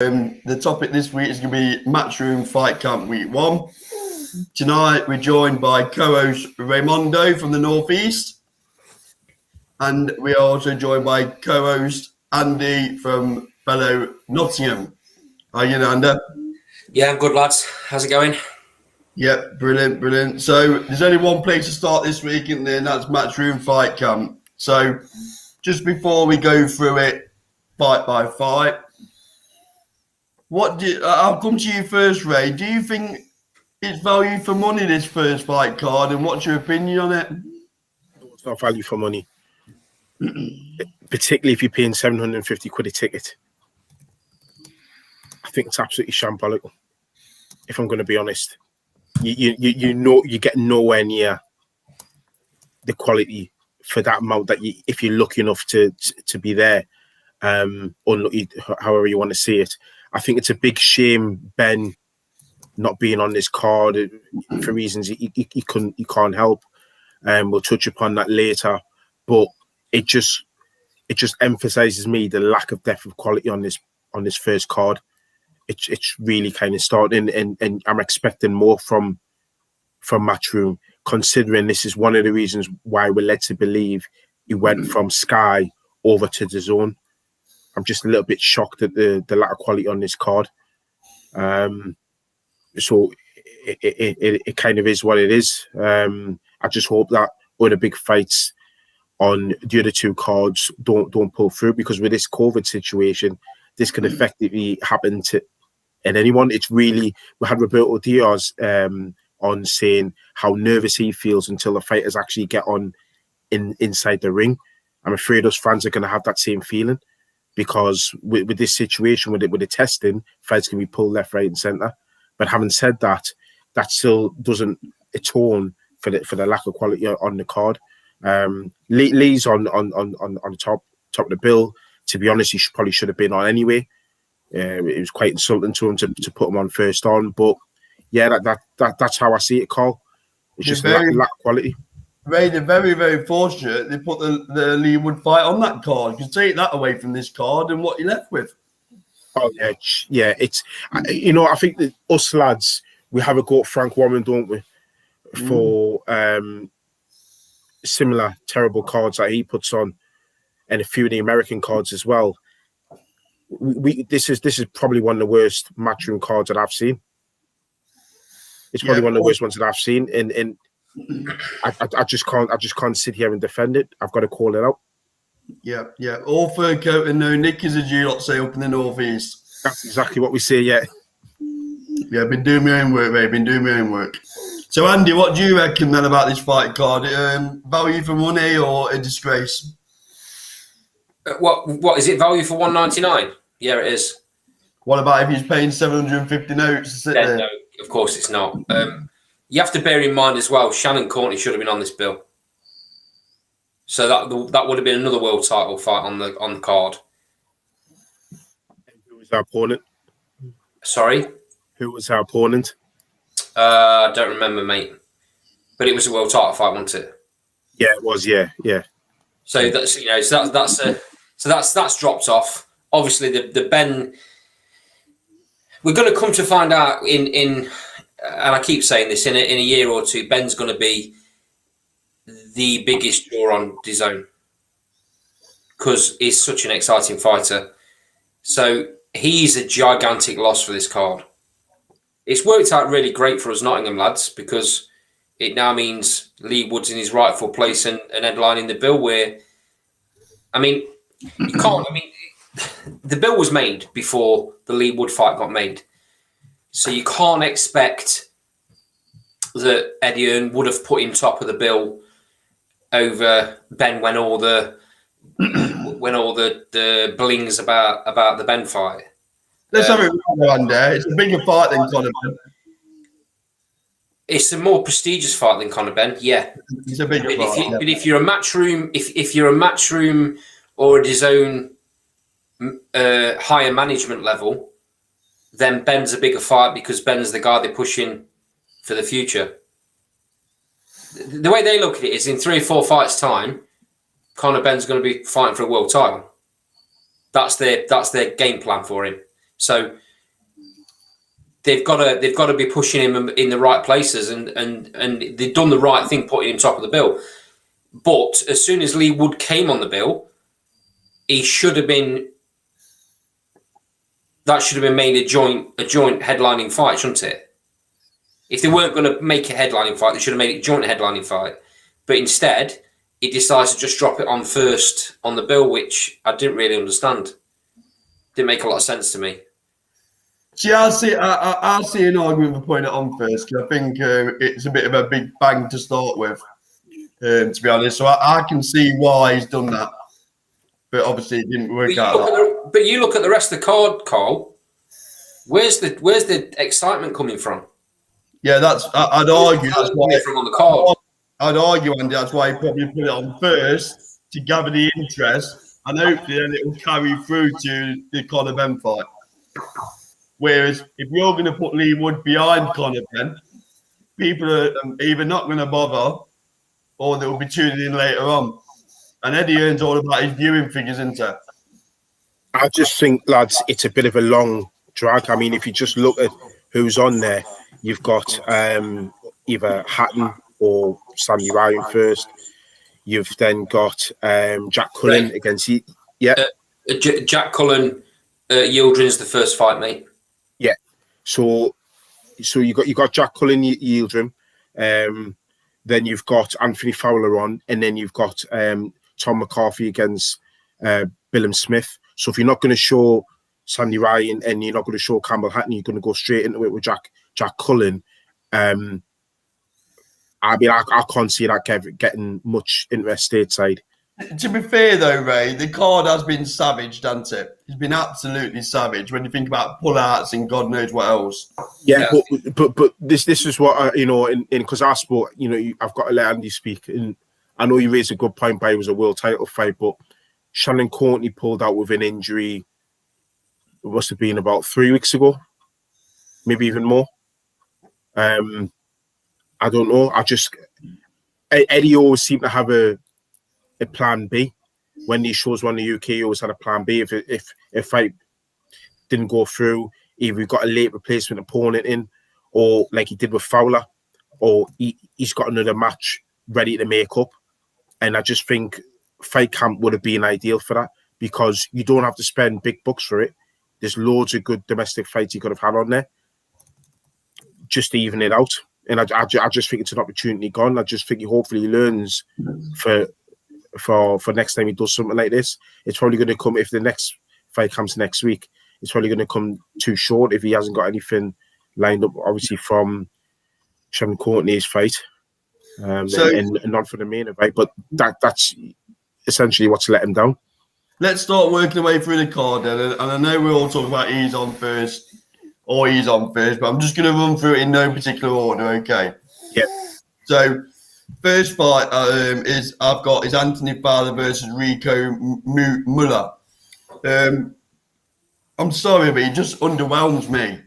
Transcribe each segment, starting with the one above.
The topic this week is going to be Matchroom Fight Camp Week 1. Tonight we're joined by co-host Raymondo from the Northeast, and we are also joined by co-host Andy from fellow Nottingham. How are you, Andy? Yeah, I'm good, lads. How's it going? Yep, brilliant. So there's only one place to start this week, and that's Matchroom Fight Camp. So just before we go through it fight by fight, I'll come to you first, Ray. Do you think it's value for money, this first fight card, and what's your opinion on it? It's not value for money, particularly if you're paying 750 quid a ticket. I think it's absolutely shambolic, if I'm going to be honest. You know, you get nowhere near the quality for that amount that if you're lucky enough to be there, unlucky, however you want to see it. I think it's a big shame Ben not being on this card for reasons he can't help. We'll touch upon that later, but it just emphasises me the lack of depth of quality on this first card. It's really kind of starting, and I'm expecting more from Matchroom, considering this is one of the reasons why we're led to believe he went from Sky over to DAZN. I'm just a little bit shocked at the lack of quality on this card. So it kind of is what it is. I just hope that other big fights on the other two cards don't pull through, because with this COVID situation, this can effectively happen to anyone. It's really, we had Roberto Diaz on saying how nervous he feels until the fighters actually get on inside the ring. I'm afraid us fans are going to have that same feeling, because with this situation, with the testing, fights can be pulled left, right, and centre. But having said that, that still doesn't atone for the lack of quality on the card. Lee's on the top of the bill. To be honest, he probably should have been on anyway. It was quite insulting to him to put him on first on. But yeah, that's how I see it, Carl. It's just lack of quality. Ray, they're very, very fortunate they put the Lee Wood fight on that card. You can take that away from this card, and what you're left with. Oh yeah. It's I think that us lads, we have a go at Frank Warren, don't we, for similar terrible cards that he puts on, and a few of the American cards as well. This is probably one of the worst Matchroom cards that I've seen. It's probably one of the worst ones that I've seen, and I just can't sit here and defend it. I've got to call it out. Yeah. All fur coat and no knickers, as you lot say up in the Northeast. That's exactly what we say. Yeah. I've been doing my own work, Ray. So, Andy, what do you reckon then about this fight card? Value for money or a disgrace? What is it? Value for $199? Yeah, it is. What about if he's paying 750 notes to sit there? No, of course it's not. You have to bear in mind as well, Shannon Courtney should have been on this bill. So that would have been another world title fight on the card. Who was our opponent? Sorry? Who was our opponent? I don't remember, mate. But it was a world title fight, wasn't it? Yeah, it was. Yeah. So that's dropped off. Obviously, the Ben. We're going to come to find out in and I keep saying this, in a year or two, Ben's going to be the biggest draw on DAZN because he's such an exciting fighter. So he's a gigantic loss for this card. It's worked out really great for us Nottingham lads, because it now means Lee Wood's in his rightful place and headlining the bill, where, I mean, you can't, the bill was made before the Lee Wood fight got made. So you can't expect that Eddie Hearn would have put him top of the bill over Ben when all the blings about the Ben fight. Let's have it one day. It's a bigger fight than Conor Ben. It's a more prestigious fight than Conor Ben. Yeah, it's a bigger fight. But if you're a Matchroom, if you're a Matchroom or a DAZN higher management level, then Ben's a bigger fight because Ben's the guy they're pushing for the future. The way they look at it is, in 3 or 4 fights' time, Conor Ben's going to be fighting for a world title. That's their game plan for him. So they've got to be pushing him in the right places, and they've done the right thing putting him top of the bill. But as soon as Lee Wood came on the bill, he should have been. That should have been made a joint headlining fight, shouldn't it? If they weren't going to make a headlining fight, they should have made it a joint headlining fight. But instead, he decides to just drop it on first on the bill, which I didn't really understand. Didn't make a lot of sense to me. See, I see an argument for putting it on first, because I think it's a bit of a big bang to start with, to be honest. So I can see why he's done that. But obviously it didn't work out. But you look at the rest of the card, Carl. Where's the excitement coming from? Yeah, I'd argue that's why from on the card. I'd argue, Andy, that's why he probably put it on first to gather the interest, and hopefully then it will carry through to the Conor Benn fight. Whereas if you're going to put Lee Wood behind Conor Benn, people are either not going to bother, or they'll be tuning in later on. And Eddie Hearn's all about his viewing figures, isn't it? I just think, lads, it's a bit of a long drag. I mean, if you just look at who's on there, you've got either Hatton or Sandy Ryan first. You've then got Jack Cullen against Jack Cullen, Yildirim's the first fight, mate. Yeah. So you got Jack Cullen, Yildirim. Then you've got Anthony Fowler on, and then you've got Tom McCarthy against Billum Smith. So if you're not going to show Sandy Ryan and you're not going to show Campbell Hatton, you're going to go straight into it with Jack Cullen. I mean, I can't see that getting much interest stateside. To be fair, though, Ray, the card has been savaged, hasn't it? It's been absolutely savage when you think about pullouts and God knows what else. Yeah. But this is what because I sport. I've got to let Andy speak, and I know you raised a good point. But it was a world title fight, but Shannon Courtney pulled out with an injury. It must have been about 3 weeks ago, maybe even more. I don't know. Eddie always seemed to have a plan B. When these shows were in the UK, he always had a plan B. If fight didn't go through, either we got a late replacement opponent in, or like he did with Fowler, or he's got another match ready to make up. And I just think Fight Camp would have been ideal for that, because you don't have to spend big bucks for it. There's loads of good domestic fights you could have had on there, just to even it out. And I just think it's an opportunity gone. I just think he hopefully learns for next time he does something like this. It's probably going to come, if the next fight comes next week, it's probably going to come too short if he hasn't got anything lined up, obviously, from Shannon Courtney's fight, and not for the main event. But that's essentially what's let him down. Let's start working our way through the card then. And I know we're all talking about he's on first, but I'm just going to run through it in no particular order, okay? Yeah. So, first fight is Anthony Fowler versus Rico Muller. I'm sorry, but he just underwhelms me.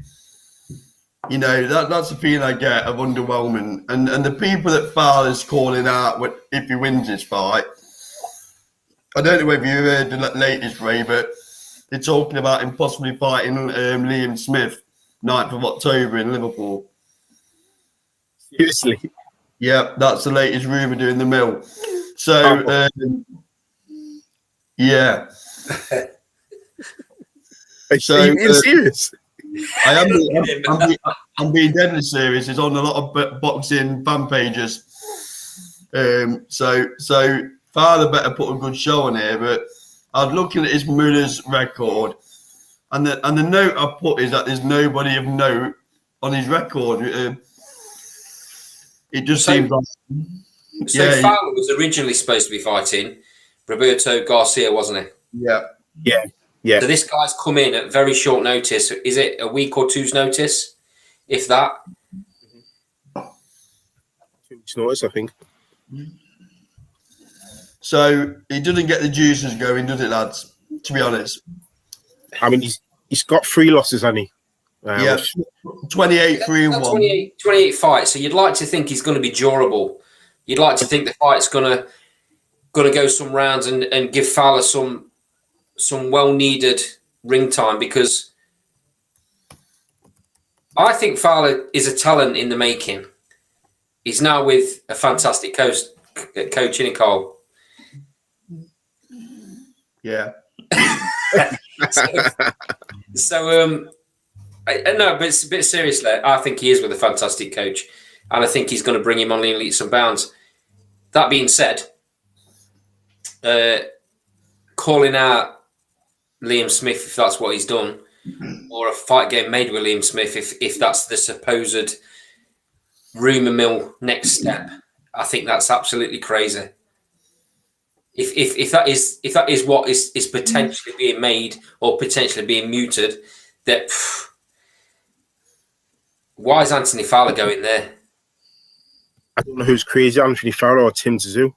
That's the feeling I get of underwhelming. And the people that Fowler's calling out if he wins this fight, I don't know whether you heard the latest, Ray, but they're talking about him possibly fighting Liam Smith, 9th of October in Liverpool. Seriously? Yeah, that's the latest rumour doing the mill. So, yeah. So, you being serious? I'm being deadly serious. It's on a lot of boxing fan pages. So Fowler better put a good show on here. But I was looking at his Muller's record, and the note I put is that there's nobody of note on his record. It just seems like. So Fowler was originally supposed to be fighting Roberto Garcia, wasn't he? Yeah. So this guy's come in at very short notice. Is it a week or two's notice, if that? 2 weeks' notice, I think. So he doesn't get the juices going, does it, lads? To be honest. I mean, he's got 3 losses, hasn't he? 28, 3-1. 28 fights. So you'd like to think he's going to be durable. You'd like to think the fight's going to go some rounds and give Fowler some well-needed ring time, because I think Fowler is a talent in the making. He's now with a fantastic coach in Nicole. Yeah. So no, but seriously, I think he is with a fantastic coach, and I think he's going to bring him on in leaps and bounds. That being said, calling out Liam Smith if that's what he's done, or a fight game made with Liam Smith if that's the supposed rumour mill next step, I think that's absolutely crazy. If that is what is potentially being made or potentially being muted, that why is Anthony Fowler going there? I don't know who's crazy, Anthony Fowler or Tim Tszyu.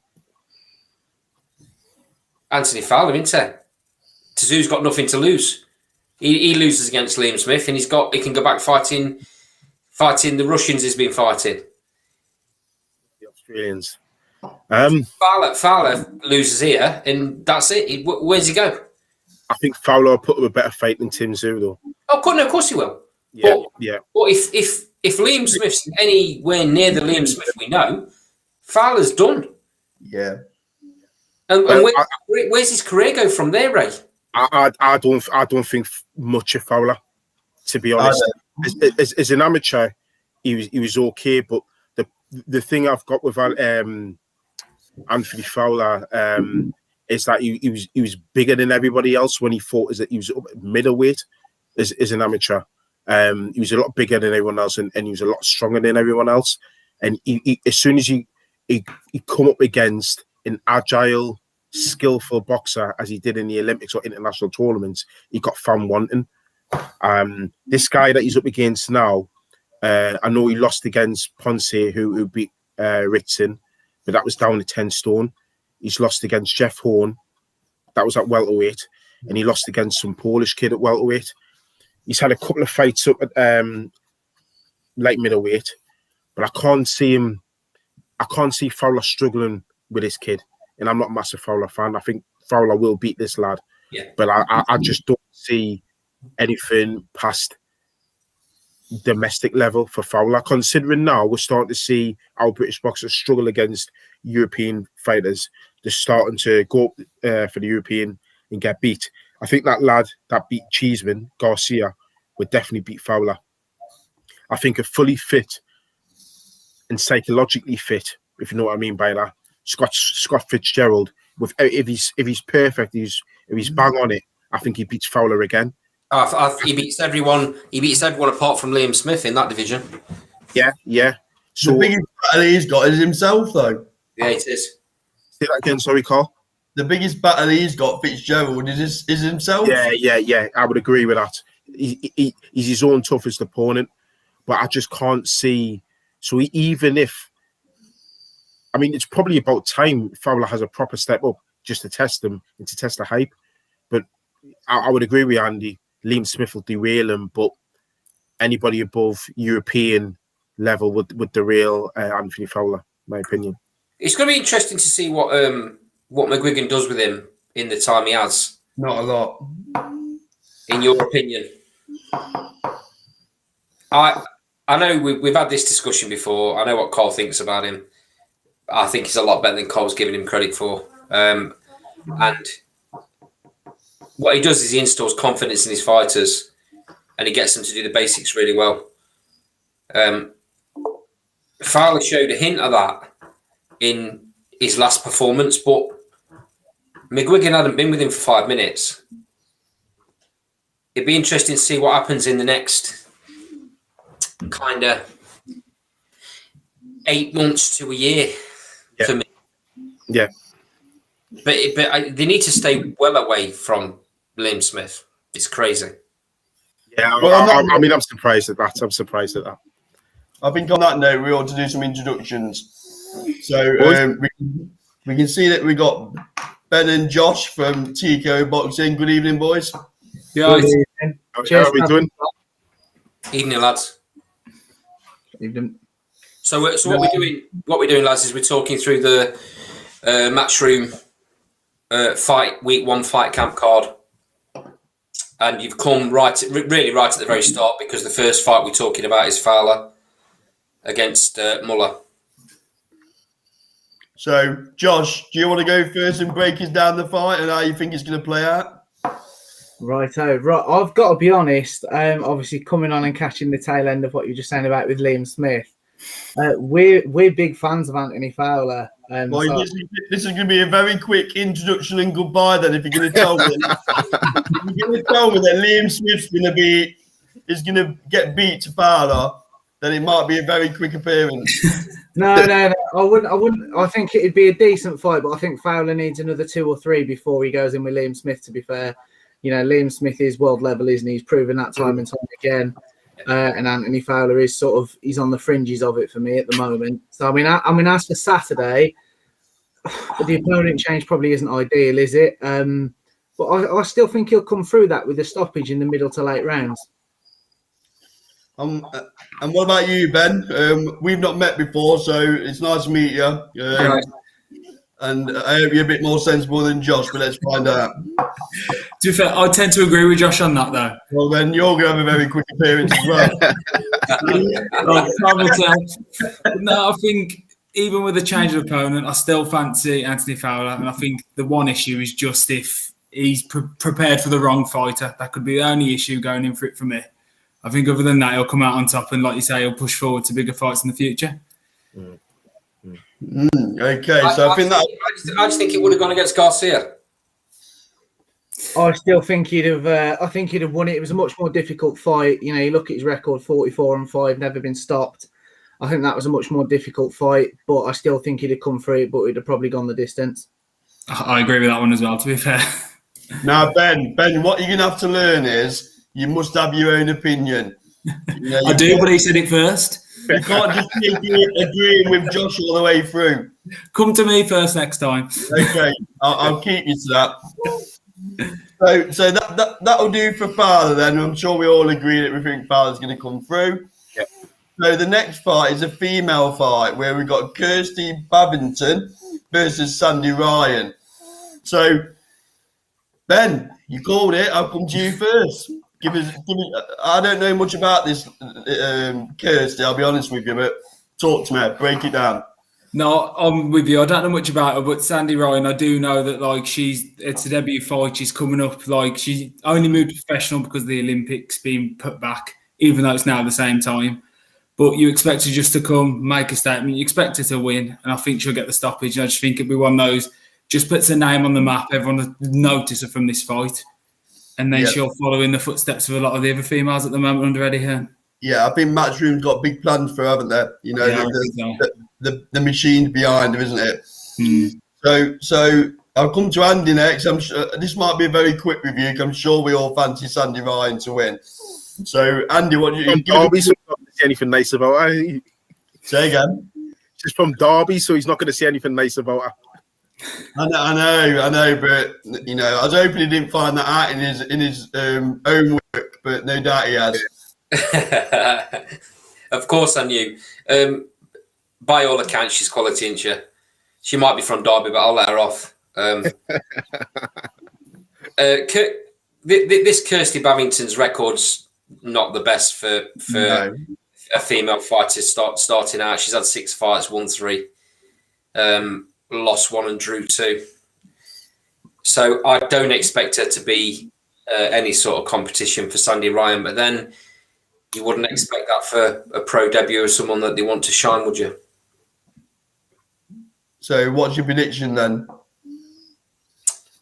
Anthony Fowler, isn't it? Tszew's got nothing to lose. He loses against Liam Smith, and he can go back fighting the Russians he's been fighting. The Australians. Fowler loses here, and that's it. Where's he go? I think Fowler will put up a better fight than Tim Tszyu, though. Oh, of course he will. Yeah, But if Liam Smith's anywhere near the Liam Smith we know, Fowler's done. Yeah. And where's his career go from there, Ray? I don't think much of Fowler, to be honest. As an amateur, he was okay, but the thing I've got with Anthony Fowler is that he was bigger than everybody else when he fought. Is that he was up at middleweight as an amateur. He was a lot bigger than everyone else, and he was a lot stronger than everyone else. And he as soon as he come up against an agile, skillful boxer as he did in the Olympics or international tournaments, he got found wanting. This guy that he's up against now, I know he lost against Ponce, who beat Ritson, but that was down to 10 stone. He's lost against Jeff Horn, that was at welterweight, and he lost against some Polish kid at welterweight. He's had a couple of fights up at light middleweight, but I can't see Fowler struggling with this kid. And I'm not a massive Fowler fan. I think Fowler will beat this lad. Yeah. But I just don't see anything past domestic level for Fowler. Considering now we're starting to see our British boxers struggle against European fighters. They're starting to go up for the European and get beat. I think that lad that beat Cheeseman, Garcia, would definitely beat Fowler. I think a fully fit and psychologically fit, if you know what I mean by that, Scott Fitzgerald, if he's perfect, if he's bang on it, I think he beats Fowler again. He beats everyone. He beats everyone apart from Liam Smith in that division. Yeah. So the biggest battle he's got is himself, though. Yeah, it is. Say that again, sorry, Carl. The biggest battle he's got, Fitzgerald, is himself. Yeah. I would agree with that. He's his own toughest opponent, but I just can't see. So even if, I mean, it's probably about time Fowler has a proper step up just to test him and to test the hype. But I would agree with Andy. Liam Smith will derail him, but anybody above European level would derail Anthony Fowler, in my opinion. It's going to be interesting to see what McGuigan does with him in the time he has. Not a lot. In your opinion? I know we've had this discussion before. I know what Cole thinks about him. I think he's a lot better than Cole's giving him credit for. And what he does is he installs confidence in his fighters and he gets them to do the basics really well. Fowler showed a hint of that in his last performance, but McGuigan hadn't been with him for 5 minutes. It'd be interesting to see what happens in the next kind of 8 months to a year for me. Yeah. But they need to stay well away from Liam Smith. It's crazy. Yeah, well, I mean, I'm surprised at that. I think on that note, we ought to do some introductions. So we can see that we got Ben and Josh from Tico Boxing. Good evening, boys. Yeah. How are we doing? Evening, lads. Evening. So what we're doing, lads, is we're talking through the Matchroom fight week 1 fight camp card. and you've come really right at the very start, because the first fight we're talking about is Fowler against Muller. So, Josh, do you want to go first and break us down the fight and how you think it's going to play out? Righto. Right. I've got to be honest. Obviously, coming on and catching the tail end of what you were just saying about with Liam Smith. We're big fans of Anthony Fowler. Well, this is going to be a very quick introduction and goodbye. Then, if you're going to tell me, if you're going to tell me that Liam Smith's is going to get beat to Fowler, then it might be a very quick appearance. No. I wouldn't. I think it'd be a decent fight, but I think Fowler needs another 2 or 3 before he goes in with Liam Smith. To be fair, Liam Smith is world level, isn't he? He's proven that time and time again. And Anthony Fowler is he's on the fringes of it for me at the moment. So I mean, as for Saturday, the opponent change probably isn't ideal, is it? But I still think he'll come through that with a stoppage in the middle to late rounds. And what about you, Ben? We've not met before, so it's nice to meet you. And I hope you're a bit more sensible than Josh, but let's find out. To be fair, I tend to agree with Josh on that, though. Well, then you're going to have a very quick appearance as well. Time will tell. No, I think even with the change of opponent, I still fancy Anthony Fowler, and I think the one issue is just if he's prepared for the wrong fighter. That could be the only issue going in for it for me. I think other than that, he'll come out on top, and like you say, he'll push forward to bigger fights in the future. Okay, so I think that I just think it would have gone against Garcia. I still think he'd have. I think he'd have won it. It was a much more difficult fight. You look at his record: 44-5, never been stopped. I think that was a much more difficult fight, but I still think he'd have come through it, but he'd have probably gone the distance. I agree with that one as well. To be fair. Now, Ben, what you're going to have to learn is you must have your own opinion. I do, but he said it first. You can't just be agreeing with Josh all the way through. Come to me first next time. Okay, I'll keep you to that. So that'll do for Fowler then. I'm sure we all agree that we think Fowler's going to come through. Yep. So the next fight is a female fight where we've got Kirsty Babington versus Sandy Ryan. So, Ben, you called it. I'll come to you first. Give us. I don't know much about this, Kirsty. I'll be honest with you, but talk to me. Break it down. No, I'm with you. I don't know much about her, but Sandy Ryan, I do know that it's a debut fight. She's coming up. She only moved to professional because of the Olympics being put back, even though it's now at the same time. But you expect her just to come, make a statement. You expect her to win, and I think she'll get the stoppage. I just think it'll be one of those. Just puts her name on the map. Everyone will notice her from this fight. And then she'll follow in the footsteps of a lot of the other females at the moment under Eddie Hearn. Yeah, I think Matchroom's got big plans for her, haven't they? The machine behind her, isn't it? So I'll come to Andy next. I'm sure this might be a very quick review. I'm sure we all fancy Sandy Ryan to win. So Andy, what do you think? Derby's not going to see anything nice about her. Say again. She's from Derby, so he's not going to see anything nice about her. I know, but I was hoping he didn't find that out in his own work, but no doubt he has. Of course, I knew. By all accounts, she's quality, isn't she? She might be from Derby, but I'll let her off. This Kirsty Babington's record's not the best for a female fighter starting out. She's had 6 fights, won 3. Lost 1 and drew 2. So I don't expect her to be any sort of competition for Sandy Ryan, but then you wouldn't expect that for a pro debut or someone that they want to shine, would you? So what's your prediction then?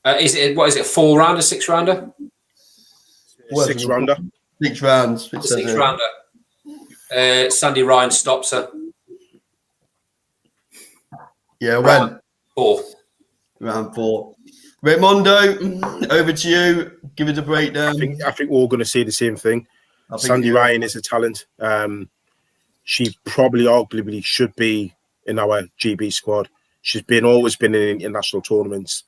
Is it a 4-rounder, 6-rounder? 6-rounder. 6 rounds. 6-rounder. Sandy Ryan stops her. Yeah, when? 4. Round 4. Raimondo, over to you. Give it a breakdown. I think we're all going to say the same thing. Sandy Ryan is a talent. She probably arguably should be in our GB squad. She's always been in international tournaments.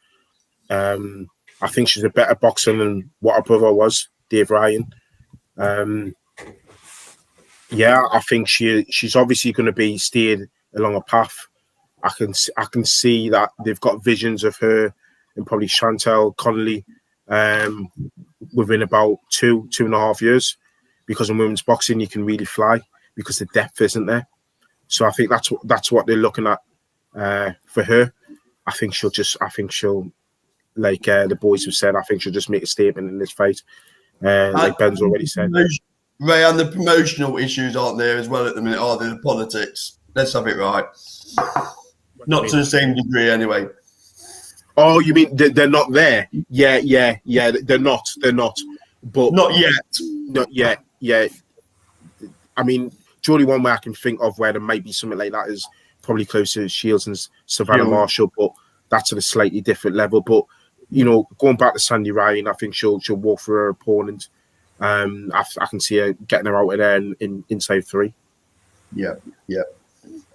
I think she's a better boxer than what her brother was, Dave Ryan. I think she's obviously going to be steered along a path. I can see that they've got visions of her and probably Chantel Connolly within about 2.5 years, because in women's boxing you can really fly because the depth isn't there. So I think that's what they're looking at for her. I think she'll like the boys have said. I think she'll just make a statement in this fight, like Ben's already said. Ray, and the promotional issues aren't there as well at the minute, are there? The politics. Let's have it right. Not to the same degree, anyway. Oh, you mean they're not there? Yeah. They're not. But Not yet. Not yet. Yeah. I mean, the only one way I can think of where there might be something like that is probably closer to Shields and Savannah Marshall, but that's at a slightly different level. But going back to Sandy Ryan, I think she'll walk through her opponent. I can see her getting her out of there in inside 3. Yeah.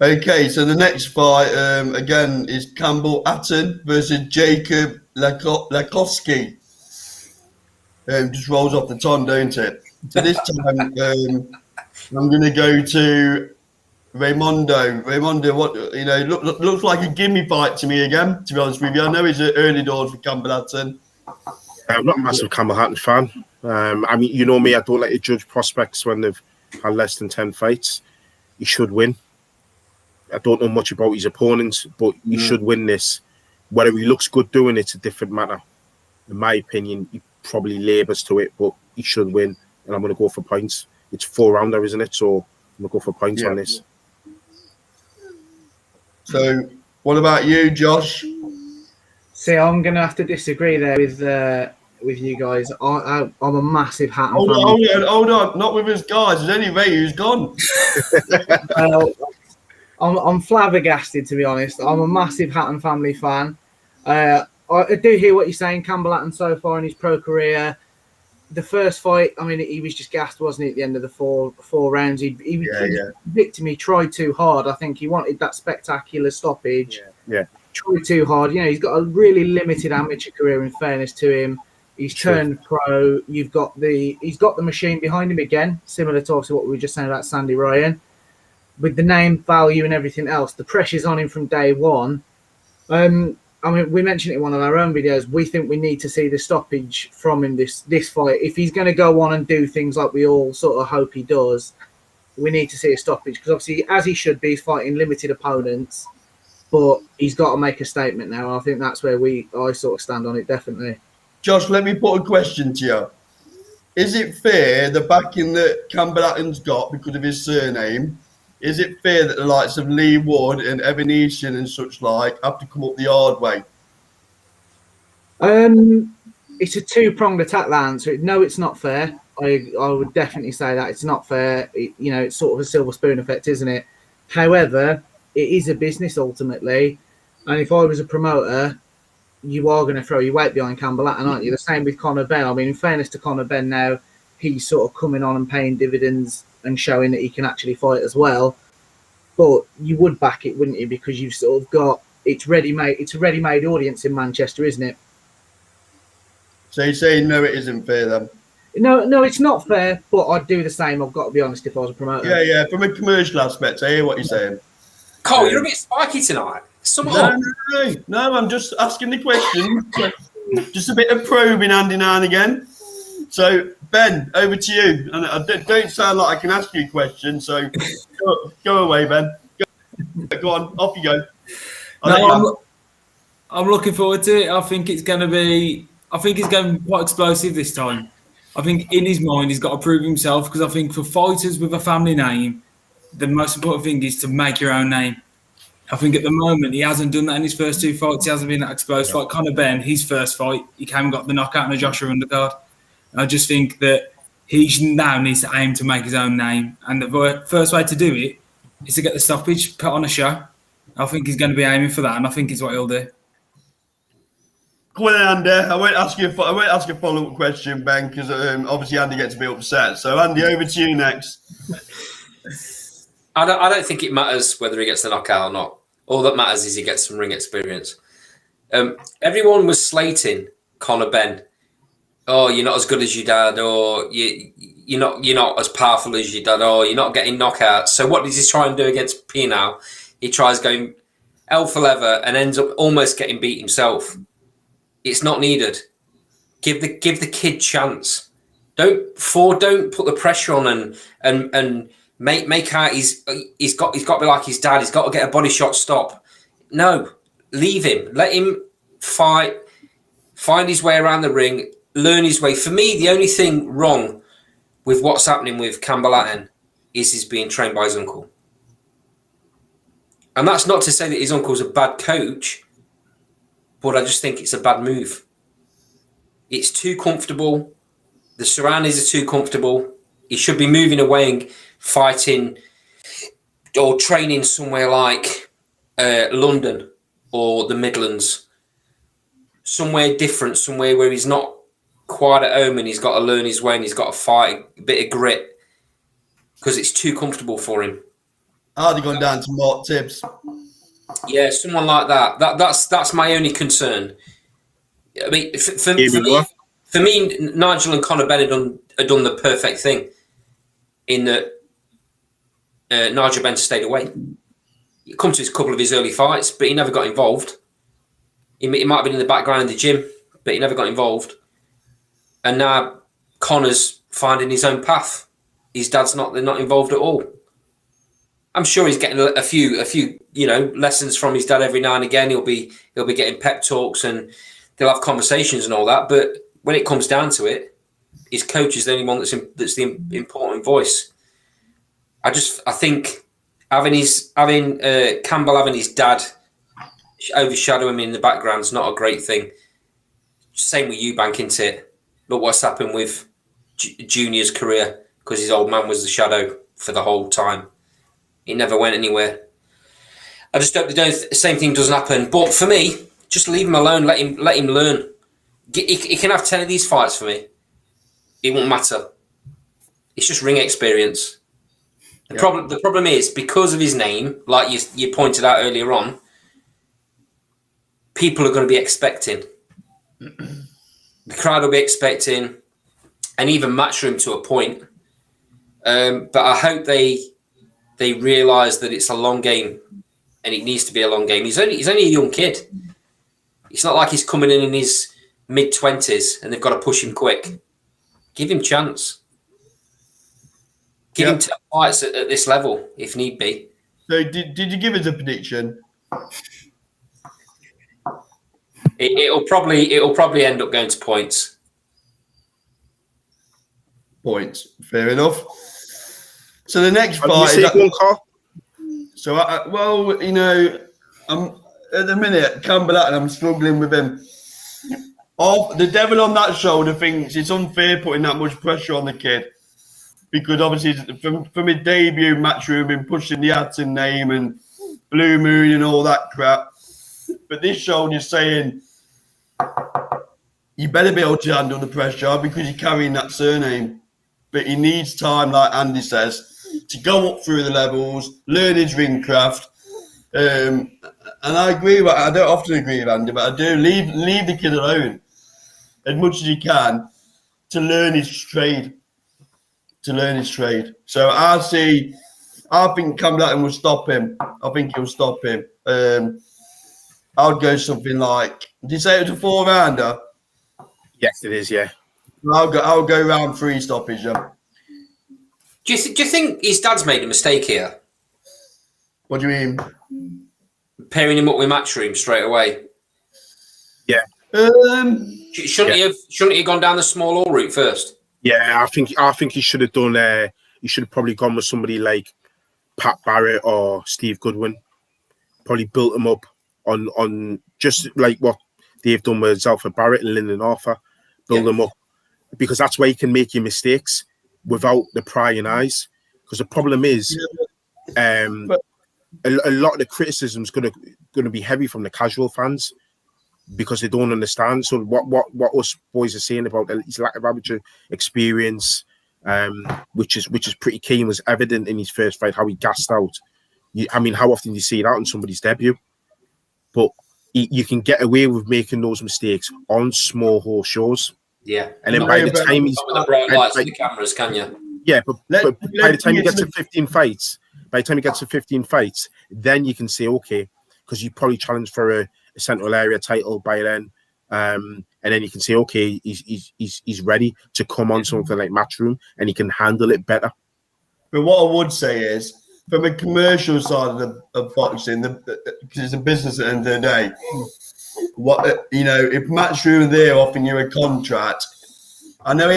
Okay, so the next fight again is Campbell Atten versus Jacob Lakowski. Just rolls off the tongue, don't it? So this time I'm going to go to Raimondo. Raimondo, what looks like a gimme fight to me again. To be honest with you, I know it's early doors for Campbell Atten. I'm not a massive Campbell Atten fan. I mean, you know me, I don't like to judge prospects when they've had less than 10 fights. He should win. I don't know much about his opponents, but he should win this. Whether he looks good doing it's a different matter. In my opinion, he probably labours to it, but he should win. And I'm going to go for points. It's 4-rounder, isn't it? So I'm going to go for points on this. So what about you, Josh? See, I'm going to have to disagree there with you guys. I'm a massive Hatton fan. Hold on. Not with us guys. There's only Ray who's gone. I'm flabbergasted, to be honest. I'm a massive Hatton family fan. I do hear what you're saying. Campbell Atten so far in his pro career. The first fight, I mean, he was just gassed, wasn't he, at the end of the four rounds? He convicted me, tried too hard. I think he wanted that spectacular stoppage. Yeah. Tried too hard. He's got a really limited amateur career, in fairness to him. He's turned pro. He's got the machine behind him again, similar to obviously what we were just saying about Sandy Ryan. With the name value and everything else, the pressure's on him from day one. I mean, we mentioned it in one of our own videos. We think we need to see the stoppage from him this fight. If he's going to go on and do things like we all sort of hope he does, we need to see a stoppage. Because obviously, as he should be, he's fighting limited opponents. But he's got to make a statement now. I think that's where I sort of stand on it, definitely. Josh, let me put a question to you. Is it fair the backing that Campbell Atten's got because of his surname? Is it fair that the likes of Lee Wood and Evan Easton and such like have to come up the hard way? It's a two-pronged attack, that answer. No, it's not fair. I would definitely say that it's not fair. It's sort of a silver spoon effect, isn't it? However, it is a business ultimately. And if I was a promoter, you are going to throw your weight behind Campbell Atten, aren't you? The same with Conor Benn. I mean, in fairness to Conor Benn now, he's sort of coming on and paying dividends and showing that he can actually fight as well. But you would back it, wouldn't you? Because you've sort of got it's ready-made. It's a ready-made audience in Manchester, isn't it? So you're saying no, it isn't fair then? No, it's not fair. But I'd do the same. I've got to be honest. If I was a promoter, Yeah. From a commercial aspect, I hear what you're saying. Cole, you're a bit spiky tonight. No. I'm just asking the question. Just a bit of probing hand in hand again. So, Ben, over to you. And I don't sound like I can ask you a question, so go away, Ben. Go on, off you go. I'm looking forward to it. I think it's going to be quite explosive this time. I think in his mind, he's got to prove himself because I think for fighters with a family name, the most important thing is to make your own name. I think at the moment, he hasn't done that in his first 2 fights. He hasn't been that explosive. Like Conor Benn, his first fight, he came and got the knockout in a Joshua undercard. I just think that he now needs to aim to make his own name. And the first way to do it is to get the stoppage, put on a show. I think he's going to be aiming for that, and I think it's what he'll do. Go on, Andy. I won't ask you a follow-up question, Ben, because obviously Andy gets a bit upset. So, Andy, over to you next. I don't think it matters whether he gets the knockout or not. All that matters is he gets some ring experience. Everyone was slating Conor Benn. Oh, you're not as good as your dad, or you're not as powerful as your dad, or you're not getting knockouts. So what does he try and do against Pino? He tries going hell for leather and ends up almost getting beat himself. It's not needed. Give the kid chance. Don't put the pressure on and make out he's got to be like his dad. He's got to get a body shot stop. No, leave him. Let him fight. Find his way around the ring. Learn his way. For me, the only thing wrong with what's happening with Campbell Hatton is he's being trained by his uncle. And that's not to say that his uncle's a bad coach, but I just think it's a bad move. It's too comfortable. The surroundings are too comfortable. He should be moving away and fighting or training somewhere like London or the Midlands. Somewhere different, somewhere where he's not quite at home and he's got to learn his way and he's got to fight a bit of grit because it's too comfortable for him. I'd have gone down to Mark Tibbs. Yeah, someone like that. That's my only concern. I mean, for me, Nigel and Conor Benn had done the perfect thing in that Nigel Benn stayed away. He come to a couple of his early fights, but he never got involved. He might have been in the background in the gym, but he never got involved. And now Conor's finding his own path. His dad's not involved at all. I'm sure he's getting a few lessons from his dad every now and again. He'll be getting pep talks and they'll have conversations and all that. But when it comes down to it, his coach is the only one that's the important voice. I think having Campbell having his dad overshadow him in the background is not a great thing. Same with Eubank, isn't it? Look what's happened with Junior's career because his old man was the shadow for the whole time. It never went anywhere. I just hope the same thing doesn't happen. But for me, just leave him alone. Let him learn. He can have 10 of these fights for me. It won't matter. It's just ring experience. The problem is because of his name, like you pointed out earlier on, people are going to be expecting. The crowd will be expecting, and even Matchroom to a point. But I hope they realise that it's a long game, and it needs to be a long game. He's only a young kid. It's not like he's coming in his mid-20s and they've got to push him quick. Give him chance. Give him 10 fights at this level if need be. So did you give us a prediction? It'll probably end up going to points. Points. Fair enough. So the next Have fight you is... seen one, Carl? So, I'm at the minute, Campbell Hatton, I'm struggling with him. The devil on that shoulder thinks it's unfair putting that much pressure on the kid. Because obviously, from his debut, Matchroom been pushing the Hatton name and Blue Moon and all that crap. But this shoulder's saying, you better be able to handle the pressure because you're carrying that surname. But he needs time, like Andy says, to go up through the levels, learn his ring craft. And I agree, I don't often agree with Andy, but I do leave the kid alone as much as you can to learn his trade. So I think Campbell Hatton will stop him. I think he'll stop him. I'll go something like, did you say it was a 4-rounder? Yes, it is, yeah. I'll go round 3 stoppage, yeah. Do you think his dad's made a mistake here? What do you mean? Pairing him up with Matchroom straight away. Yeah. Shouldn't he have gone down the small all route first? Yeah, I think he should have done. He should have probably gone with somebody like Pat Barrett or Steve Goodwin. Probably built him up on just like what they've done with Zelfa Barrett and Lyndon Arthur. Build them up because that's where you can make your mistakes without the prying eyes. Because the problem is, a lot of the criticism is going to be heavy from the casual fans because they don't understand. So what us boys are saying about his lack of amateur experience, which is pretty keen, was evident in his first fight, how he gassed out. How often do you see that on somebody's debut? But you can get away with making those mistakes on small horse shows. Yeah. And then by the time he's... With the bright lights and the cameras, can you? Yeah, but by the time he gets to 15 fights, then you can say, okay, because you probably challenged for a Central Area title by then. And then you can say, okay, he's ready to come on something like Matchroom, and he can handle it better. But what I would say is, from a commercial side of boxing, because it's a business at the end of the day, if Matchroom are there offering you a contract, I know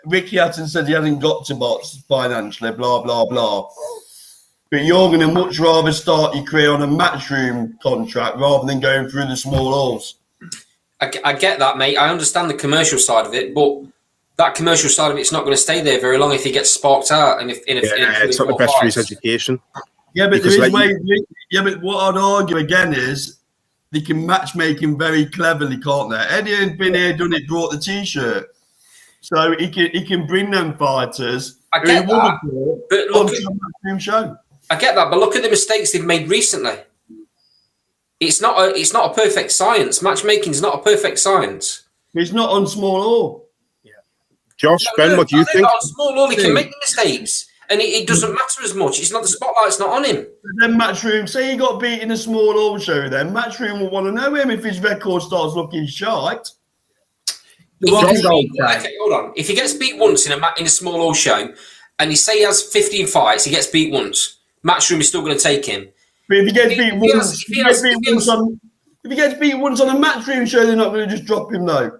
Ricky Hatton said he hasn't got to box financially, blah, blah, blah. But you're going to much rather start your career on a Matchroom contract rather than going through the small halls. I get that, mate. I understand the commercial side of it, but that commercial side of it's not going to stay there very long if he gets sparked out. And it's not the best for his education. Yeah, but there is ways. Yeah, but what I'd argue again is they can matchmaking very cleverly, can't they? Eddie had been here, done it, brought the T-shirt, so he can bring them fighters. I get that, but look at the Matchroom show. I get that, but look at the mistakes they've made recently. It's not a perfect science. Matchmaking is not a perfect science. It's not on small hall. Yeah. Josh, Ben, what do you think? On small hall, he can make mistakes, and it doesn't matter as much. It's not the spotlight's not on him. Then Matchroom, say he got beat in a small hall show. Then Matchroom will want to know him if his record starts looking shite. Okay, hold on. If he gets beat once in a small hall show, and he say he has 15 fights, he gets beat once. Matchroom is still going to take him. But if he gets beat once, if he gets beat once on a Matchroom show, they're not going to just drop him though.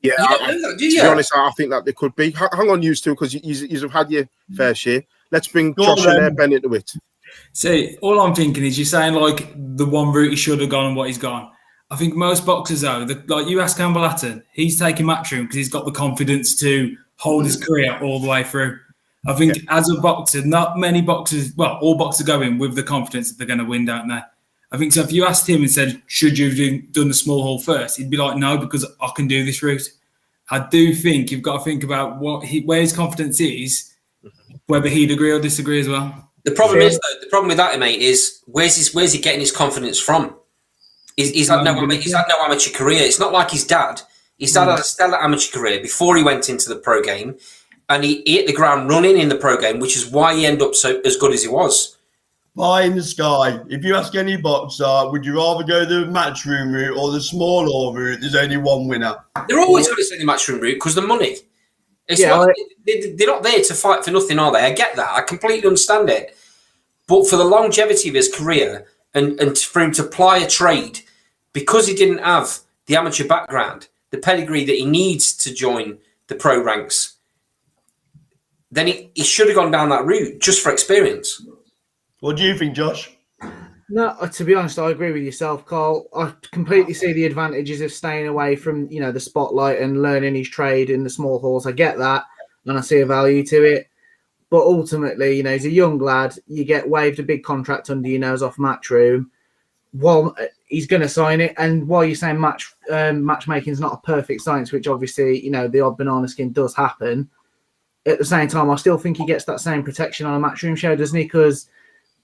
Yeah, to be honest, I think that they could be. Hang on, you two, because you have had your fair share. Let's bring Josh and Ben into it. See, all I'm thinking is you're saying like the one route he should have gone and what he's gone. I think most boxers, though, like you ask Campbell Hatton, he's taking Matchroom because he's got the confidence to hold his career all the way through. I think as a boxer, not many boxers, well, all boxers go in with the confidence that they're going to win, don't they? I think so. If you asked him and said, should you have done the small hall first? He'd be like, no, because I can do this route. I do think you've got to think about where his confidence is, whether he'd agree or disagree as well. The problem is, though, the problem with that, mate, is where's he getting his confidence from? He's had no amateur career. It's not like his dad. His dad had a stellar amateur career before he went into the pro game, and he hit the ground running in the pro game, which is why he ended up as good as he was. Pie in the sky. If you ask any boxer, would you rather go the Matchroom route or the small hall route? There's only one winner. They're always going to say the Matchroom route because the money. They're not there to fight for nothing, are they? I get that. I completely understand it. But for the longevity of his career and for him to ply a trade, because he didn't have the amateur background, the pedigree that he needs to join the pro ranks, then he should have gone down that route just for experience. What do you think, Josh? No, to be honest, I agree with yourself, Carl. I completely see the advantages of staying away from, the spotlight and learning his trade in the small halls. I get that, and I see a value to it. But ultimately, he's a young lad. You get waived a big contract under your nose off Matchroom. Well, he's going to sign it. And while you're saying matchmaking is not a perfect science, which obviously, the odd banana skin does happen, at the same time, I still think he gets that same protection on a Matchroom show, doesn't he? Because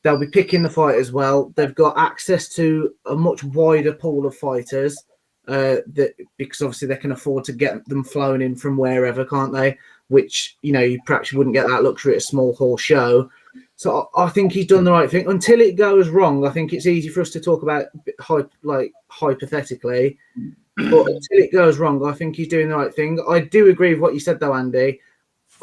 they'll be picking the fight as well. They've got access to a much wider pool of fighters because obviously they can afford to get them flown in from wherever, can't they? Which, you perhaps wouldn't get that luxury at a small hall show. So I think he's done the right thing. Until it goes wrong, I think it's easy for us to talk about hypothetically. But until it goes wrong, I think he's doing the right thing. I do agree with what you said, though, Andy.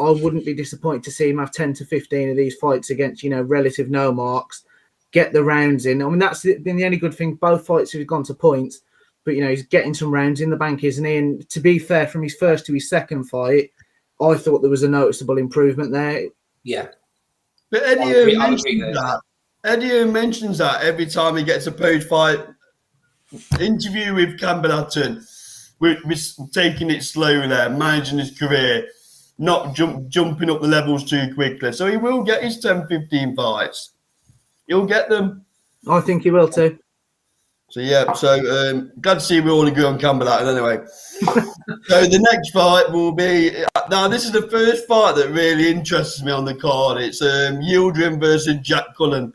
I wouldn't be disappointed to see him have 10 to 15 of these fights against, relative no marks, get the rounds in. I mean, that's been the only good thing. Both fights have gone to points, but, he's getting some rounds in the bank, isn't he? And to be fair, from his first to his second fight, I thought there was a noticeable improvement there. Yeah. But Eddie mentions that every time he gets a post-fight interview with Campbell Hatton, with taking it slow there, managing his career, not jumping up the levels too quickly. So he will get his 10, 15 fights. He'll get them. I think he will too. So, glad to see we all agree on Campbell Hatton anyway. So the next fight will be... Now, this is the first fight that really interests me on the card. It's Yildirim versus Jack Cullen.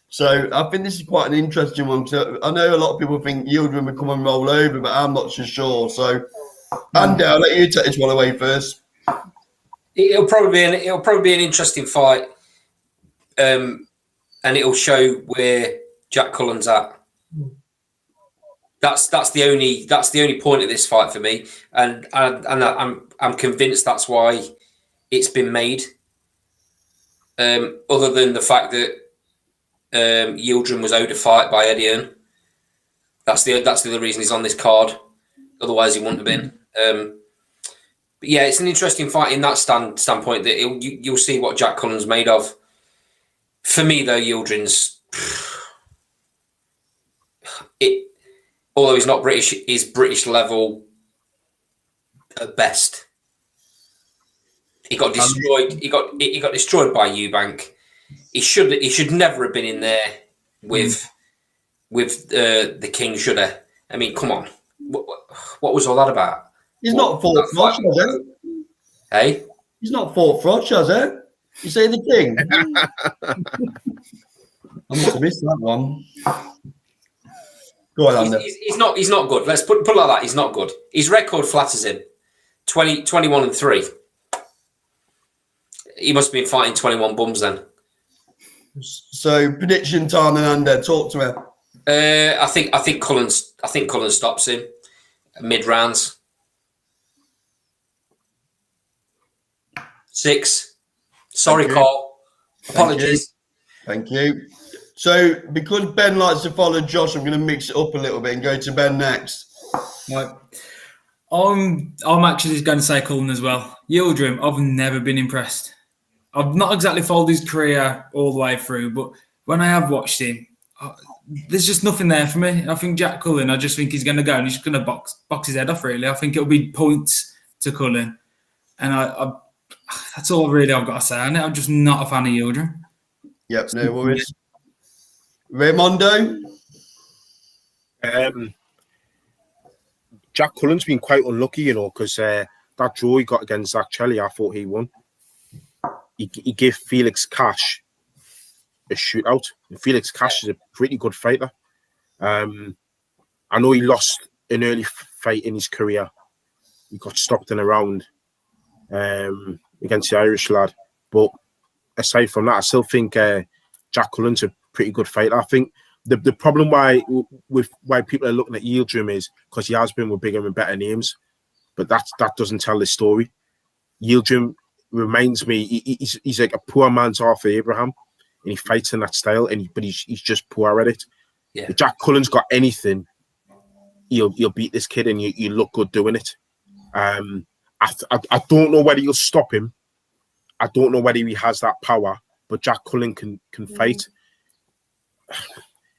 So I think this is quite an interesting one. Because I know a lot of people think Yildirim will come and roll over, but I'm not so sure. So... Andy, I'll let you take this one away first. It'll probably be an interesting fight, and it'll show where Jack Cullen's at. That's the only point of this fight for me, and I'm convinced that's why it's been made. Other than the fact that Yildirim was owed a fight by Eddie Hearn, that's the other reason he's on this card. Otherwise, he wouldn't have been. But yeah, it's an interesting fight in that standpoint that you'll see what Jack Cullen's made of. For me, though, Yildirim's although he's not British, is British level at best. He got destroyed. He got destroyed by Eubank. He should never have been in there with the King. Should have. I mean, come on. What was all that about? He's not fought Froch, has he? Hey, He's not fought Froch, has he? You say the King? I must have missed that one. Go on, Andy. he's not good. Let's put it like that. He's not good. His record flatters him. 21-3. He must have been fighting 21 bums then. So prediction time, and Andy, talk to him. I think Cullen stops him mid rounds. 6. Sorry, Thank you. Cole. Apologies. Thank you. So because Ben likes to follow Josh, I'm going to mix it up a little bit and go to Ben next. Right. I'm actually going to say Cullen as well. Yildirim, I've never been impressed. I've not exactly followed his career all the way through, but when I have watched him, there's just nothing there for me. I think Jack Cullen, I just think he's going to go and he's just going to box his head off, really. I think it'll be points to Cullen. And I that's all really I've got to say. I'm just not a fan of Yildirim. Yep, no worries. Raimondo? Jack Cullen's been quite unlucky, because that draw he got against Zach Chelly, I thought he won. He gave Felix Cash a shootout. And Felix Cash is a pretty good fighter. I know he lost an early fight in his career. He got stopped in a round against the Irish lad. But aside from that, I still think Jack Cullen's a pretty good fighter. I think the problem why people are looking at Yildirim is because he has been with bigger and better names. But that doesn't tell the story. Yildirim reminds me, he's like a poor man's Arthur Abraham, and he fights in that style, but he's just poor at it. Yeah. If Jack Cullen's got anything, he'll beat this kid, and you look good doing it. I don't know whether you'll stop him. I don't know whether he has that power, but Jack Cullen can fight.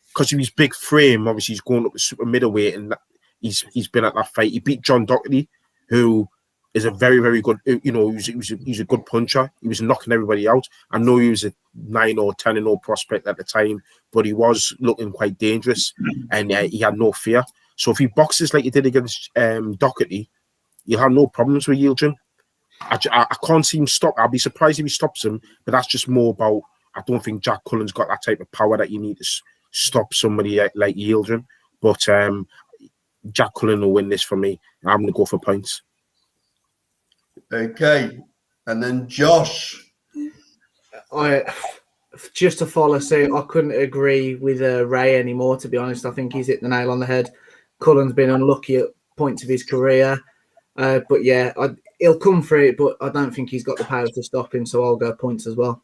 Because of his big frame, obviously he's going up to super middleweight, and he's been at that fight. He beat John Doherty, who is a very, very good, he's a good puncher. He was knocking everybody out. I know he was a 9 or 10-0 prospect at the time, but he was looking quite dangerous, and he had no fear. So if he boxes like he did against Doherty, you'll have no problems with Yildirim. I can't see him stop. I'll be surprised if he stops him, but that's just more about, I don't think Jack Cullen's got that type of power that you need to stop somebody like Yildirim. But Jack Cullen will win this for me. I'm going to go for points. Okay. And then Josh. Just to follow suit, I couldn't agree with Ray anymore, to be honest. I think he's hit the nail on the head. Cullen's been unlucky at points of his career. But yeah, he'll come for it, but I don't think he's got the power to stop him, so I'll go points as well.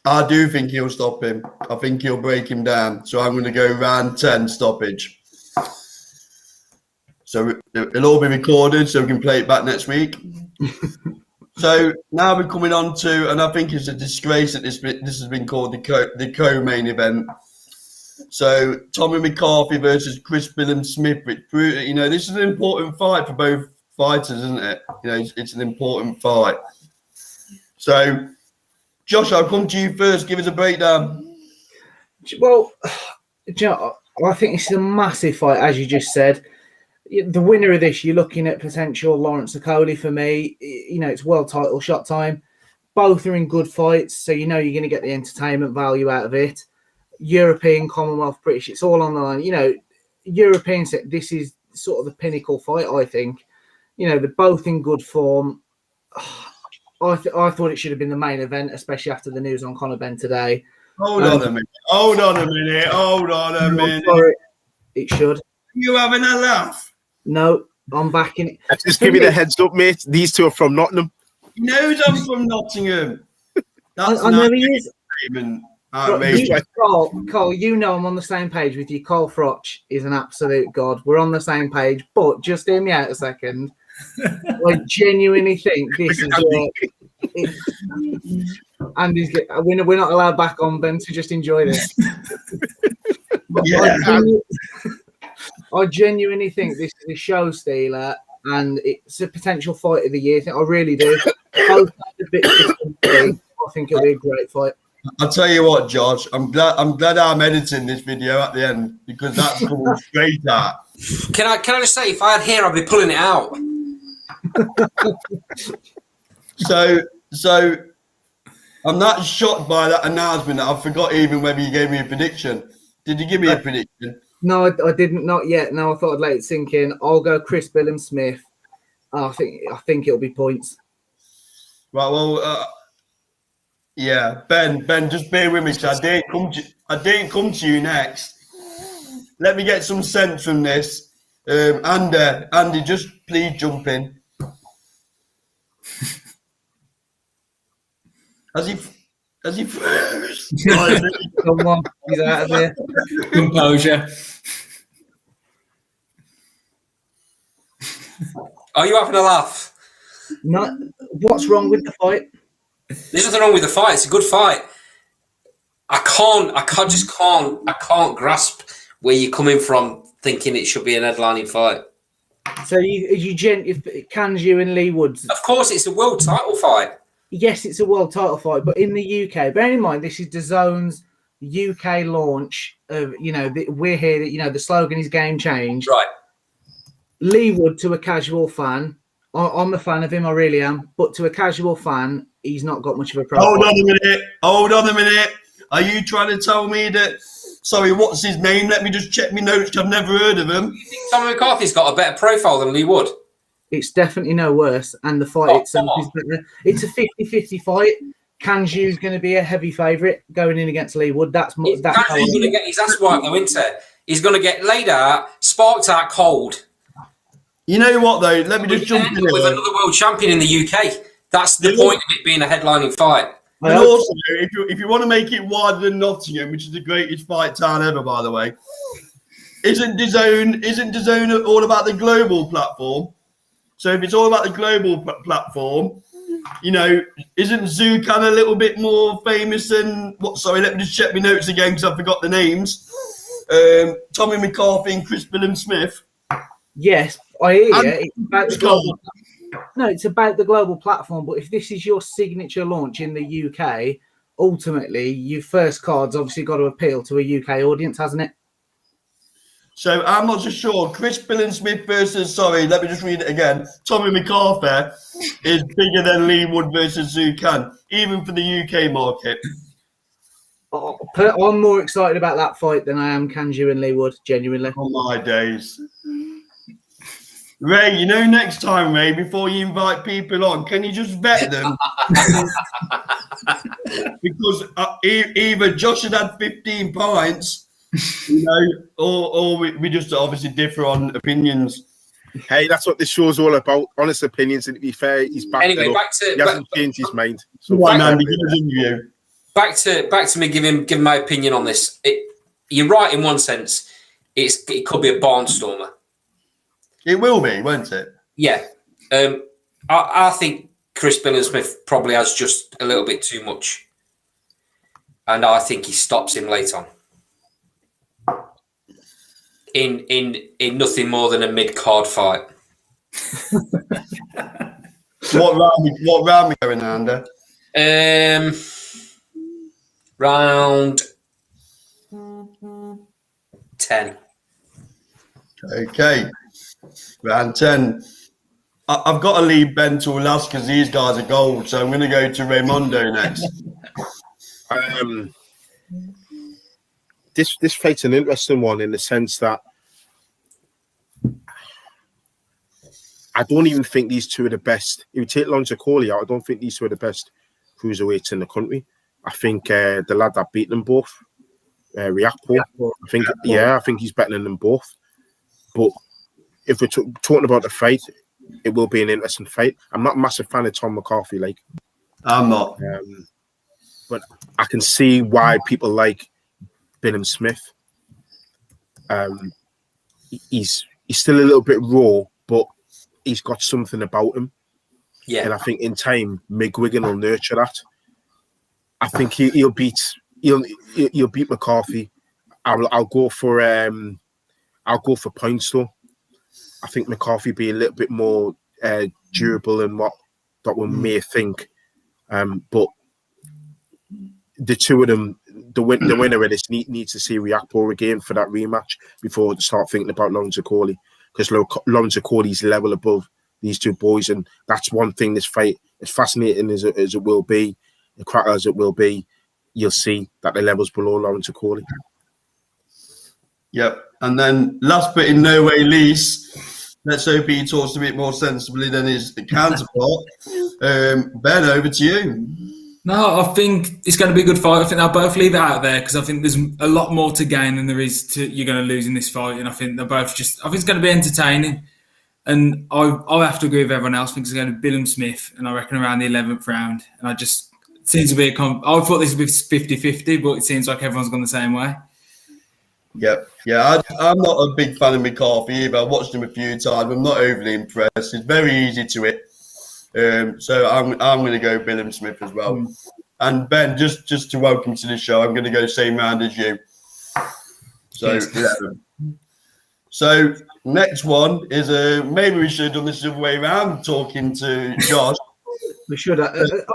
I do think he'll stop him. I think he'll break him down. So I'm going to go round 10 stoppage. So it'll all be recorded so we can play it back next week. So now we're coming on to, and I think it's a disgrace that this has been called the co-main event. So Tommy McCarthy versus Chris Billam-Smith. This is an important fight for both fighters, isn't it? It's an important fight. So Josh, I'll come to you first. Give us a breakdown. Well, I think it's a massive fight, as you just said. The winner of this, you're looking at potential Lawrence Okolie for me. It's world title shot time. Both are in good fights, so you're going to get the entertainment value out of it. European, Commonwealth, British, it's all on the line. European set, this is sort of the pinnacle fight, I think. They're both in good form. I thought it should have been the main event, especially after the news on Conor Benn today. Hold on a minute. Hold on a minute. Hold on a I'm minute. sorry. It should. You having a laugh? No, I'm backing it. Let's just give you the heads up, mate. These two are from Nottingham. He knows I'm from Nottingham. That's I know he is. statement. But Carl, you know I'm on the same page with you. Carl Froch is an absolute god. We're on the same page. But just hear me out a second. I genuinely think this is Andy's. We're not allowed back on Ben to just enjoy this. Yeah. I genuinely think this is a show stealer, and it's a potential fight of the year. I really do. Both a bit different. I think it'll be a great fight. I'll tell you what, George. I'm glad I'm editing this video at the end because that's coming straight out. Can I just say, if I had hair, I'd be pulling it out. So I'm not shocked by that announcement. I forgot even whether you gave me a prediction. Did you give me a prediction? No, I didn't. Not yet. No, I thought I'd let it sink in. I'll go Chris Billam-Smith. I think it'll be points. Right. Well, yeah, Ben, just bear with me because I didn't come to you next. Let me get some sense from this. Andy, just please jump in. Has he froze? Come on, he's out of there. Composure. Are you having a laugh? No, what's wrong with the fight? There's nothing wrong with the fight. It's a good fight. I can't grasp where you're coming from thinking it should be an headlining fight. So Cans you and Lee Woods. Of course, it's a world title fight. Yes, it's a world title fight, but in the UK, bearing in mind this is DAZN's UK launch of, we're here, the slogan is game change. Right. Lee Wood, to a casual fan, I'm a fan of him, I really am, but to a casual fan, he's not got much of a profile. Hold on a minute. Are you trying to tell me that, sorry, what's his name? Let me just check my notes, I've never heard of him. You think Tommy McCarthy's got a better profile than Lee Wood? It's definitely no worse, and the fight itself is better. It's a 50-50 fight. Kanju's going to be a heavy favourite going in against Lee Wood. That's Kanju's going to get his ass wiped though, isn't it? He's going to get laid out, sparked out cold. You know what though? Let me just jump in with another world champion in the UK. That's the point of it being a headlining fight. And also, if you want to make it wider than Nottingham, which is the greatest fight town ever, by the way, isn't DAZN all about the global platform? So if it's all about the global platform, isn't Zukan a little bit more famous than what? Sorry, let me just check my notes again because I forgot the names. Tommy McCarthy and Chris Billam-Smith. Yes, I hear you. It's about the global. No, it's about the global platform. But if this is your signature launch in the UK, ultimately your first card's obviously got to appeal to a UK audience, hasn't it? So I'm not so sure. Chris Billam-Smith versus, sorry, let me just read it again. Tommy McCarthy is bigger than Lee Wood versus Zukan, even for the UK market. I'm more excited about that fight than I am Kanju and Lee Wood, genuinely. Oh my days. Ray, next time, Ray, before you invite people on, can you just vet them? Because either Josh had 15 pints, or we just obviously differ on opinions. Hey, that's what this show's all about. Honest opinions, and to be fair, he's back. Anyway, he hasn't changed his mind. So back to me giving my opinion on this. You're right in one sense. It could be a barnstormer. It will be, won't it? Yeah. I think Chris Billam-Smith probably has just a little bit too much, and I think he stops him late on. In nothing more than a mid-card fight. What round we going, Andy? Round 10. Okay. Round 10. I've got to leave Ben till last because these guys are gold, so I'm going to go to Raymondo next. This fight's an interesting one in the sense that I don't even think these two are the best. If you take Lonzo Coley out, I don't think these two are the best cruiserweights in the country. I think the lad that beat them both, Riakpo, I think he's better than them both. But if we're talking about the fight, it will be an interesting fight. I'm not a massive fan of Tom McCarthy, like I'm not. but I can see why people like Billam Smith. He's still a little bit raw, but he's got something about him. Yeah. And I think in time, McGuigan will nurture that. I think he'll beat McCarthy. I'll go for points though. I think McCarthy be a little bit more durable than what that one may think. But the two of them, the winner of this needs to see Riakpo again for that rematch before they start thinking about Lawrence Okoli, because Lawrence Okoli's level above these two boys, and that's one thing. This fight, as fascinating as it will be, the cracker as it will be, you'll see that the level's below Lawrence Okoli. Yep. And then last but in no way least, let's hope he talks a bit more sensibly than his counterpart. Ben, over to you. No, I think it's going to be a good fight. I think they'll both leave it out there because I think there's a lot more to gain than there is you're going to lose in this fight. And I think they're both I think it's going to be entertaining. And I'll have to agree with everyone else. I think it's going to be Billam Smith, and I reckon around the 11th round. And it seems to be I thought this would be 50-50, but it seems like everyone's gone the same way. Yep. Yeah, I'm not a big fan of McCarthy either. I watched him a few times. I'm not overly impressed. It's very easy to hit. So I'm going to go Billam Smith as well. And Ben, just to welcome to the show, I'm going to go same round as you. So 11. So next one is maybe we should have done this the other way around, talking to Josh. We should.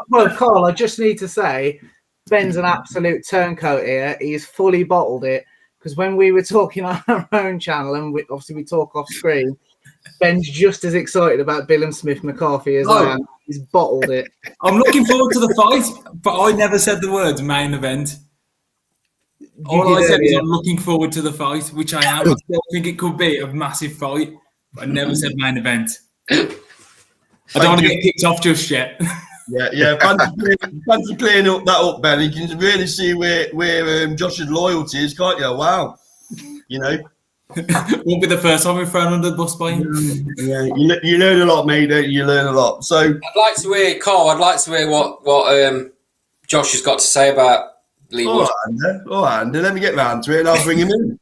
Well, Carl, I just need to say, Ben's an absolute turncoat here. He's fully bottled it, because when we were talking on our own channel, and we talk off screen, Ben's just as excited about Billam Smith McCarthy as I am. He's bottled it. I'm looking forward to the fight, but I never said the words main event. All I said is I'm looking forward to the fight, which I am. I still think it could be a massive fight, but I never said main event. I don't want to get kicked off just yet. Yeah. Fancy clearing that up, Ben. You can really see where Josh's loyalty is, can't you? Wow. You know. Won't be the first time we're thrown under the bus by him. Yeah, you learn a lot, mate. Don't you? You learn a lot. So I'd like to hear, Carl. I'd like to hear what Josh has got to say about Lee Wood. All right, Andy. Let me get round to it, and I'll bring him in.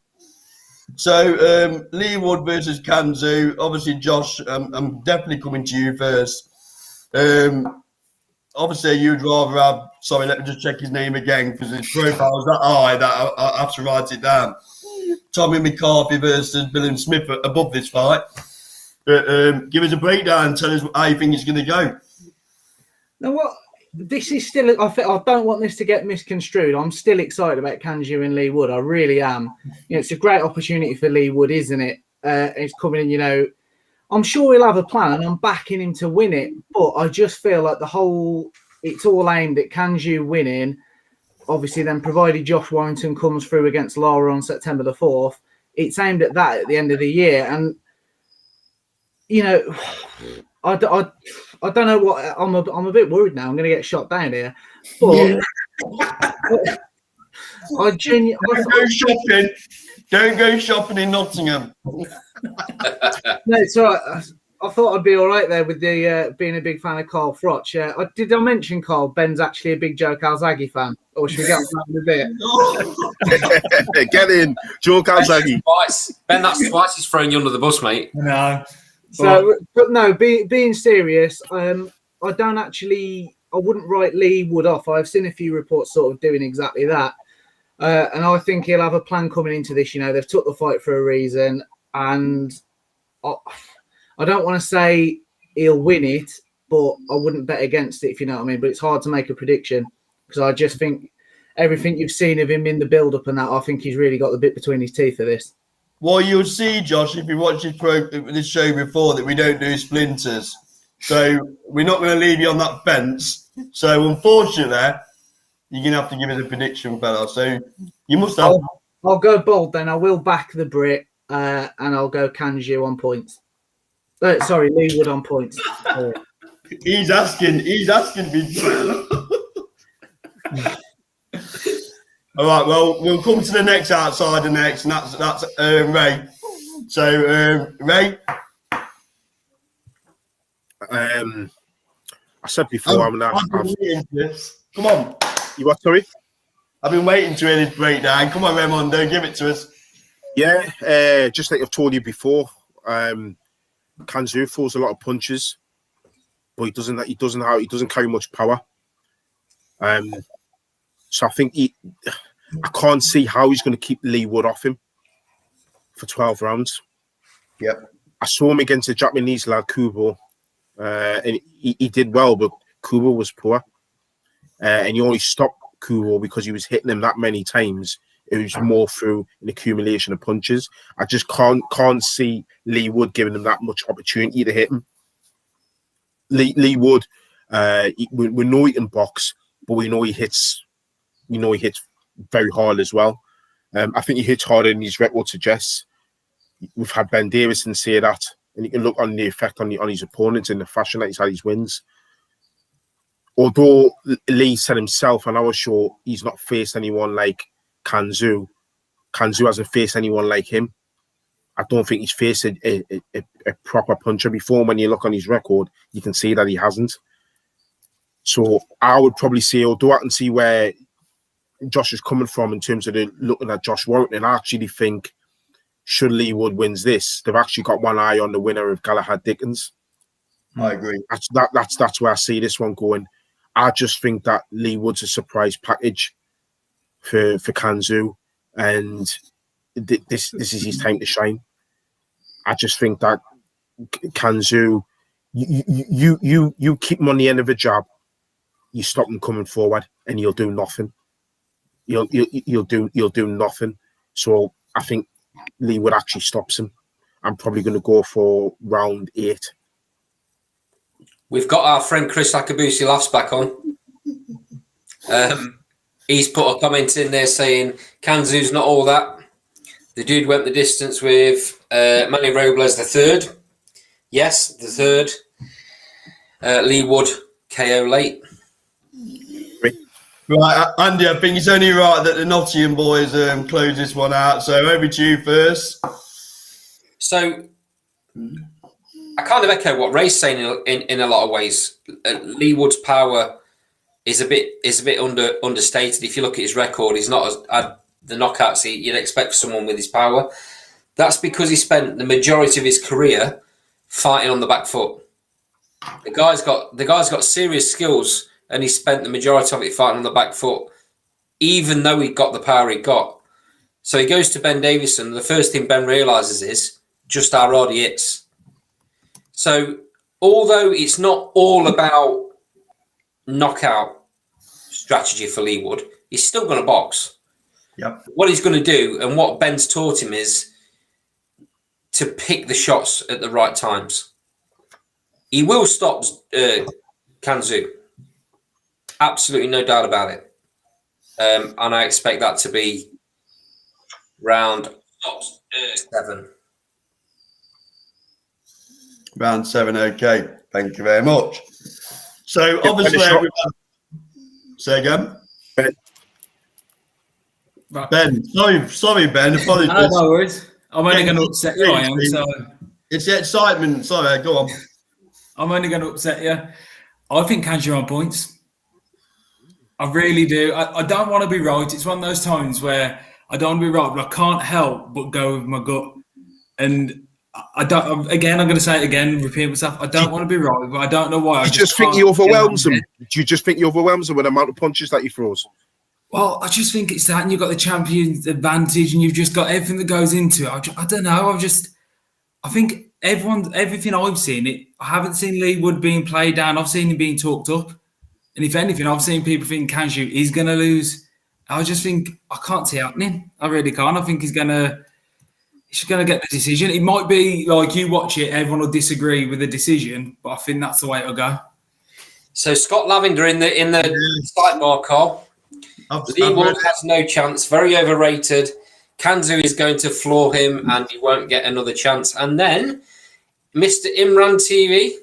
So Lee Wood versus Kanzu. Obviously, Josh, I'm definitely coming to you first. Obviously, you'd rather have. Sorry, let me just check his name again because his profile is that high that I have to write it down. Tommy McCarthy versus Billam Smith above this fight. But give us a breakdown and tell us how you think it's going to go. Now, what? This is still. I don't want this to get misconstrued. I'm still excited about Kanju and Lee Wood. I really am. It's a great opportunity for Lee Wood, isn't it? It's coming in. I'm sure he'll have a plan, and I'm backing him to win it. But I just feel like it's all aimed at Kanju winning. Obviously, then provided Josh Warrington comes through against Lara on September the 4th, it's aimed at that at the end of the year. And I don't know what I'm a bit worried now. I'm going to get shot down here, but I genuinely Don't go shopping in Nottingham. No, it's all right. I thought I'd be all right there with the being a big fan of Carl Froch. Did I mention Carl? Ben's actually a big Joe Calzaghe fan. Or should we get on that in a bit? Get in, Joe Calzaghe. Ben, that's twice he's thrown you under the bus, mate. No. So, but no, being serious, I wouldn't write Lee Wood off. I've seen a few reports sort of doing exactly that. And I think he'll have a plan coming into this. They've took the fight for a reason. And I don't want to say he'll win it, but I wouldn't bet against it, if you know what I mean. But it's hard to make a prediction because I just think everything you've seen of him in the build-up and that, I think he's really got the bit between his teeth for this. Well, you'll see, Josh, if you watch this show before, that we don't do splinters. So we're not going to leave you on that fence. So unfortunately, you're going to have to give us a prediction, fella. So you must have... I'll go bold then. I will back the Brit and I'll go Kanju on points. Lee Wood on points. He's asking me. All right, well, we'll come to the next outsider next, and that's Ray. So, Ray? I said before, I'm gonna. I've been waiting for this. Come on. You what? Sorry. I've been waiting to hear this breakdown. Come on, Raimondo, give it to us. Yeah, just like I've told you before, Kanzu throws a lot of punches, but he doesn't carry much power. So I think I can't see how he's going to keep Lee Wood off him for 12 rounds. Yep. I saw him against the Japanese lad Kubo, and he did well, but Kubo was poor, and he only stopped Kubo because he was hitting him that many times. It was more through an accumulation of punches. I just can't see Lee Wood giving him that much opportunity to hit him. Lee Wood, we know he can box, but we know he hits. We know he hits very hard as well. I think he hits harder than his record suggests. We've had Ben Davison say that, and you can look on the effect on his opponents in the fashion that he's had his wins. Although Lee said himself on our show he's not faced anyone like Kanzu. Kanzu hasn't faced anyone like him. I don't think he's faced a proper puncher before. When you look on his record, you can see that he hasn't. So I would probably say, although I can see where Josh is coming from in terms of looking at Josh Warrington, I actually think should Lee Wood wins this, they've actually got one eye on the winner of Galahad Dickens. I agree. That's where I see this one going. I just think that Lee Wood's a surprise package for Kanzu, and this is his time to shine. I just think that Kanzu, you keep him on the end of a jab, you stop him coming forward, and he'll do nothing. You'll do nothing. So I think Lee Wood actually stops him. I'm probably going to go for round 8. We've got our friend Chris Akabusi Laughs back on. He's put a comment in there saying Kanzu's not all that. The dude went the distance with Manny Robles the third. Yes, the third. Lee Wood KO late. Right, Andy, I think it's only right that the Nottingham boys close this one out. So over to you first. So I kind of echo what Ray's saying in a lot of ways. Lee Wood's power is a bit understated. If you look at his record, he's not had the knockouts you'd expect for someone with his power. That's because he spent the majority of his career fighting on the back foot. The guy's got serious skills, and he spent the majority of it fighting on the back foot, even though he got the power he got. So he goes to Ben Davison. The first thing Ben realises is just how hard he hits. So although it's not all about knockout strategy for Lee Wood, he's still going to box. Yep. What he's going to do, and what Ben's taught him, is to pick the shots at the right times. He will stop Kanzu. Absolutely no doubt about it. And I expect that to be round 7. Round 7, okay. Thank you very much. So obviously, say again. Ben, sorry, Ben. Apologies. No worries. I'm only going to upset you. I am. So it's the excitement. Sorry, go on. I'm only going to upset you. I think Kanzu on points. I really do. I don't want to be right. It's one of those times where I don't want to be right, but I can't help but go with my gut. And I don't. Again, I'm going to say it again, repeat myself. I don't want to be right, but I don't know why. I just think he overwhelms him. Do you just think he overwhelms him with the amount of punches that he throws? Well, I just think it's that, and you've got the champion's advantage, and you've just got everything that goes into it. I don't know. I think everything I've seen, I haven't seen Lee Wood being played down. I've seen him being talked up. And if anything, I've seen people think Kanzu is going to lose. I just think I can't see it happening. I really can't. I think he's going to get the decision. It might be like you watch it, everyone will disagree with the decision, but I think that's the way it'll go. So Scott Lavender in the sidebar call. Lee Wood has no chance. Very overrated. Kanzu is going to floor him, and he won't get another chance. And then Mr. Imran TV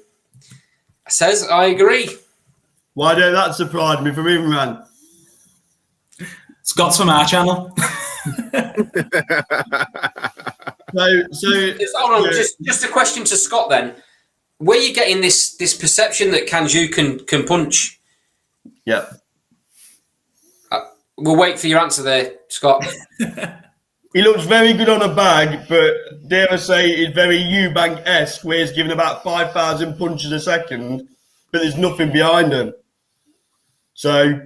says, "I agree." Why don't that surprise me from Imran? Scott's from our channel. Hold on, just a question to Scott then. Where are you getting this perception that Kanju can punch? Yeah. We'll wait for your answer there, Scott. He looks very good on a bag, but dare I say he's very Eubank-esque, where he's giving about 5,000 punches a second, but there's nothing behind him. So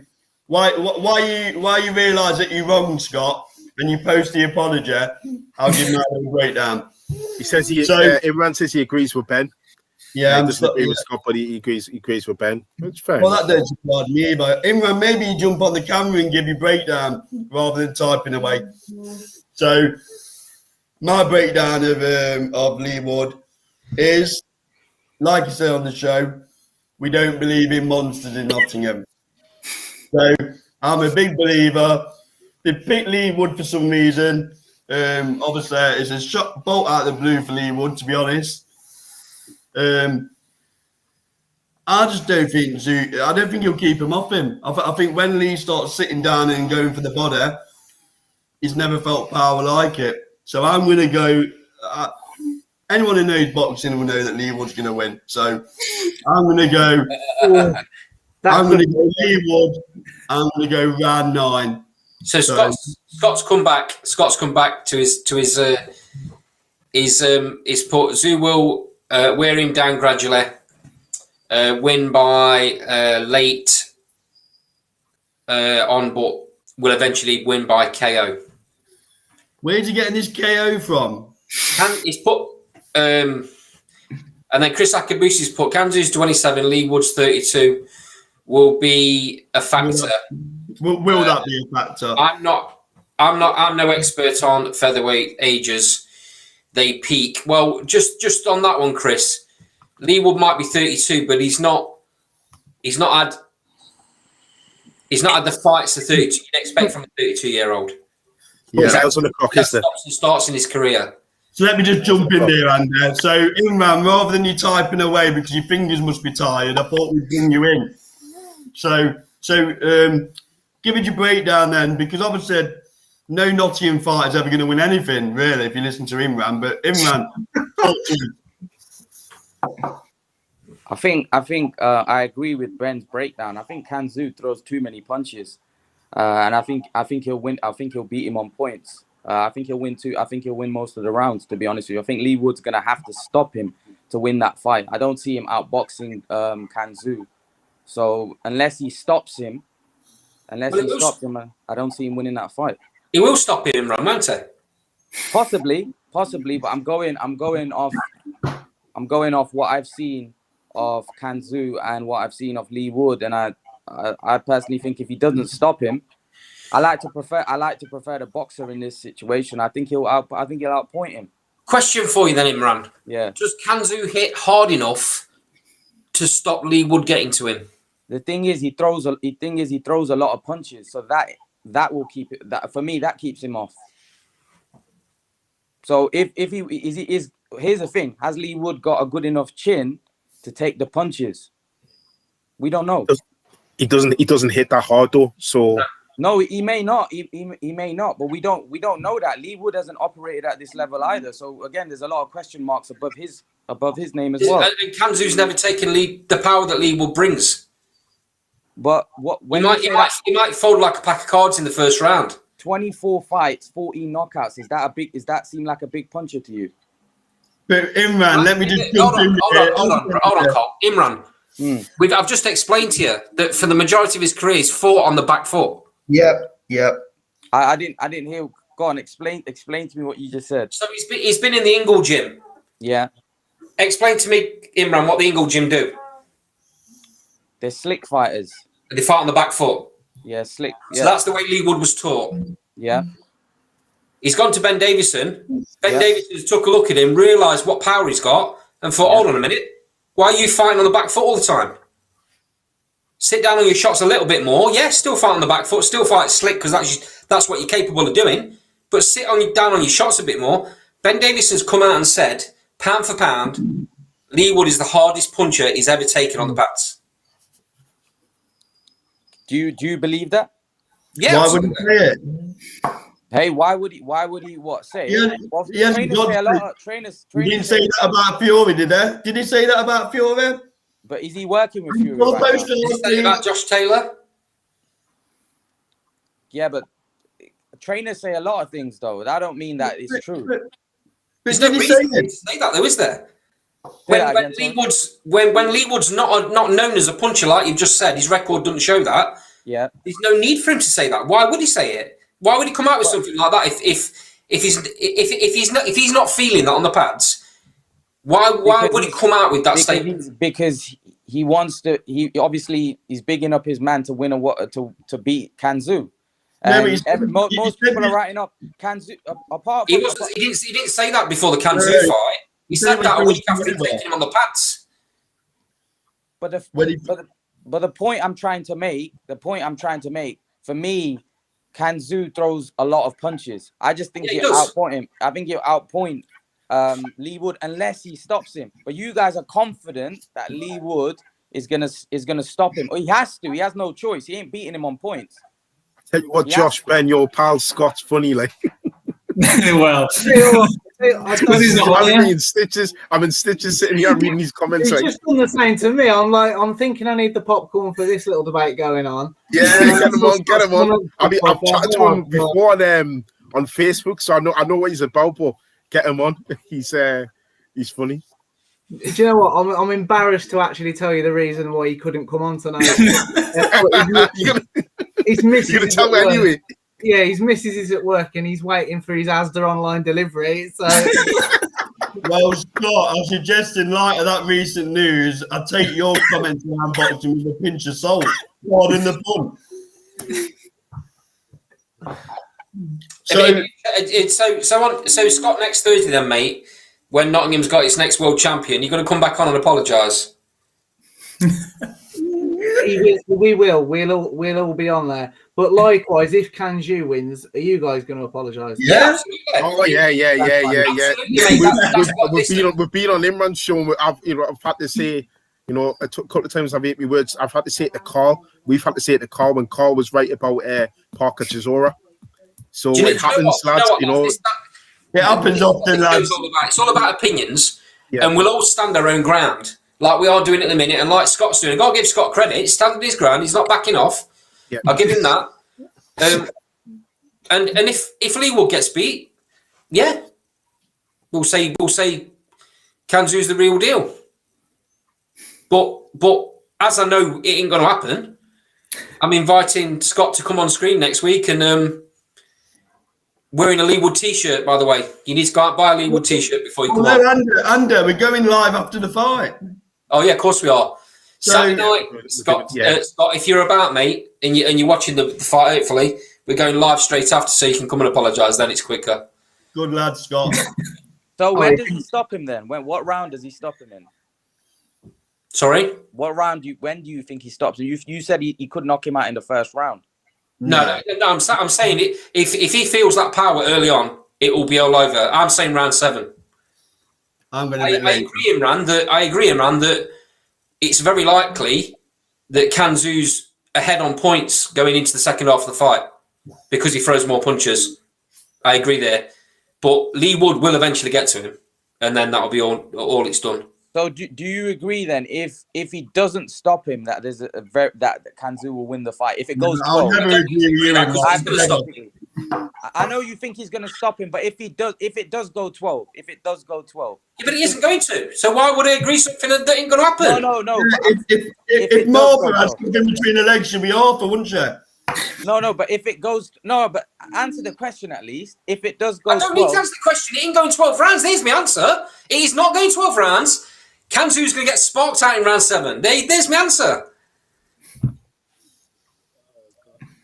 why you realise that you're wrong, Scott, and you post the apology, I'll give him a breakdown. He says Imran says he agrees with Ben. Yeah, he doesn't agree with Scott, but he agrees with Ben. It's fair. Well, that don't surprise me either. Imran, maybe you jump on the camera and give your breakdown rather than typing away. So, my breakdown of Lee Wood is, like I said on the show, we don't believe in monsters in Nottingham. So, I'm a big believer. They picked Lee Wood for some reason. Obviously, it's a shot bolt out of the blue for Lee Wood, to be honest. I just don't think I don't think he'll keep him off him. I think when Lee starts sitting down and going for the body, he's never felt power like it. So I'm going to go. Anyone who knows boxing will know that Lee Wood's going to win. So I'm going to go. I'm going to go Lee Wood. I'm going to go round 9. So Scott's come back. Scott's come back to his put. Zoo will wear him down gradually. Win by late on, but will eventually win by KO. Where's he getting this KO from? He's put, and then Chris Akabusi's put Kanzu's 27, Lee Wood's 32 will be a factor. Will that be a factor? I'm no expert on featherweight ages. They peak. Well, just on that one, Chris. Lee Wood might be 32, but he's not had the fights the 32 you'd expect from a 32-year-old. Yeah, that's on the clock, isn't it? Starts in his career. So let me just jump in there, Andy. So, Imran, rather than you typing away because your fingers must be tired, I thought we'd bring you in. So give it your breakdown then, because obviously no Nottingham fighter is ever going to win anything, really, if you listen to Imran. But Imran, talk to me. I think I agree with Ben's breakdown. I think Kanzu throws too many punches, and I think he'll win. I think he'll beat him on points. I think he'll win too. I think he'll win most of the rounds. To be honest with you, I think Lee Wood's gonna have to stop him to win that fight. I don't see him outboxing Kanzu. So unless he stops him, I don't see him winning that fight. He will stop him, won't he? Possibly, but I'm going off what I've seen of Kanzu and what I've seen of Lee Wood, and I personally think if he doesn't stop him, I like to prefer the boxer in this situation. I think he'll outpoint him. Question for you then, Imran. Yeah. Does Kanzu hit hard enough to stop Lee Wood getting to him? The thing is, he throws a lot of punches, so that will keep it. That for me, that keeps him off. So if he is, here's the thing: has Lee Wood got a good enough chin to take the punches? We don't know. He doesn't hit that hard though. So no, he may not. He may not. But we don't know that. Lee Wood hasn't operated at this level either. So again, there's a lot of question marks above his name as well. And Kanzu's never taken the power that Lee Wood brings. But he might fold like a pack of cards in the first round. 24 fights, 14 knockouts. Does that seem like a big puncher to you? But Imran, let me just hold on, Cole. Imran, I've just explained to you that for the majority of his career, he's fought on the back foot. Yep. I didn't hear. Go on, explain to me what you just said. So he's been in the Ingle gym. Yeah. Explain to me, Imran, what the Ingle gym do. They're slick fighters. They fight on the back foot. Yeah, slick. So that's the way Lee Wood was taught. Yeah. He's gone to Ben Davison. Ben Davison took a look at him, realised what power he's got, and thought, hold on a minute, why are you fighting on the back foot all the time? Sit down on your shots a little bit more. Yeah, still fight on the back foot, still fight slick because that's what you're capable of doing. But sit down on your shots a bit more. Ben Davison's come out and said, pound for pound, Lee Wood is the hardest puncher he's ever taken on the pads. Do you believe that? Yeah, Why would he absolutely. say it? Hey, why would he? Why would he what say? He hasn't- Well, he hasn't trainers got say a to. lot. Trainers He didn't say say, that about Fury, did he? Did he say that about Fury? but is he working with Fury Well, right now? posted Did he on say about Josh Taylor? Yeah, but trainers say a lot of things though. That don't mean that it's true. But There's did no he say reason for him it? to say that, though, is there? Say that When again, Lee sorry. Wood's when Lee Wood's not known as a puncher, like you've just said, his record doesn't show that. Yeah. There's no need for him to say that. Why would he say it? Why would he come out with something like that if he's not feeling that on the pads? Why would he come out with that statement? Because he wants to. He obviously he's bigging up his man to win to beat Kanzu. And most people are writing up Kanzu. Apart He from didn't say that before the Kanzu fight. He said that a week after taking him on the pads. but the point I'm trying to make, for me, Kanzu throws a lot of punches. I just think Yeah, he he'll does. outpoint him. I think he'll outpoint Lee Wood unless he stops him. But you guys are confident that Lee Wood is gonna stop him. Or he has to. He has no choice. He ain't beating him on points. Tell you what, Yeah. Josh, Ben, your pal Scott's funny. Like, Well, Because he's not I'm on there. in stitches. I'm in stitches sitting here reading these comments. He's Like, just done the same to me. I'm thinking I need the popcorn for this little debate going on. yeah, get him on. I've chatted to him before on Facebook, so I know what he's about. But get him on. He's funny. Do you know what? I'm embarrassed to actually tell you the reason why he couldn't come on tonight. His missus You're gonna is tell at me work. anyway. Yeah, his missus is at work and he's waiting for his Asda online delivery. So Well, Scott, I suggest in light of that recent news, I take your comments around boxing with a pinch of salt. Pardon the pun. So Scott, next Thursday then, mate, when Nottingham's got its next world champion, you're going to come back on and apologise. we will. We'll all be on there. But likewise, if Kanju wins, are you guys going to apologise? Yeah. absolutely. Oh yeah. Absolutely, mate. That's what this is. We've been on Imran's show. And I've had to say, a couple of times I've ate my words. I've had to say it to Carl. We've had to say it to Carl when Carl was right about Parker Chisora. So Do you it happens, know lads. what? It happens often, lads. It's all about opinions, Yeah. and we'll all stand our own ground, like we are doing at the minute, and like Scott's doing. I've got to give Scott credit. He's standing his ground. He's not backing off. Yeah. I'll give him that. And if Lee Wood gets beat, yeah, we'll say Kanzu's the real deal. But as I know it ain't going to happen, I'm inviting Scott to come on screen next week and wearing a Lee Wood t-shirt, by the way. You need to go out and buy a Lee Wood t-shirt before you come on. No, Under, we're going live after the fight. Oh yeah, of course we are. Saturday So- night, Scott. Yeah. Scott, if you're about, mate, and you're watching the fight, hopefully we're going live straight after, so you can come and apologise. Then it's quicker. Good lad, Scott. So when does he stop him then? What round does he stop him in? Sorry. What round when do you think he stops him? You said he could knock him out in the first round. No. I'm saying it. If he feels that power early on, it will be all over. I'm saying round 7. I'm going I to be agree, Imran, that it's very likely that Kanzu's ahead on points going into the second half of the fight because he throws more punches. I agree there. But Lee Wood will eventually get to him, and then that'll be all it's done. So do you agree then if he doesn't stop him that there's that Kanzu will win the fight if it goes I'll 12? never agree with you. Because he's gonna stop. I know you think he's going to stop him, but if it does go 12, Yeah, but he isn't going to. So why would I agree something that ain't going to happen? no. If Martha had something between the legs, she'd be Arthur, wouldn't she? But if it goes but answer the question at least. If it does go I don't need 12, to answer the question. It ain't going 12 rounds. There's my answer. It is not going 12 rounds. Kanzu's going to get sparked out in round 7. There's my answer.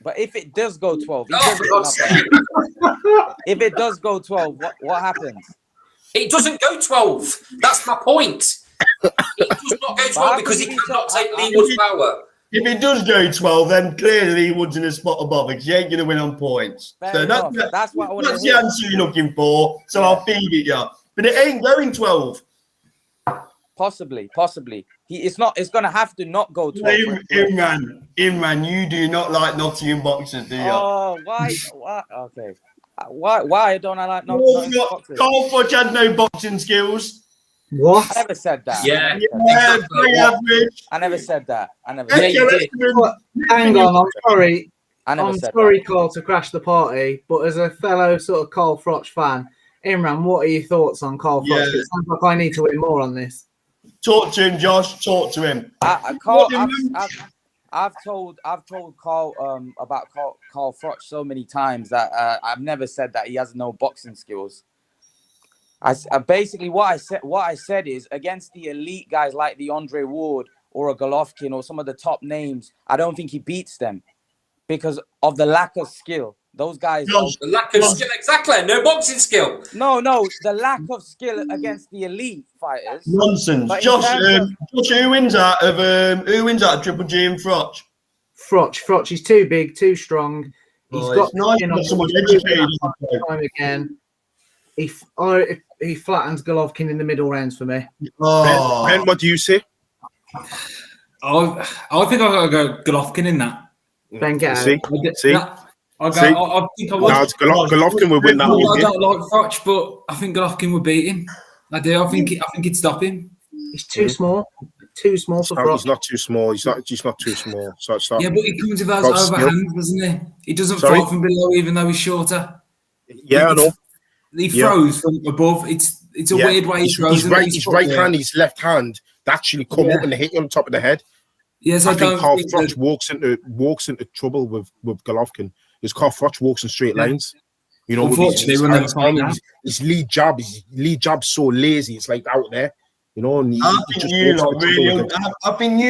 but if it does go 12, Oh, for God's sake. if it does go 12, what happens? It doesn't go 12. That's my point. It does not go 12 because he cannot take Lee Wood's power. If it does go 12, then clearly he Wood's in a spot above because he ain't going to win on points. Fair So enough. That's what I want to that's the hear. answer you're looking for. So I'll feed it you. But it ain't going 12. Possibly. It's gonna have to not go 12. Imran, you do not like Nottingham boxers, do you? Oh, why? Okay. Why don't I like Nottingham boxers? Carl Fudge had no boxing skills. What? I never said that. Yeah. Very average. I never said that. Yeah, you did. Hang on, I'm sorry. I never I'm said sorry, Carl, to crash the party, but as a fellow sort of Carl Froch fan, Imran, what are your thoughts on Carl Froch? Yeah. It sounds like I need to win more on this. Talk to him, Josh. Talk to him. Carl, I've told Carl about Carl Froch so many times that I've never said that he has no boxing skills. Basically what I said is against the elite guys like the Andre Ward or a Golovkin or some of the top names, I don't think he beats them because of the lack of skill. Those guys. The lack of skill, exactly. No boxing skill. No, the lack of skill against the elite fighters. Nonsense. But Josh, Josh, who wins out of Triple G and Froch? Froch is too big, too strong. He's got it's nice to have someone educated. time again. He flattens Golovkin in the middle rounds for me. Oh. Ben, what do you say? I think I'll go Golovkin in that. Ben, get out. See? I See? think I would. No, Golovkin will win that one. I don't like Froch, but I think Golovkin would beat him. I do. I think he'd stop him. He's too small. Too small for Froch. He's not too small. He's not too small. So it's not. Yeah, but he comes with those Froch's overhands, doesn't he? He doesn't Sorry? fight from below, even though he's shorter. Yeah, I know. He throws from above. It's a weird way he throws. His right hand, his left hand, they actually come up and they hit you on top of the head. Yes, I think Carl Froch walks into trouble with Golovkin. Because Carl Froch walks in straight lines. You know, unfortunately, his lead jab's so lazy. It's like out there. You know, and I think you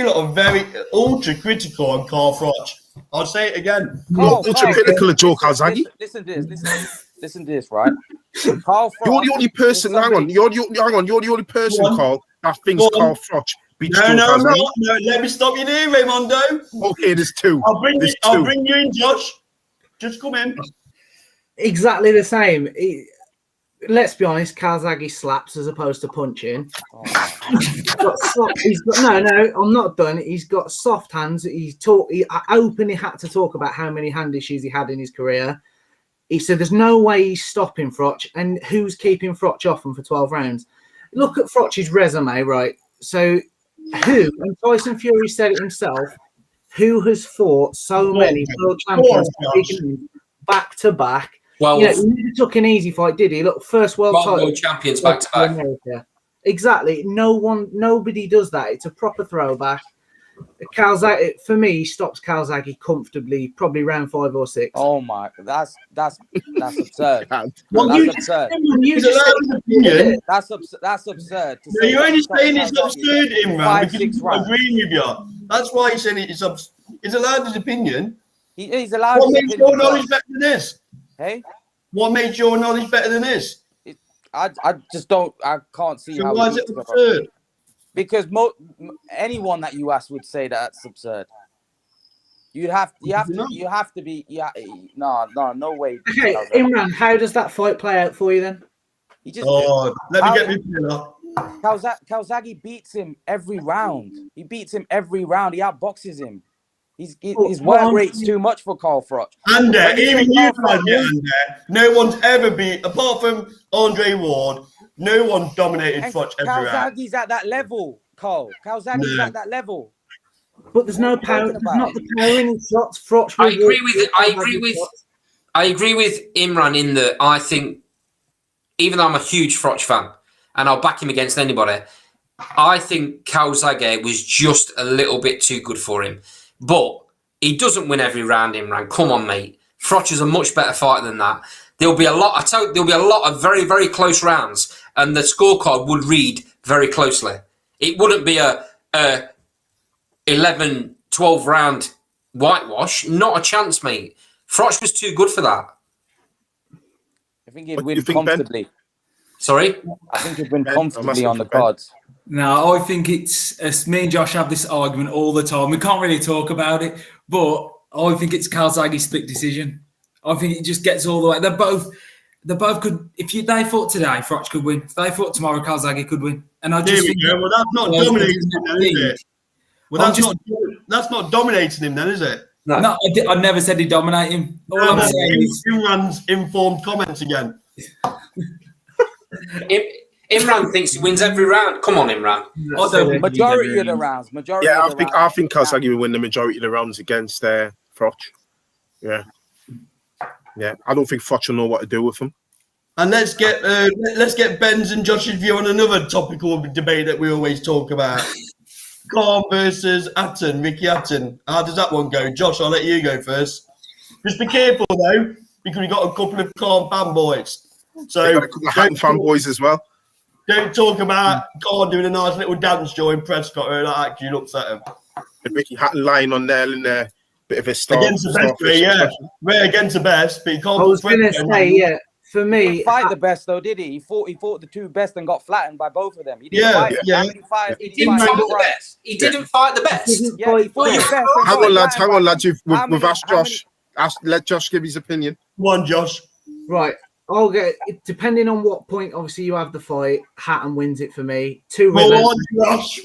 lot are very ultra critical on Carl Froch. I'll say it again. Ultra critical of Joe Calzaghe. Listen to this, right? Carl Froch. You're the only person. Hang on. You're the only person, Carl, that thinks Carl Froch beats Joe Calzaghe. No. Let me stop you there, Raimondo. Okay, there's two. I'll bring you in, Josh. Just come in. Exactly the same. Let's be honest, Calzaghe slaps as opposed to punching. No, I'm not done. He's got soft hands. He openly had to talk about how many hand issues he had in his career. He said there's no way he's stopping Froch, and who's keeping Froch off him for 12 rounds? Look at Froch's resume, right? So and Tyson Fury said it himself, who has fought so many world champions back to back? Well, he never took an easy fight, did he? Look, first world champions back to back. America. Exactly. Nobody does that. It's a proper throwback. Calzaghe, for me, stops Calzaghe comfortably, probably round 5 or 6. Oh my, that's absurd. That's absurd. You're only saying it's absurd, Imran, because he's not agreeing with you. That's why he's saying it's absurd. He's allowed his opinion. He's allowed. What makes your knowledge better than this? Hey, what makes your knowledge better than this? I just don't. I can't see how. Why is it absurd? Because anyone that you ask would say that's absurd. You have to be. Yeah, no way. Okay, Imran, how does that fight play out for you then? Let me get me pillar. Calzaghe beats him every round. He outboxes him. His work rate's too much for Carl Froch. And even you guys get under. No one's ever beat, apart from Andre Ward, no one dominated Froch every round. Calzaghe's at that level, Carl. Calzaghe's at that level. But there's no power. There's not the power in his shots. Froch. I agree with Imran in that I think, even though I'm a huge Froch fan, and I'll back him against anybody, I think Calzaghe was just a little bit too good for him. But he doesn't win every round, Imran. Come on, mate. Froch is a much better fighter than that. There'll be a lot of very, very close rounds, and the scorecard would read very closely. It wouldn't be a 11, 12 round whitewash. Not a chance, mate. Froch was too good for that. I think he'd win comfortably. Ben? Sorry? I think he'd win comfortably on the cards. No, I think it's me and Josh have this argument all the time. We can't really talk about it, but I think it's Calzaghe's split decision. I think it just gets all the way. they both could. They fought today, Froch could win. If they fought tomorrow, Calzaghe could win. And I There just we think go. Well, that's not dominating him, then, is it? Well, that's not dominating him, then, is it? No, I never said he dominate him. All I'm saying is Imran's informed comments again. Imran thinks he wins every round. Come on, Imran. Majority of the rounds. Majority. Yeah, of the rounds. I think Calzaghe will win the majority of the rounds against Froch. Yeah. I don't think Froch will know what to do with him. And let's get Ben's and Josh's view on another topical debate that we always talk about. Khan versus Hatton, Ricky Hatton. How does that one go? Josh, I'll let you go first. Just be careful, though, because we've got a couple of Khan fanboys. So They've got a couple of Hatton fanboys as well. Don't talk about Khan doing a nice little dance during Prescott or that actually looks at him. And Ricky Hatton lying on there in there, bit of a star. Against the best, Ray against the best, but he can't. I was going to say, for me, He didn't fight the best though, did he? He fought the two best and got flattened by both of them. He didn't fight. How many fights He did didn't fight? fight the best. He didn't fight the best. Yeah, he fought the best. and Hang got on, lads. flattened by- We've asked Josh. Let Josh give his opinion. Come on, Josh. right, I'll get depending on what point. Obviously, you have the fight. Hatton wins it for me. Too Come relentless. on, Josh.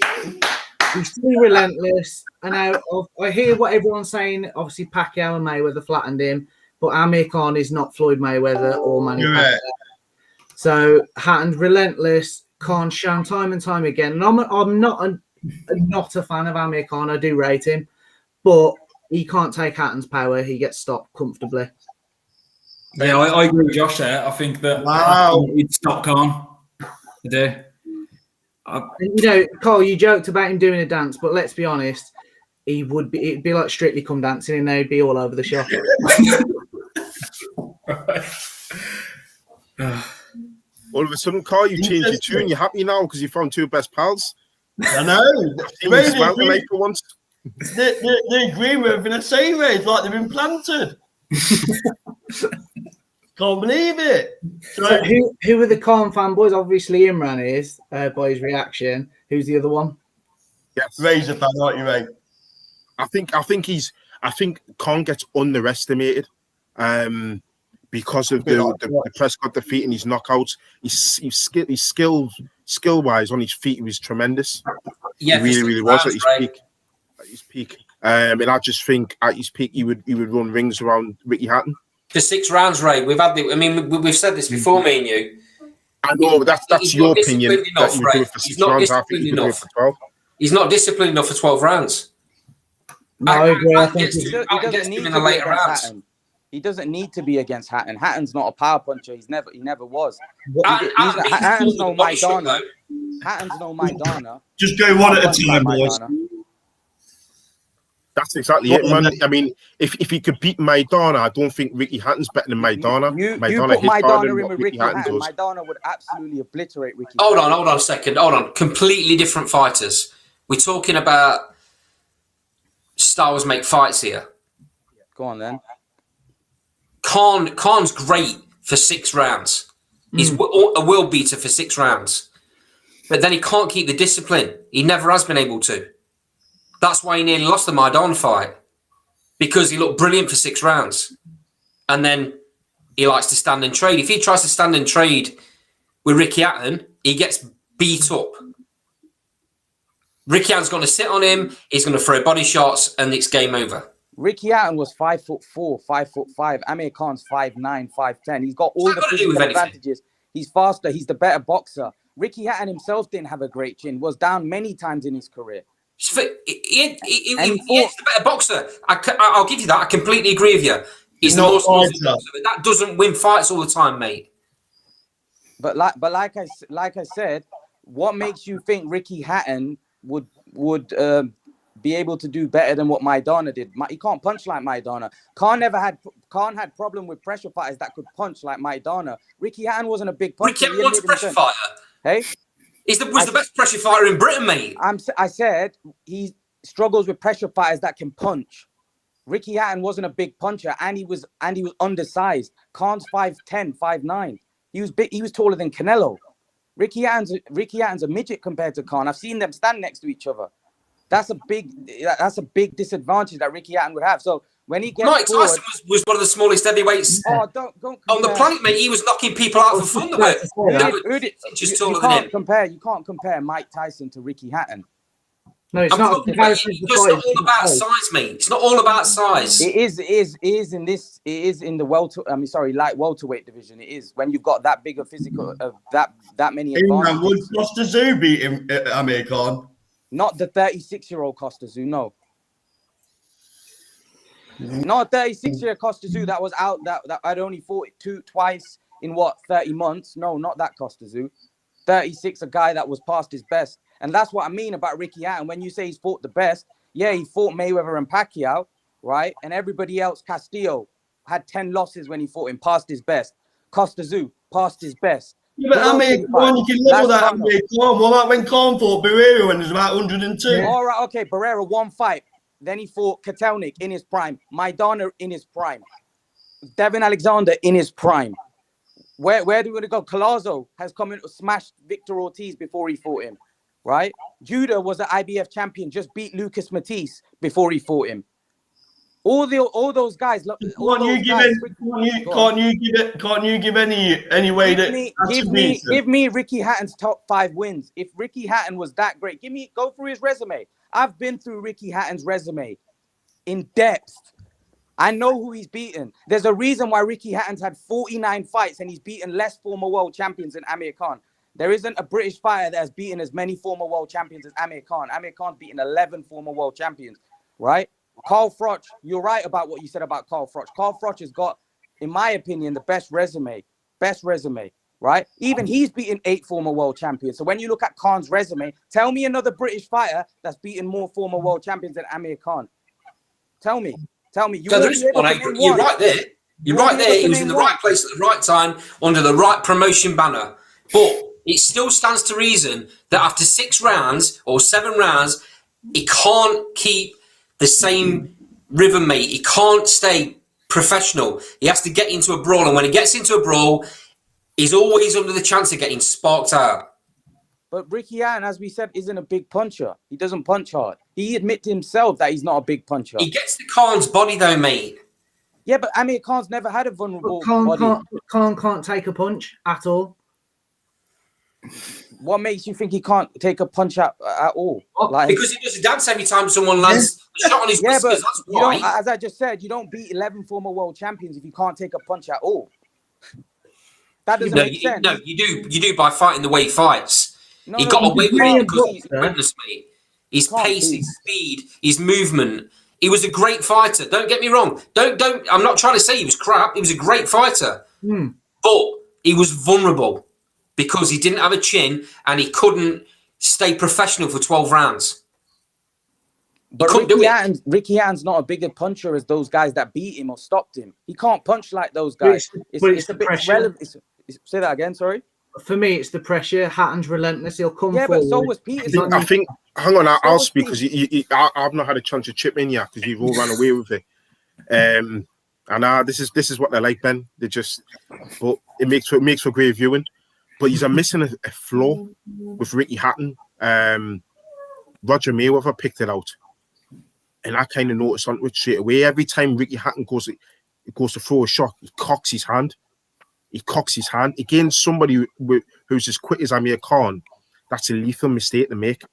He's too relentless. And I hear what everyone's saying. Obviously, Pacquiao and Mayweather flattened him, but Amir Khan is not Floyd Mayweather or Manny You're Pacquiao. right. So Hatton's relentless. Khan shown time and time again. And I'm not a fan of Amir Khan. I do rate him, but he can't take Hatton's power. He gets stopped comfortably. yeah, I agree with Josh there. I think that Wow. he'd stop Khan. I do. And, Cole, you joked about him doing a dance, but let's be honest, it'd be like Strictly Come Dancing, and they'd be all over the shop. All of a sudden, Carl, you changed your tune. You're happy now because you found two best pals. I know. You smiled tonight for once. They agree with everything I say, Ray. It's like they've been planted. Can't believe it. So who are the Khan fanboys? Obviously, Imran is by his reaction. Who's the other one? Yes. Ray's a fan, aren't you, Ray? I think Khan gets underestimated because of the Prescott defeat and his knockouts. His skill wise on his feet, he was tremendous. Yeah, he really was at his right. peak. At his peak, and I just think at his peak he would run rings around Ricky Hatton. For 6 rounds, Ray. We've said this before, me and you. I know that's He's your not opinion. disciplined enough, That you do Ray. it for He's 6 not rounds. I think disciplined you do it enough. for 12. He's not disciplined enough for 12 rounds. No, I agree. I think gets He to doesn't need him to in the be later against rounds. Hatton. He doesn't need to be against Hatton. Hatton's not a power puncher. He never was. Hatton's no Maidana. Hatton's no Maidana. Just go one at a time, boys. That's exactly it, man. I mean, if he could beat Maidana, I don't think Ricky Hatton's better than Maidana. You Maidana put hits harder Maidana than in what with Ricky Ricky Hatton Hatton. does. Maidana would absolutely obliterate Ricky. Hold on a second. Hold on. Completely different fighters. We're talking about Star Wars make fights here. Go on then. Khan's great for 6 rounds. He's a world beater for 6 rounds. But then he can't keep the discipline. He never has been able to. That's why he nearly lost the Maidan fight. Because he looked brilliant for 6 rounds. And then he likes to stand and trade. If he tries to stand and trade with Ricky Hatton, he gets beat up. Ricky Hatton's going to sit on him. He's going to throw body shots, and it's game over. Ricky Hatton was 5'4", 5'5". Amir Khan's 5'9", 5'10". He's got all What's the that got to do with physical anything? advantages. He's faster. He's the better boxer. Ricky Hatton himself didn't have a great chin. Was down many times in his career. He's the better boxer. I'll give you that. I completely agree with you. He's the Not more skillful fighter. boxer, but that doesn't win fights all the time, mate. But like I said, what makes you think Ricky Hatton would be able to do better than what Maidana did? He can't punch like Maidana. Khan had problem with pressure fighters that could punch like Maidana. Ricky Hatton wasn't a big puncher. Ricky Hatton was a pressure fighter. Hey, Was the best pressure fighter in Britain, mate. I said he struggles with pressure fighters that can punch. Ricky Hatton wasn't a big puncher, and he was undersized. Khan's 5'10", 5'9". He was big. He was taller than Canelo. Ricky Hatton's a midget compared to Khan. I've seen them stand next to each other. That's a big disadvantage that Ricky Hatton would have. So when he gets Mike forward, Tyson was one of the smallest heavyweights don't on the planet, mate. He was knocking people out for fun. Just taller than him. You can't compare Mike Tyson to Ricky Hatton. No, it's not. It's not all about size, mate. It's not all about size. It is in the light welterweight division. It is when you've got that bigger physical of that many advantages. Would Costa Tszyu beat him, Amir Khan? Not the 36-year-old Costa Tszyu, no. Not a 36-year Costa Tszyu that was out that I'd only fought twice in 30 months. No, not that Costa Tszyu. 36, a guy that was past his best. And that's what I mean about Ricky Hatton. When you say he's fought the best, yeah, he fought Mayweather and Pacquiao, right? And everybody else, Castillo, had 10 losses when he fought him, past his best. Costa Tszyu, past his best. Yeah, but Amir Khan, you can level that Amir Khan. What about when Khan fought Barrera when he was about 102? All right, okay, Barrera, one fight. Then he fought Kotelnik in his prime. Maidana in his prime. Devin Alexander in his prime. Where do we want to go? Collazo has come in, smashed Victor Ortiz before he fought him, right? Judah was an IBF champion, just beat Lucas Matisse before he fought him. All those guys. Can't you give any way give me Ricky Hatton's top 5 wins. If Ricky Hatton was that great, go through his resume. I've been through Ricky Hatton's resume in depth. I know who he's beaten. There's a reason why Ricky Hatton's had 49 fights and he's beaten less former world champions than Amir Khan. There isn't a British fighter that has beaten as many former world champions as Amir Khan. Amir Khan's beaten 11 former world champions, right? Carl Froch, you're right about what you said about Carl Froch. Carl Froch has got, in my opinion, the best resume, right? Even he's beaten 8 former world champions. So when you look at Khan's resume, tell me another British fighter that's beaten more former world champions than Amir Khan. Tell me. You're right there. You're right there. He was in the right place at the right time under the right promotion banner. But it still stands to reason that after 6 rounds or 7 rounds, he can't keep the same rhythm, mate. He can't stay professional. He has to get into a brawl. And when he gets into a brawl, he's always under the chance of getting sparked out. But Ricky Hatton, as we said, isn't a big puncher. He doesn't punch hard. He admits himself that he's not a big puncher. He gets the Khan's body though, mate. Yeah, but Amir Khan's never had a vulnerable body. Khan can't take a punch at all. What makes you think he can't take a punch at all? Because he does a dance every time someone lands a shot on his whiskers. That's why. As I just said, you don't beat 11 former world champions if you can't take a punch at all. That doesn't make sense. No, you do by fighting the way he fights. He got away with it because he's witness, mate. His pace, his speed, his movement. He was a great fighter. Don't get me wrong. Don't. I'm not trying to say he was crap. He was a great fighter, but he was vulnerable because he didn't have a chin and he couldn't stay professional for 12 rounds. But Ricky Hatton's not a bigger puncher as those guys that beat him or stopped him. He can't punch like those guys. It's a bit relevant. Say that again. Sorry. For me, it's the pressure. Hatton's relentless. He'll come forward. Yeah, but so was Peterson. I think. Hang on, I'll speak because I've not had a chance to chip in yet because you've all run away with it. And this is what they like, Ben. But it makes for great viewing. But he's missing a flaw with Ricky Hatton. Roger Mayweather picked it out, and I kind of noticed on it straight away. Every time Ricky Hatton goes to throw a shot, he cocks his hand. Against somebody who's as quick as Amir Khan. That's a lethal mistake to make.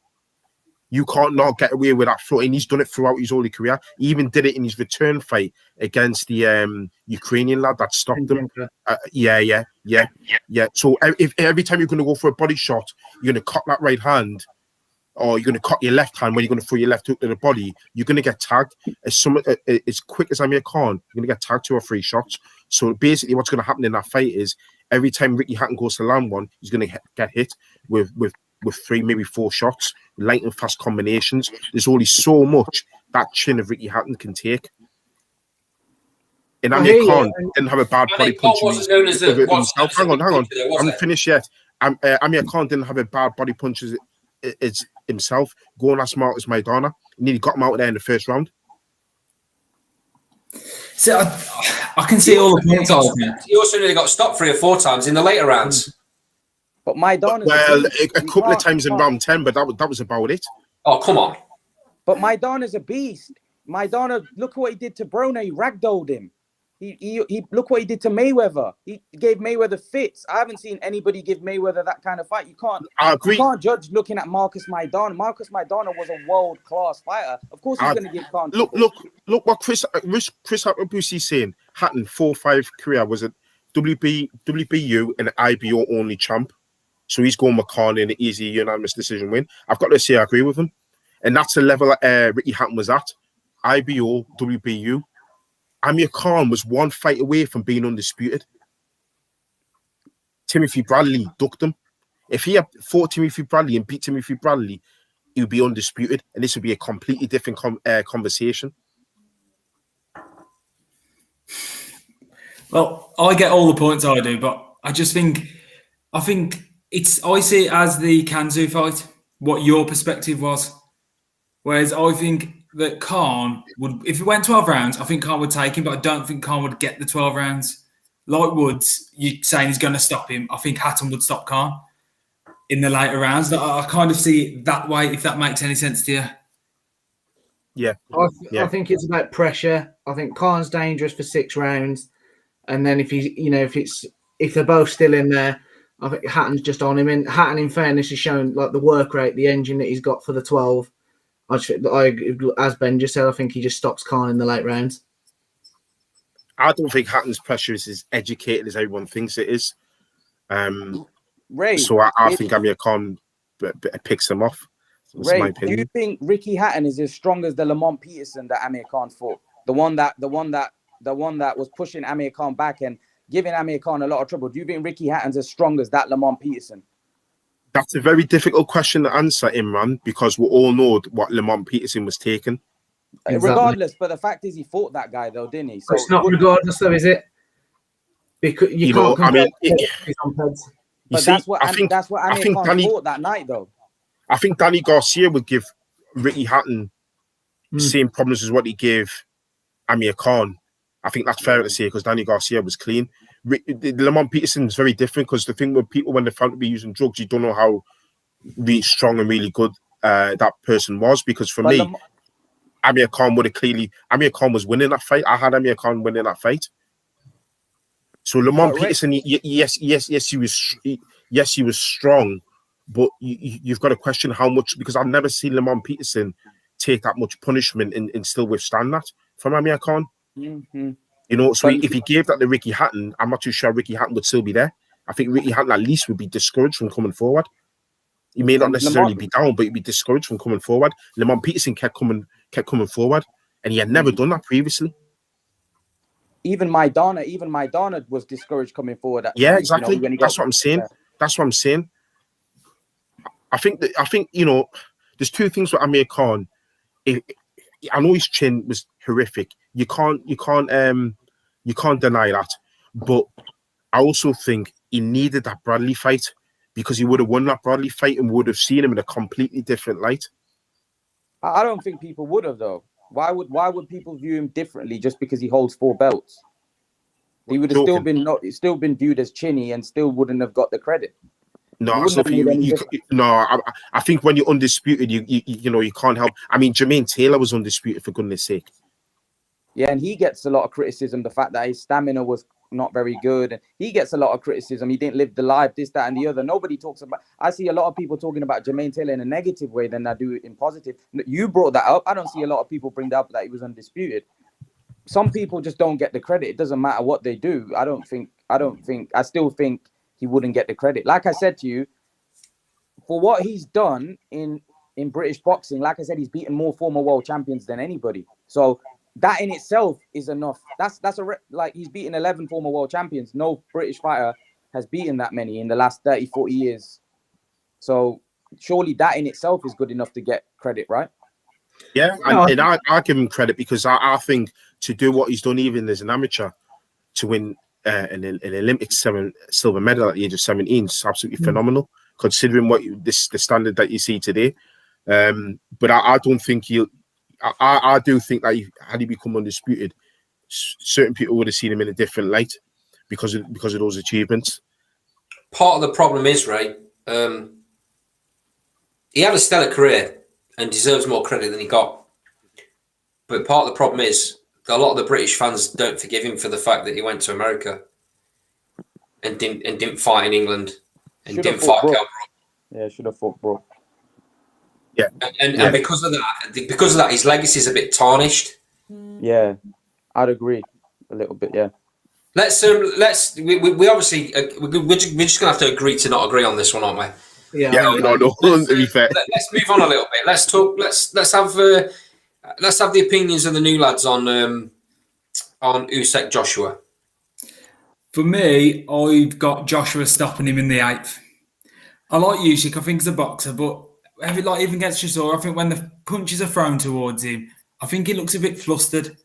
You can't not get away with that flow, and he's done it throughout his whole career. He even did it in his return fight against the Ukrainian lad that stopped him. Yeah. So if every time you're going to go for a body shot, you're going to cock that right hand, or you're going to cock your left hand when you're going to throw your left hook to the body, you're going to get tagged. As quick as Amir Khan, you're going to get tagged 2 or 3 shots. So basically what's going to happen in that fight is every time Ricky Hatton goes to land one, he's going to get hit with 3, maybe 4 shots, light and fast combinations. There's only so much that chin of Ricky Hatton can take. And Amir Khan didn't have a bad body punch himself. Hang on. I haven't finished yet. Amir Khan didn't have a bad body punch as himself. Going as smart as Maidana. He nearly got him out there in the first round. So I can see all the points. He also nearly got stopped 3 or 4 times in the later rounds. But Maidana. Well, a couple of times in round 10, but that was about it. Oh, come on. But Maidana's a beast. Maidana, look what he did to Broner. He ragdolled him. He look what he did to Mayweather. He gave Mayweather fits. I haven't seen anybody give Mayweather that kind of fight. You can't. I agree. You can't judge looking at Marcus Maidana. Marcus Maidana was a world-class fighter. Of course, he's going to give Khan. Look what Chris Hatton is saying. Hatton 4-5 career was a WBU and IBO only champ. So he's going with Khan in an easy unanimous decision win. I've got to say I agree with him. And that's the level Ricky Hatton was at. IBO, WBU. Amir Khan was one fight away from being undisputed. Timothy Bradley ducked him. If he had fought Timothy Bradley and beat Timothy Bradley, he would be undisputed. And this would be a completely different conversation. Well, I get all the points I do, but I think I see it as the Kanzu fight, what your perspective was. Whereas I think that Khan would, if it went 12 rounds, I think Khan would take him, but I don't think Khan would get the 12 rounds. Like Woods, you saying he's going to stop him. I think Hatton would stop Khan in the later rounds. I kind of see it that way, if that makes any sense to you. Yeah. I think it's about pressure. I think Khan's dangerous for 6 rounds. And then if they're both still in there, I think Hatton's just on him. And Hatton, in fairness, has shown like the work rate, the engine that he's got for the 12. As Ben just said, I think he just stops Khan in the late rounds. I don't think Hatton's pressure is as educated as everyone thinks it is. Ray, so I think Amir Khan picks him off. That's Ray, my opinion. do you think Ricky Hatton is as strong as the Lamont Peterson that Amir Khan fought? The one that was pushing Amir Khan back and giving Amir Khan a lot of trouble. Do you think Ricky Hatton's as strong as that Lamont Peterson? That's a very difficult question to answer, Imran, because we all know what Lamont Peterson was taking. Exactly. Regardless, but the fact is he fought that guy though, didn't he? So it's not regardless though, is it? Because you can't compare but that's what Amir Khan fought that night though. I think Danny Garcia would give Ricky Hatton the same problems as what he gave Amir Khan. I think that's fair to say because Danny Garcia was clean. Lamont Peterson is very different because the thing with people when they're found to be using drugs, you don't know how really strong and really good that person was. Because for me, Amir Khan was winning that fight. I had Amir Khan winning that fight. So Lamont Peterson, yes, he was strong, but you've got to question how much because I've never seen Lamont Peterson take that much punishment and still withstand that from Amir Khan. Mm-hmm. You know, so if he gave that to Ricky Hatton, I'm not too sure Ricky Hatton would still be there. I think Ricky Hatton at least would be discouraged from coming forward. He may not necessarily be down, but he'd be discouraged from coming forward. Lamont Peterson kept coming forward, and he had never done that previously. Even Maidana was discouraged coming forward. Exactly. That's what I'm saying. Yeah. That's what I'm saying. I think there's two things with Amir Khan. I know his chin was horrific. You can't deny that. But I also think he needed that Bradley fight because he would have won that Bradley fight and would have seen him in a completely different light. I don't think people would have though. Why would people view him differently just because he holds 4 belts? He would have still been viewed as chinny and still wouldn't have got the credit. No, I think when you're undisputed, you can't help. I mean, Jermaine Taylor was undisputed for goodness sake. Yeah, and he gets a lot of criticism. The fact that his stamina was not very good, and he gets a lot of criticism. He didn't live the life, this, that, and the other. Nobody talks about. I see a lot of people talking about Jermaine Taylor in a negative way than I do in positive. You brought that up. I don't see a lot of people bring that up that he was undisputed. Some people just don't get the credit. It doesn't matter what they do. I still think he wouldn't get the credit. Like I said to you, for what he's done in British boxing, like I said, he's beaten more former world champions than anybody. So that in itself is enough. He's beaten 11 former world champions. No British fighter has beaten that many in the last 30, 40 years. So surely that in itself is good enough to get credit, right? Yeah, and I give him credit because I think to do what he's done even as an amateur, to win an Olympic silver medal at the age of 17 is absolutely phenomenal, considering the standard that you see today. But I don't think I do think that had he become undisputed, certain people would have seen him in a different light because of those achievements. Part of the problem is, Ray, he had a stellar career, and deserves more credit than he got. But part of the problem is a lot of the British fans don't forgive him for the fact that he went to America and didn't fight in England and Should have didn't fight fought Brook. Kell. Yeah, should have fought Brook. And because of that, his legacy is a bit tarnished. Yeah, I'd agree a little bit. Yeah. We obviously we're just gonna have to agree to not agree on this one, aren't we? Yeah, Yeah, no, to be fair. Let's move on a little bit. Let's talk. Let's have the opinions of the new lads on Usyk Joshua. For me, I've got Joshua stopping him in the 8th. I like Usyk. I think he's a boxer, but even against Chisora, I think when the punches are thrown towards him, I think he looks a bit flustered.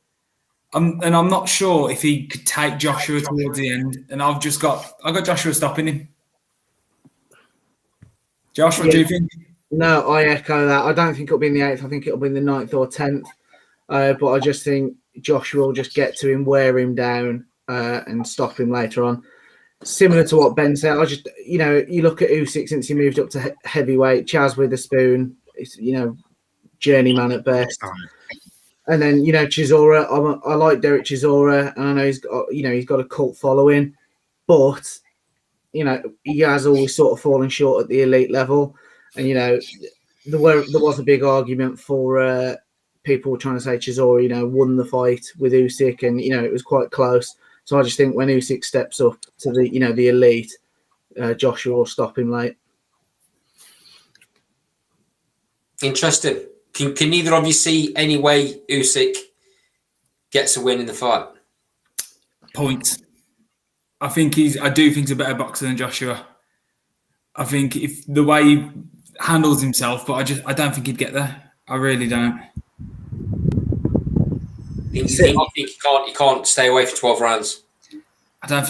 And I'm not sure if he could take Joshua towards the end. And I got Joshua stopping him. Josh, what do you think? No, I echo that. I don't think it'll be in the 8th. I think it'll be in the 9th or 10th. But I just think Joshua will just get to him, wear him down, and stop him later on. Similar to what Ben said, you look at Usyk since he moved up to heavyweight, Chaz with a spoon, journeyman at best. And then, Chisora, I like Derek Chisora, and I know he's got a cult following, but, he has always sort of fallen short at the elite level. And, there was a big argument for people trying to say Chisora, won the fight with Usyk, and, it was quite close. So I just think when Usyk steps up to the elite, Joshua will stop him late. Interesting. Can neither of you see any way Usyk gets a win in the fight? Points. I do think he's a better boxer than Joshua. I think if the way he handles himself, but I don't think he'd get there. I really don't. You think he can't stay away for 12 rounds? I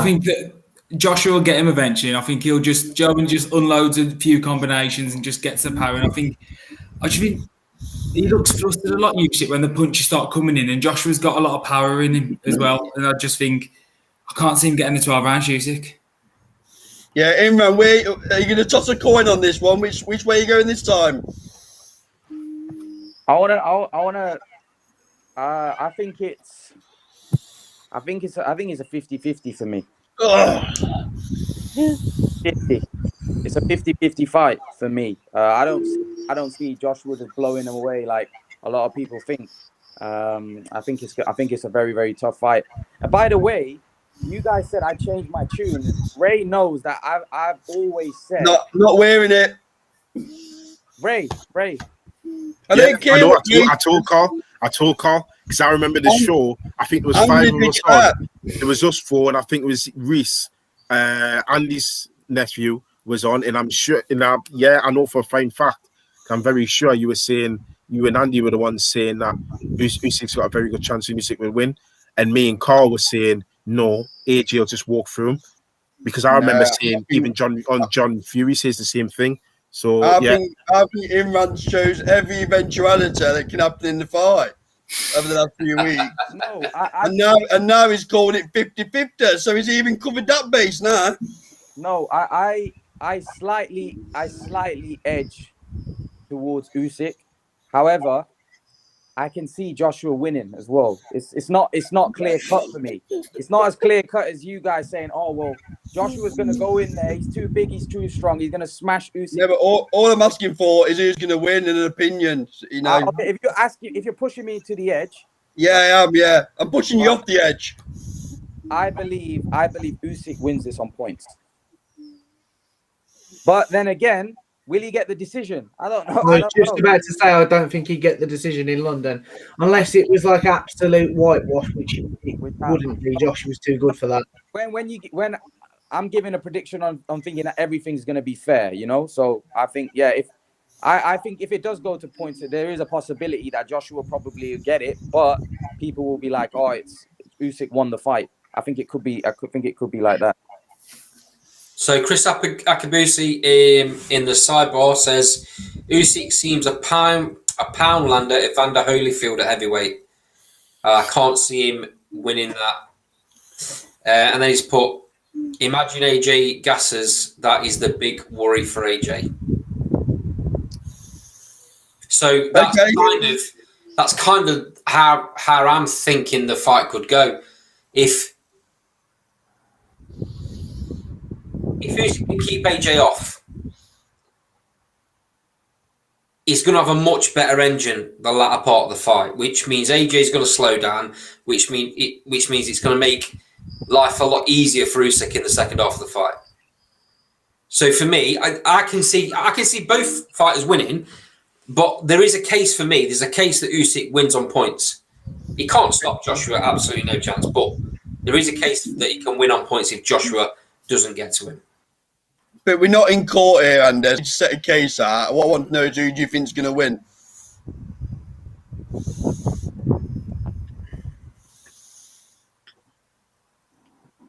think that Joshua will get him eventually. I think he'll just unloads a few combinations and just gets the power. And I just think he looks flustered a lot, Usyk, when the punches start coming in, and Joshua's got a lot of power in him as well. And I just think I can't see him getting the 12 rounds, Usyk. Yeah, Imran, are you going to toss a coin on this one? Which way are you going this time? I think it's a 50-50 for me. Ugh. 50. It's a 50-50 fight for me. I don't see Joshua just blowing him away like a lot of people think. I think it's a very, very tough fight. And by the way, you guys said I changed my tune. Ray knows that I've always said not wearing it. Ray. I don't care. I told Carl because I remember the show. I think there was 5 of us on. It was us 4, and I think it was Reese, Andy's nephew was on, and I'm sure. I know for a fine fact. I'm very sure you were saying you and Andy were the ones saying that Usyk's got a very good chance and Usyk will win, and me and Carl were saying no, AJ will just walk through him because I remember saying even John Fury says the same thing. So I think Imran shows every eventuality that can happen in the fight over the last few weeks. And now he's calling it 50-50. So he's even covered that base now. No, I slightly edge towards Usyk. However, I can see Joshua winning as well. It's not clear cut for me. It's not as clear cut as you guys saying, oh well, Joshua's gonna go in there, he's too big, he's too strong, he's gonna smash Usyk. Yeah, but all I'm asking for is who's gonna win in an opinion. Okay, if you're pushing me to the edge. Yeah, I am, yeah. I'm pushing you off the edge. I believe Usyk wins this on points. But then again, will he get the decision? I don't know. I was just about to say I don't think he'd get the decision in London unless it was like absolute whitewash, which it wouldn't be. Josh was too good for that. When I'm giving a prediction on thinking that everything's going to be fair, So I think I think if it does go to points, there is a possibility that Joshua will probably get it, but people will be like, "Oh, it's Usyk won the fight." I think it could be. I think it could be like that. So Chris Akabusi in the sidebar says Usyk seems a pound lander at Evander Holyfield at heavyweight. I can't see him winning that. And then he's put, imagine AJ gasses. That is the big worry for AJ. So that's Okay. kind of how I'm thinking the fight could go. If Usyk can keep AJ off, he's going to have a much better engine the latter part of the fight, which means AJ is going to slow down, which means it's going to make life a lot easier for Usyk in the second half of the fight. So for me, I can see both fighters winning, but there is a case for me. There's a case that Usyk wins on points. He can't stop Joshua, absolutely no chance. But there is a case that he can win on points if Joshua doesn't get to him. But we're not in court here, Anders. Just set a case out. What I want to know is who do you think is going to win?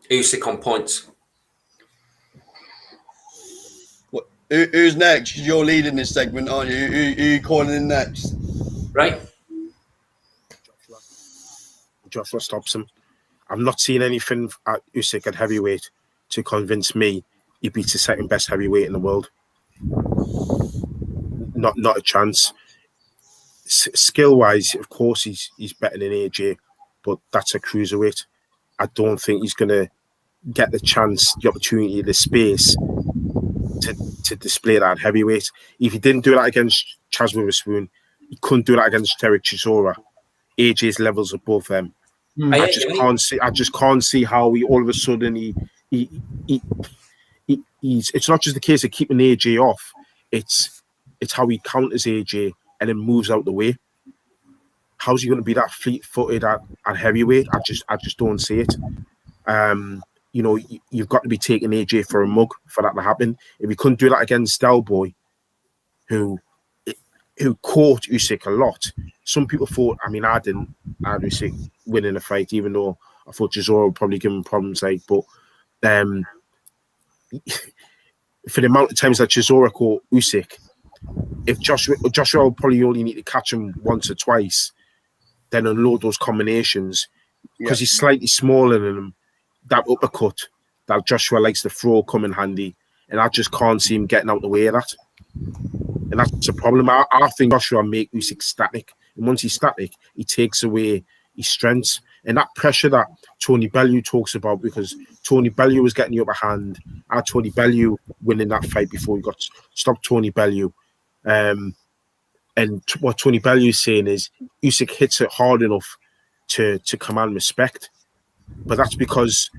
Usyk on points. Who's next? 'Cause you're leading this segment, aren't you? Who you calling in next? Right? Joshua stops him. I've not seen anything at Usyk at heavyweight to convince me he beats the second best heavyweight in the world. Not a chance. Skill wise, of course, he's better than AJ, but that's a cruiserweight. I don't think he's going to get the chance, the opportunity, the space to display that heavyweight. If he didn't do that against Chaz Witherspoon, he couldn't do that against Derek Chisora. AJ's levels above them. I just can't see how he all of a sudden he's. It's not just the case of keeping AJ off. It's how he counters AJ and then moves out the way. How's he going to be that fleet-footed at heavyweight? I just don't see it. You know, you've got to be taking AJ for a mug for that to happen. If he couldn't do that against Delboy, who caught Usyk a lot. Some people thought, I mean, I didn't. I had Usyk winning the fight, even though I thought Chisora would probably give him problems. But for the amount of times that Chisora caught Usyk, if Joshua will probably only need to catch him once or twice, then unload those combinations because he's slightly smaller than him. That uppercut that Joshua likes to throw come in handy, and I just can't see him getting out the way of that. And that's a problem. I think Joshua make Usyk static, and once he's static, he takes away his strengths. And that pressure that Tony Bellew talks about, because Tony Bellew was getting the upper hand. I had Tony Bellew winning that fight before he got stopped. Tony Bellew. And what Tony Bellew is saying is Usyk hits it hard enough to command respect. But that's because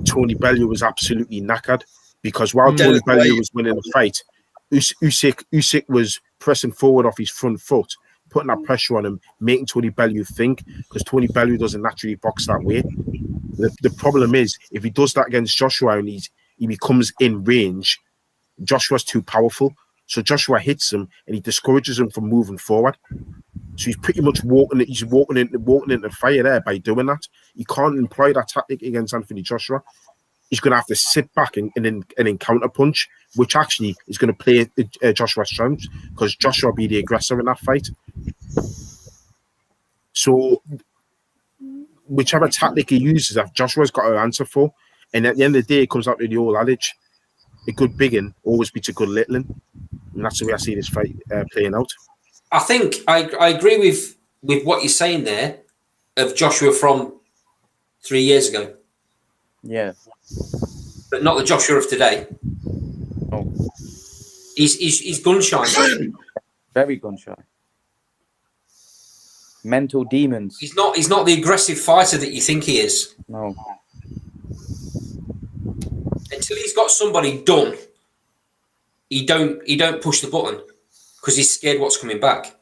Tony Bellew was absolutely knackered. Because while Tony Bellew was winning the fight, Usyk was pressing forward off his front foot, putting that pressure on him, making Tony Bellew think, because Tony Bellew doesn't naturally box that way. The problem is, if he does that against Joshua and he becomes in range, Joshua's too powerful. So Joshua hits him and he discourages him from moving forward. So he's pretty much walking into the fire there by doing that. He can't employ that tactic against Anthony Joshua. He's going to have to sit back and then counter punch, which actually is going to play Joshua's strengths, because Joshua will be the aggressor in that fight. So whichever tactic he uses, Joshua's got to answer for. And at the end of the day, it comes out to the old adage: a good biggin always beats a good littling. And that's the way I see this fight playing out. I think I agree with what you're saying there of Joshua from 3 years ago. Yeah. But not the Joshua of today. Oh. He's gun shy. Very gun shy. Mental demons. He's not the aggressive fighter that you think he is. No. Until he's got somebody done, he don't push the button because he's scared what's coming back.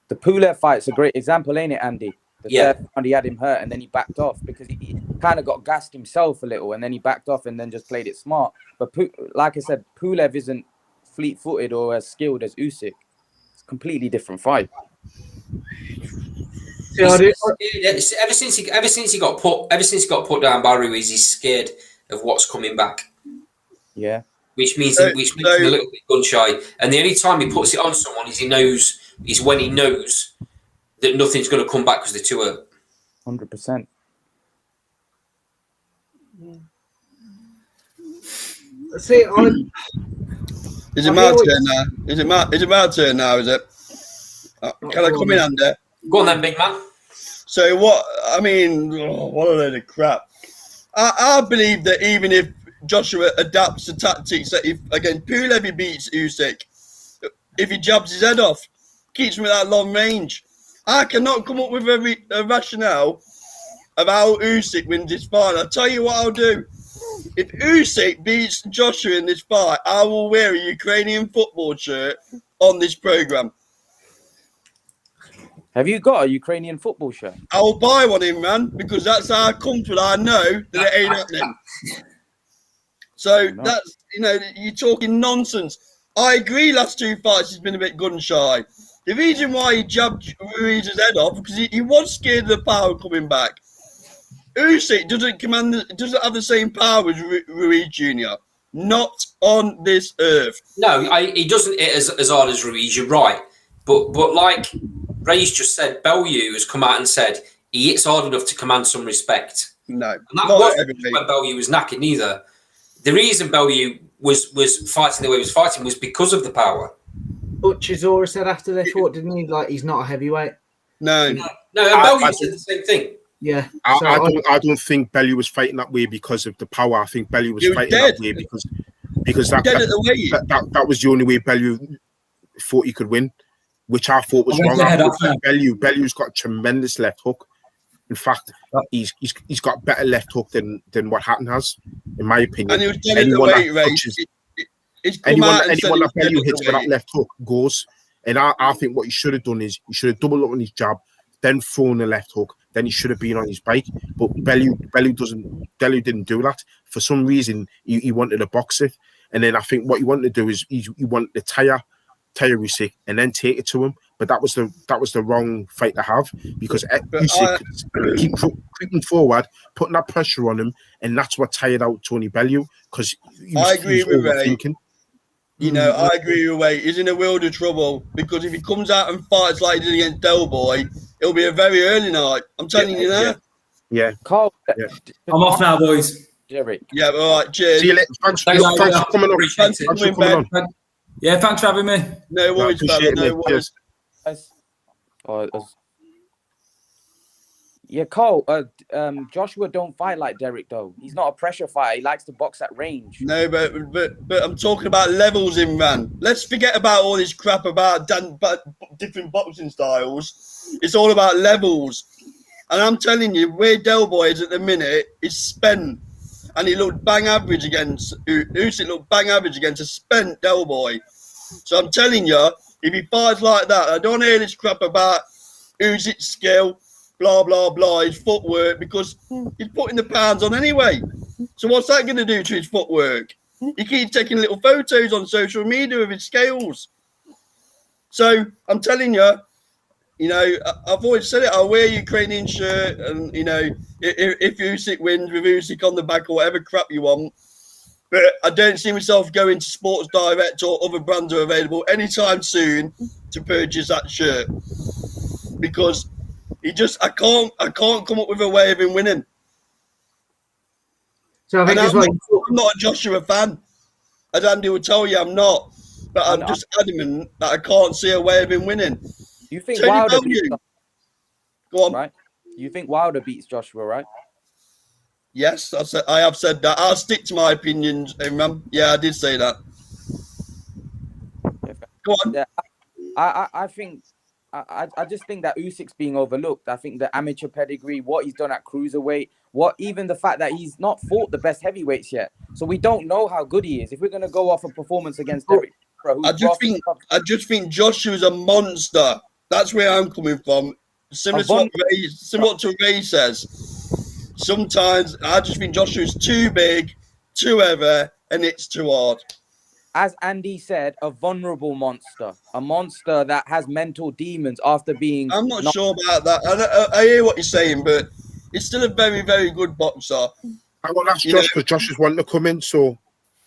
The Pulev fight's a great example, ain't it, Andy? The third round he had him hurt and then he backed off because he kind of got gassed himself a little and then he backed off and then just played it smart. But like I said, Pulev isn't fleet-footed or as skilled as Usyk. It's a completely different fight. Ever since he got put down by Ruiz, he's scared of what's coming back. Yeah. Which makes him a little bit gun shy. And the only time he puts it on someone is when he knows that nothing's going to come back because they're too hurt. 100%. See, is it my turn now? Is it my turn now? Is it? Can I come in, Andy? Go on then, big man. So what? I mean, what a load of crap. I believe that even if Joshua adapts the tactics, that if again Pulev beats Usyk, if he jabs his head off, keeps him at that long range, I cannot come up with a rationale of how Usyk wins this fight. I'll tell you what I'll do. If Usyk beats Joshua in this fight, I will wear a Ukrainian football shirt on this program. Have you got a Ukrainian football shirt? I will buy one in, man, because that's how comfortable I know that it ain't happening. So that's, you're talking nonsense. I agree last two fights he's been a bit gun shy. The reason why he jabbed Ruiz's head off, because he was scared of the power coming back. Usyk doesn't have the same power as Ruiz Jr. Not on this earth. No, he doesn't hit as hard as Ruiz, you're right. But like Ray's just said, Bellew has come out and said he hits hard enough to command some respect. No. And that wasn't when Bellew was knackered neither. The reason Bellew was fighting the way he was fighting was because of the power. But Chisora said after they fought, didn't he? Like, he's not a heavyweight. No. And Bellew said the same thing. Yeah. I don't think Bellew was fighting that way because of the power. I think Bellew was fighting that way because that was the only way Bellew thought he could win, which I thought was wrong. Bellew's got a tremendous left hook. In fact, he's got better left hook than what Hatton has, in my opinion. And he was dead the weight race. Anyone that Bellew hits with that left hook goes. And I think what he should have done is he should have doubled up on his jab, then thrown the left hook. Then he should have been on his bike. But Bellew didn't do that. For some reason, he wanted to box it. And then I think what he wanted to do is he wanted to tire Usyk and then take it to him. But that was the wrong fight to have, because Usyk keep creeping forward, putting that pressure on him, and that's what tired out Tony Bellew, because I agree with Ray. I agree with Ray. He's in a world of trouble, because if he comes out and fights like he did against Del Boy, it'll be a very early night. I'm telling you now. Yeah. Carl, I'm off now, boys. Jerry. Yeah, all right. Cheers. See you later. Thanks for coming on. Thanks for coming on. Yeah, thanks for having me. No worries, brother. No worries. Yeah, Cole. Joshua don't fight like Derek though. He's not a pressure fighter. He likes to box at range. No, but I'm talking about levels in man. Let's forget about all this crap about different boxing styles. It's all about levels. And I'm telling you, where Del Boy is at the minute is spent. And he looked bang average against Usyk. Looked bang average against a spent Del Boy. So I'm telling you, if he fights like that, I don't hear this crap about Usyk's skill, blah blah blah, his footwork, because he's putting the pounds on anyway. So what's that going to do to his footwork? He keeps taking little photos on social media of his scales. So I'm telling you, I've always said it. I'll wear a Ukrainian shirt, and if Usyk wins with Usyk on the back or whatever crap you want. But I don't see myself going to Sports Direct or other brands are available anytime soon to purchase that shirt, because I can't come up with a way of him winning. So I think I'm not a Joshua fan, as Andy will tell you. I'm not, but I'm just adamant that I can't see a way of him winning. You think Wilder beats Go on. Right? You think Wilder beats Joshua, right? Yes, I have said that. I'll stick to my opinions, man. Yeah, I did say that. Go on. Yeah, I think I just think that Usyk's being overlooked. I think the amateur pedigree, what he's done at cruiserweight, even the fact that he's not fought the best heavyweights yet. So we don't know how good he is. If we're going to go off a performance against Derek, I just think Joshua's a monster. That's where I'm coming from. Similar to what Ray says. Sometimes I just think Joshua's too big, too heavy, and it's too hard. As Andy said, a vulnerable monster. A monster that has mental demons after being... I'm not sure about that. I hear what you're saying, but he's still a very, very good boxer. I want to ask Josh, because Josh is wanting to come in, so...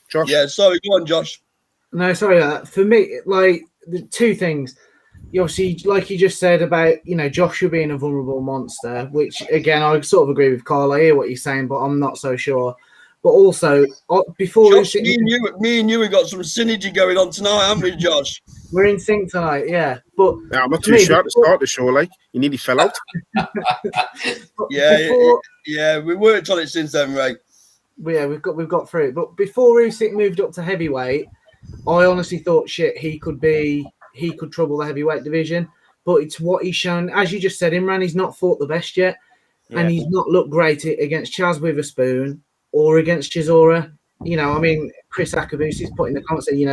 Josh? Yeah, sorry, go on, Josh. No, sorry. For me, the two things... Obviously, like you just said about, Joshua being a vulnerable monster, which, again, I sort of agree with Carl. I hear what you're saying, but I'm not so sure. But also, before Josh, Usyk, me and you have got some synergy going on tonight, haven't we, Josh? we're in sync tonight, yeah. But Yeah, I'm not for too me, sure at the before- start of the show. Like, he nearly fell out. Yeah, we worked on it since then, Ray. Yeah, we've got through it. But before Usyk moved up to heavyweight, I honestly thought he could trouble the heavyweight division. But it's what he's shown, as you just said, Imran. He's not fought the best yet, and he's not looked great against Chaz Witherspoon or against Chisora. You know, I mean, Chris Akabusi's put in the comments saying,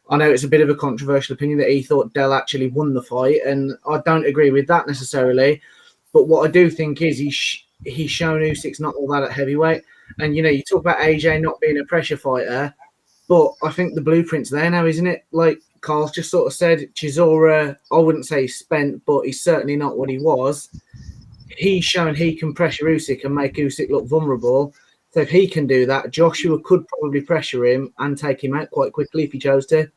I know it's a bit of a controversial opinion that he thought Dell actually won the fight, and I don't agree with that necessarily. But what I do think is he's shown Usyk's not all that at heavyweight. And, you talk about AJ not being a pressure fighter, but I think the blueprint's there now, isn't it? Like Carl's just sort of said, Chisora, I wouldn't say he's spent, but he's certainly not what he was. He's shown he can pressure Usyk and make Usyk look vulnerable. So if he can do that, Joshua could probably pressure him and take him out quite quickly if he chose to.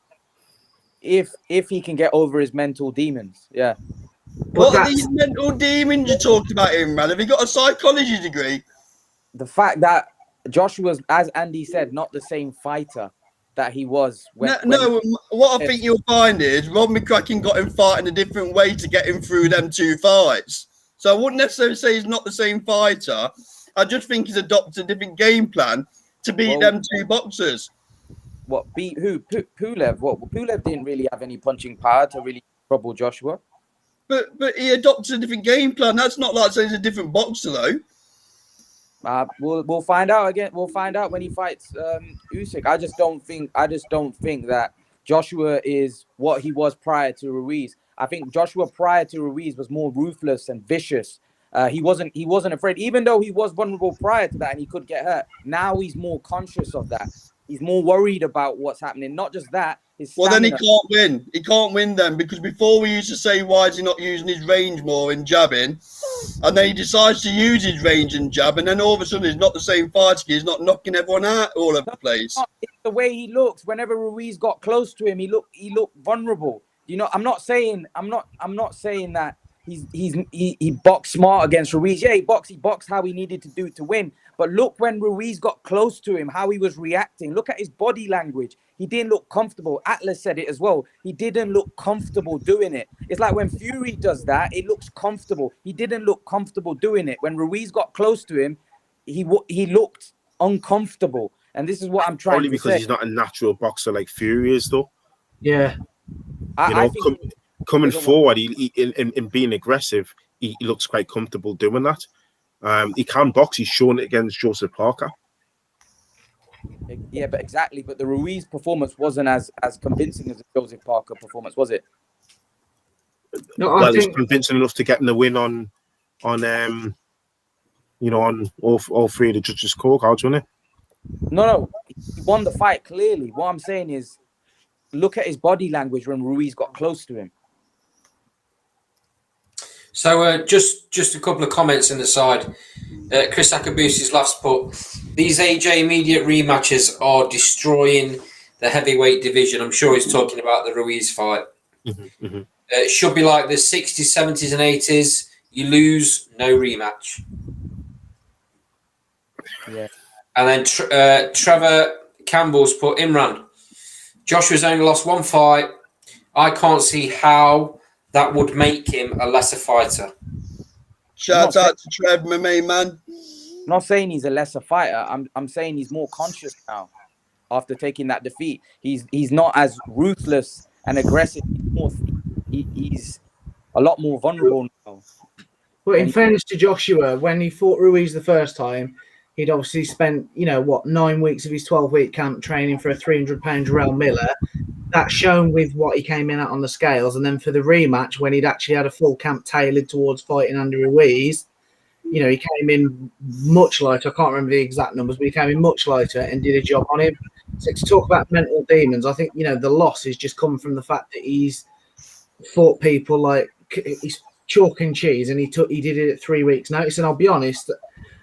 If he can get over his mental demons, yeah. What are these mental demons you talked about, him, man? Have you got a psychology degree? The fact that Joshua's, as Andy said, not the same fighter that he was when. What I think you'll find is Rob McCracken got him fighting a different way to get him through them two fights. So I wouldn't necessarily say he's not the same fighter. I just think he's adopted a different game plan to beat them two boxers. What beat who? Pulev. What? Pulev didn't really have any punching power to really trouble Joshua. But he adopted a different game plan. That's not like saying he's a different boxer, though. We'll find out again. We'll find out when he fights Usyk. I just don't think that Joshua is what he was prior to Ruiz. I think Joshua prior to Ruiz was more ruthless and vicious. He wasn't afraid, even though he was vulnerable prior to that and he could get hurt. Now he's more conscious of that. He's more worried about what's happening. Not just that. Well, then he can't win. He can't win then, because before we used to say, why is he not using his range more in jabbing? And then he decides to use his range and jab, and then all of a sudden he's not the same fighter. He's not knocking everyone out all over the place. It's the way he looks. Whenever Ruiz got close to him, he looked vulnerable. I'm not saying that he boxed smart against Ruiz. Yeah, he boxed how he needed to do to win. But look when Ruiz got close to him, how he was reacting. Look at his body language. He didn't look comfortable. Atlas said it as well. He didn't look comfortable doing it. It's like when Fury does that, it looks comfortable. He didn't look comfortable doing it. When Ruiz got close to him, he looked uncomfortable. And this is what I'm trying to say. Probably because he's not a natural boxer like Fury is, though. Yeah. I think coming forward, in being aggressive, he looks quite comfortable doing that. He can box. He's shown it against Joseph Parker. Yeah, but exactly. But the Ruiz performance wasn't as convincing as the Joseph Parker performance, was it? No, Well, it's convincing enough to get him the win on on all three of the judges' scorecards, wasn't it? No, he won the fight clearly. What I'm saying is, look at his body language when Ruiz got close to him. So just a couple of comments in the side. Chris Akabusi's last put, these AJ immediate rematches are destroying the heavyweight division. I'm sure he's talking about the Ruiz fight. Mm-hmm, mm-hmm. It should be like the 60s, 70s and 80s. You lose, no rematch. Yeah. And then Trevor Campbell's put, Imran, Joshua's only lost one fight. I can't see how that would make him a lesser fighter. Shout out to Trev, my main man. I'm not saying he's a lesser fighter. I'm saying he's more conscious now after taking that defeat. He's not as ruthless and aggressive. He's a lot more vulnerable now. But in fairness to Joshua, when he fought Ruiz the first time, he'd obviously spent, 9 weeks of his 12-week camp training for a 300-pound Jarrell Miller. That's shown with what he came in at on the scales. And then for the rematch, when he'd actually had a full camp tailored towards fighting Andy Ruiz, he came in much lighter. I can't remember the exact numbers, but he came in much lighter and did a job on him. So to talk about mental demons, I think, the loss is just come from the fact that he's fought people like he's chalk and cheese, and he did it at 3 weeks' notice. And I'll be honest,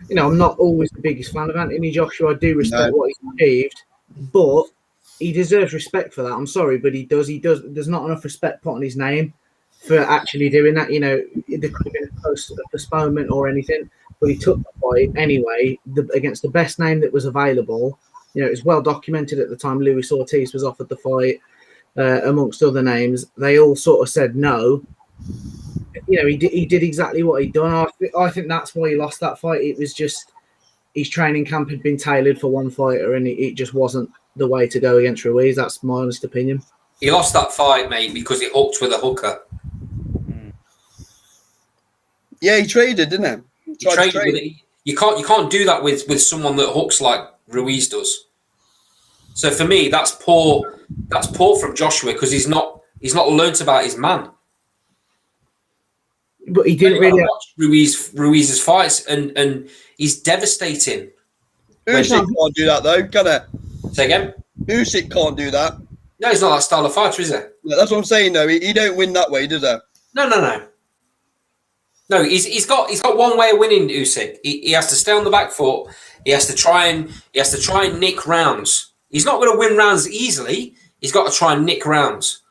I'm not always the biggest fan of Anthony Joshua. I do respect what he's achieved, but he deserves respect for that. I'm sorry, but he does. There's not enough respect put on his name for actually doing that. There could have been a postponement or anything. but he took the fight anyway against the best name that was available. You know, it was well documented at the time. Luis Ortiz was offered the fight, amongst other names. They all sort of said no. You know, he did exactly what he'd done. I think that's why he lost that fight. It was just his training camp had been tailored for one fighter, and it just wasn't the way to go against Ruiz. That's my honest opinion. He lost that fight, mate, because he hooked with a hooker. Yeah, he traded, didn't he? He traded with it. You can't do that with someone that hooks like Ruiz does. So for me, that's poor. That's poor from Joshua because he's not learnt about his man. But he didn't really watch Ruiz's fights, and he's devastating. Usyk can't do that though, can he? Say again. Usyk can't do that. No, he's not that style of fighter, is he? Yeah, that's what I'm saying though. He don't win that way, does he? No. No, he's got one way of winning. Usyk. He has to stay on the back foot. He has to try and nick rounds. He's not going to win rounds easily. He's got to try and nick rounds,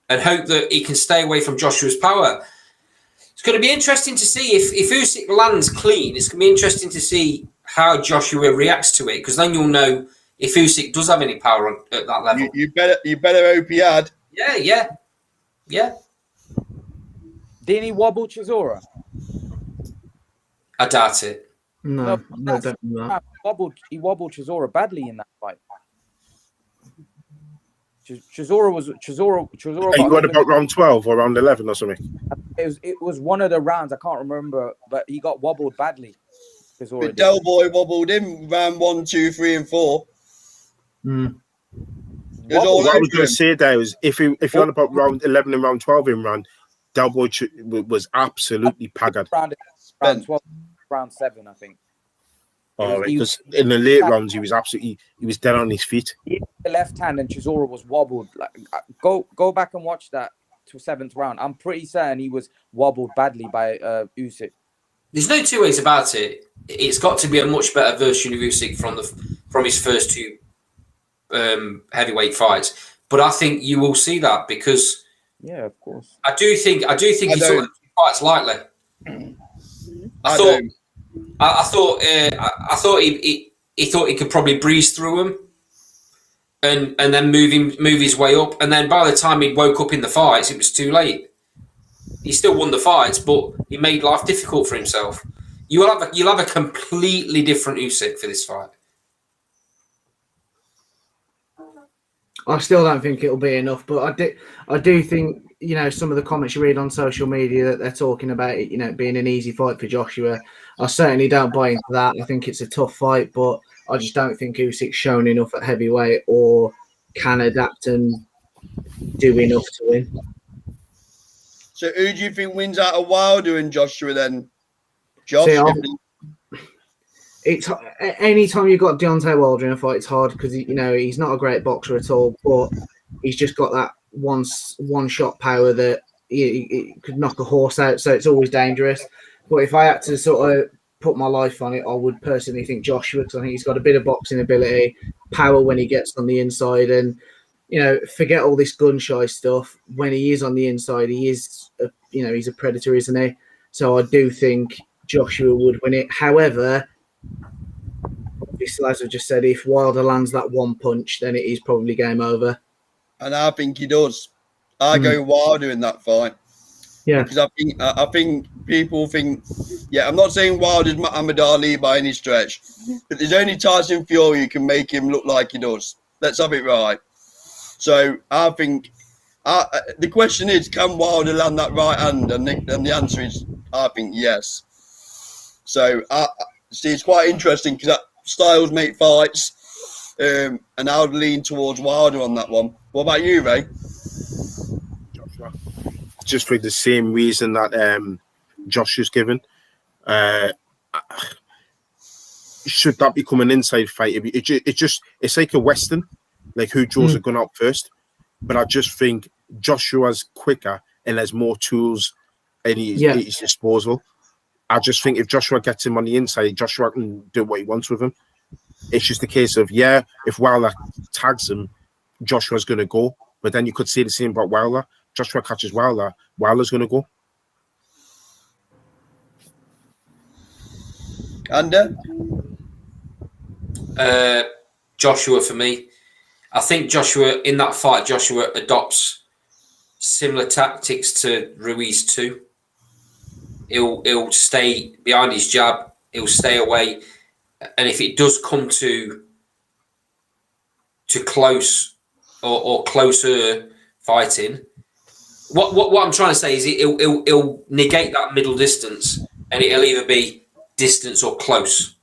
and hope that he can stay away from Joshua's power. It's going to be interesting to see if Usyk lands clean. It's going to be interesting to see how Joshua reacts to it, because then you'll know if Usyk does have any power at that level. You better hope he had. Yeah. Didn't he wobble Chisora? I doubt it. no, I don't know that. He wobbled Chisora badly in that fight. Chisora. Are you going about round 12 or round 11 or something? It was one of the rounds. I can't remember, but he got wobbled badly. But Del Boy wobbled him round 1, 2, 3, and 4. What I was going to say there is if you're on about round 11 and round 12 in round, Del Boy was absolutely paggered. Round 12, round 7, I think. Oh, because in the late rounds he was dead on his feet. He hit the left hand and Chisora was wobbled. Like, go back and watch that to 7th round. I'm pretty certain he was wobbled badly by Usyk. There's no two ways about it. It's got to be a much better version of Usyk from his first two heavyweight fights. But I think you will see that because yeah, of course. I do think he took the fights lightly. I thought he thought he could probably breeze through them and then move his way up. And then by the time he woke up in the fights, it was too late. He still won the fights, but he made life difficult for himself. You'll have a completely different Usyk for this fight. I still don't think it'll be enough, but I do think, you know, some of the comments you read on social media that they're talking about it, you know, being an easy fight for Joshua. I certainly don't buy into that. I think it's a tough fight, but I just don't think Usyk's shown enough at heavyweight or can adapt and do enough to win. So who do you think wins out of Wilder and Joshua then? Josh? It's anytime you've got Deontay Wilder in a fight, it's hard because he's not a great boxer at all, but he's just got that one shot power that he could knock a horse out. So it's always dangerous. But if I had to sort of put my life on it, I would personally think Joshua, because I think he's got a bit of boxing ability, power when he gets on the inside, and forget all this gun shy stuff. When he is on the inside, he is he's a predator, isn't he? So I do think Joshua would win it. However, obviously, as I just said, if Wilder lands that one punch, then it is probably game over. And I think he does. I go Wilder in that fight. Yeah, because I think people think. Yeah, I'm not saying Wilder's Muhammad Ali by any stretch, but there's only Tyson Fury who can make him look like he does. Let's have it right. So I think the question is, can Wilder land that right hand? And the answer is, I think yes. So see, it's quite interesting because styles make fights, and I would lean towards Wilder on that one. What about you, Ray? Just for the same reason that Josh is given. Should that become an inside fight? It's like a Western, like who draws a gun out first. But I just think Joshua's quicker and has more tools at his disposal. I just think if Joshua gets him on the inside, Joshua can do what he wants with him. It's just a case of, if Wilder tags him, Joshua's going to go. But then you could say the same about Wilder. Joshua catches Wilder, Wilder's going to go. Andy? Joshua for me. I think Joshua, in that fight, Joshua adopts similar tactics to Ruiz too. He'll stay behind his jab. He'll stay away, and if it does come to close or closer fighting, what I'm trying to say is he'll negate that middle distance, and it'll either be distance or close.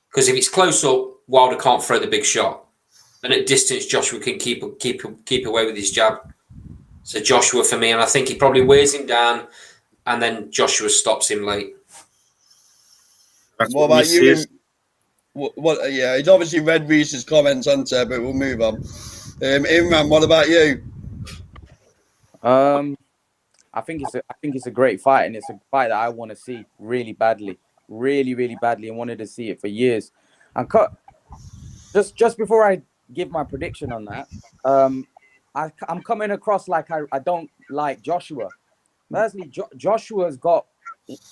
Because if it's close up, Wilder can't throw the big shot, and at distance, Joshua can keep away with his jab. So Joshua for me, and I think he probably wears him down, and then Joshua stops him late. That's What what about we you? say. What? Yeah, he's obviously read Reese's comments, Hunter, but we'll move on. Imran, what about you? I think it's a great fight, and it's a fight that I want to see really badly, really badly, and wanted to see it for years. And just before I give my prediction on that, I'm coming across like I don't like Joshua. Firstly, Joshua's got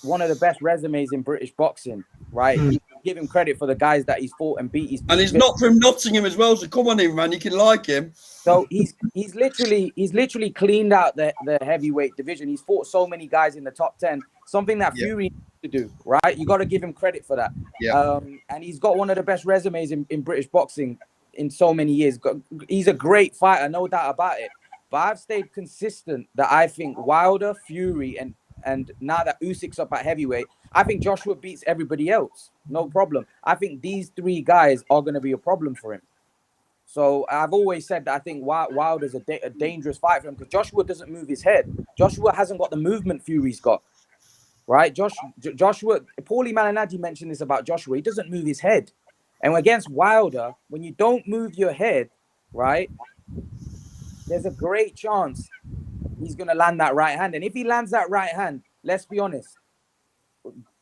one of the best resumes in British boxing, right? You give him credit for the guys that he's fought and beat. And he's not from Nottingham as well, so come on, Imran, you can like him. So he's literally cleaned out the heavyweight division. He's fought so many guys in the top 10, something that Fury needs to do, right? You got to give him credit for that. Yeah. And he's got one of the best resumes in British boxing in so many years. He's a great fighter, no doubt about it. But I've stayed consistent that I think Wilder, Fury, and now that Usyk's up at heavyweight, I think Joshua beats everybody else. No problem. I think these three guys are going to be a problem for him. So I've always said that I think Wilder's a dangerous fight for him because Joshua doesn't move his head. Joshua hasn't got the movement Fury's got, right? Joshua, Paulie Malignaggi mentioned this about Joshua. He doesn't move his head. And against Wilder, when you don't move your head, right, there's a great chance he's going to land that right hand. And if he lands that right hand, let's be honest,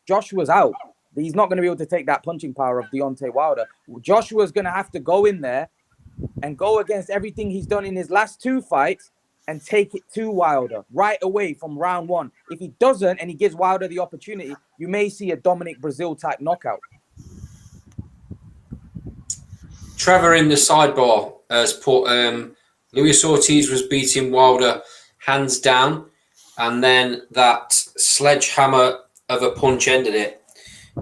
Joshua's out. He's not going to be able to take that punching power of Deontay Wilder. Joshua's going to have to go in there and go against everything he's done in his last two fights and take it to Wilder right away from round one. If he doesn't and he gives Wilder the opportunity, you may see a Dominic Brazil type knockout. Trevor in the sidebar has put Luis Ortiz was beating Wilder hands down, and then that sledgehammer of a punch ended it.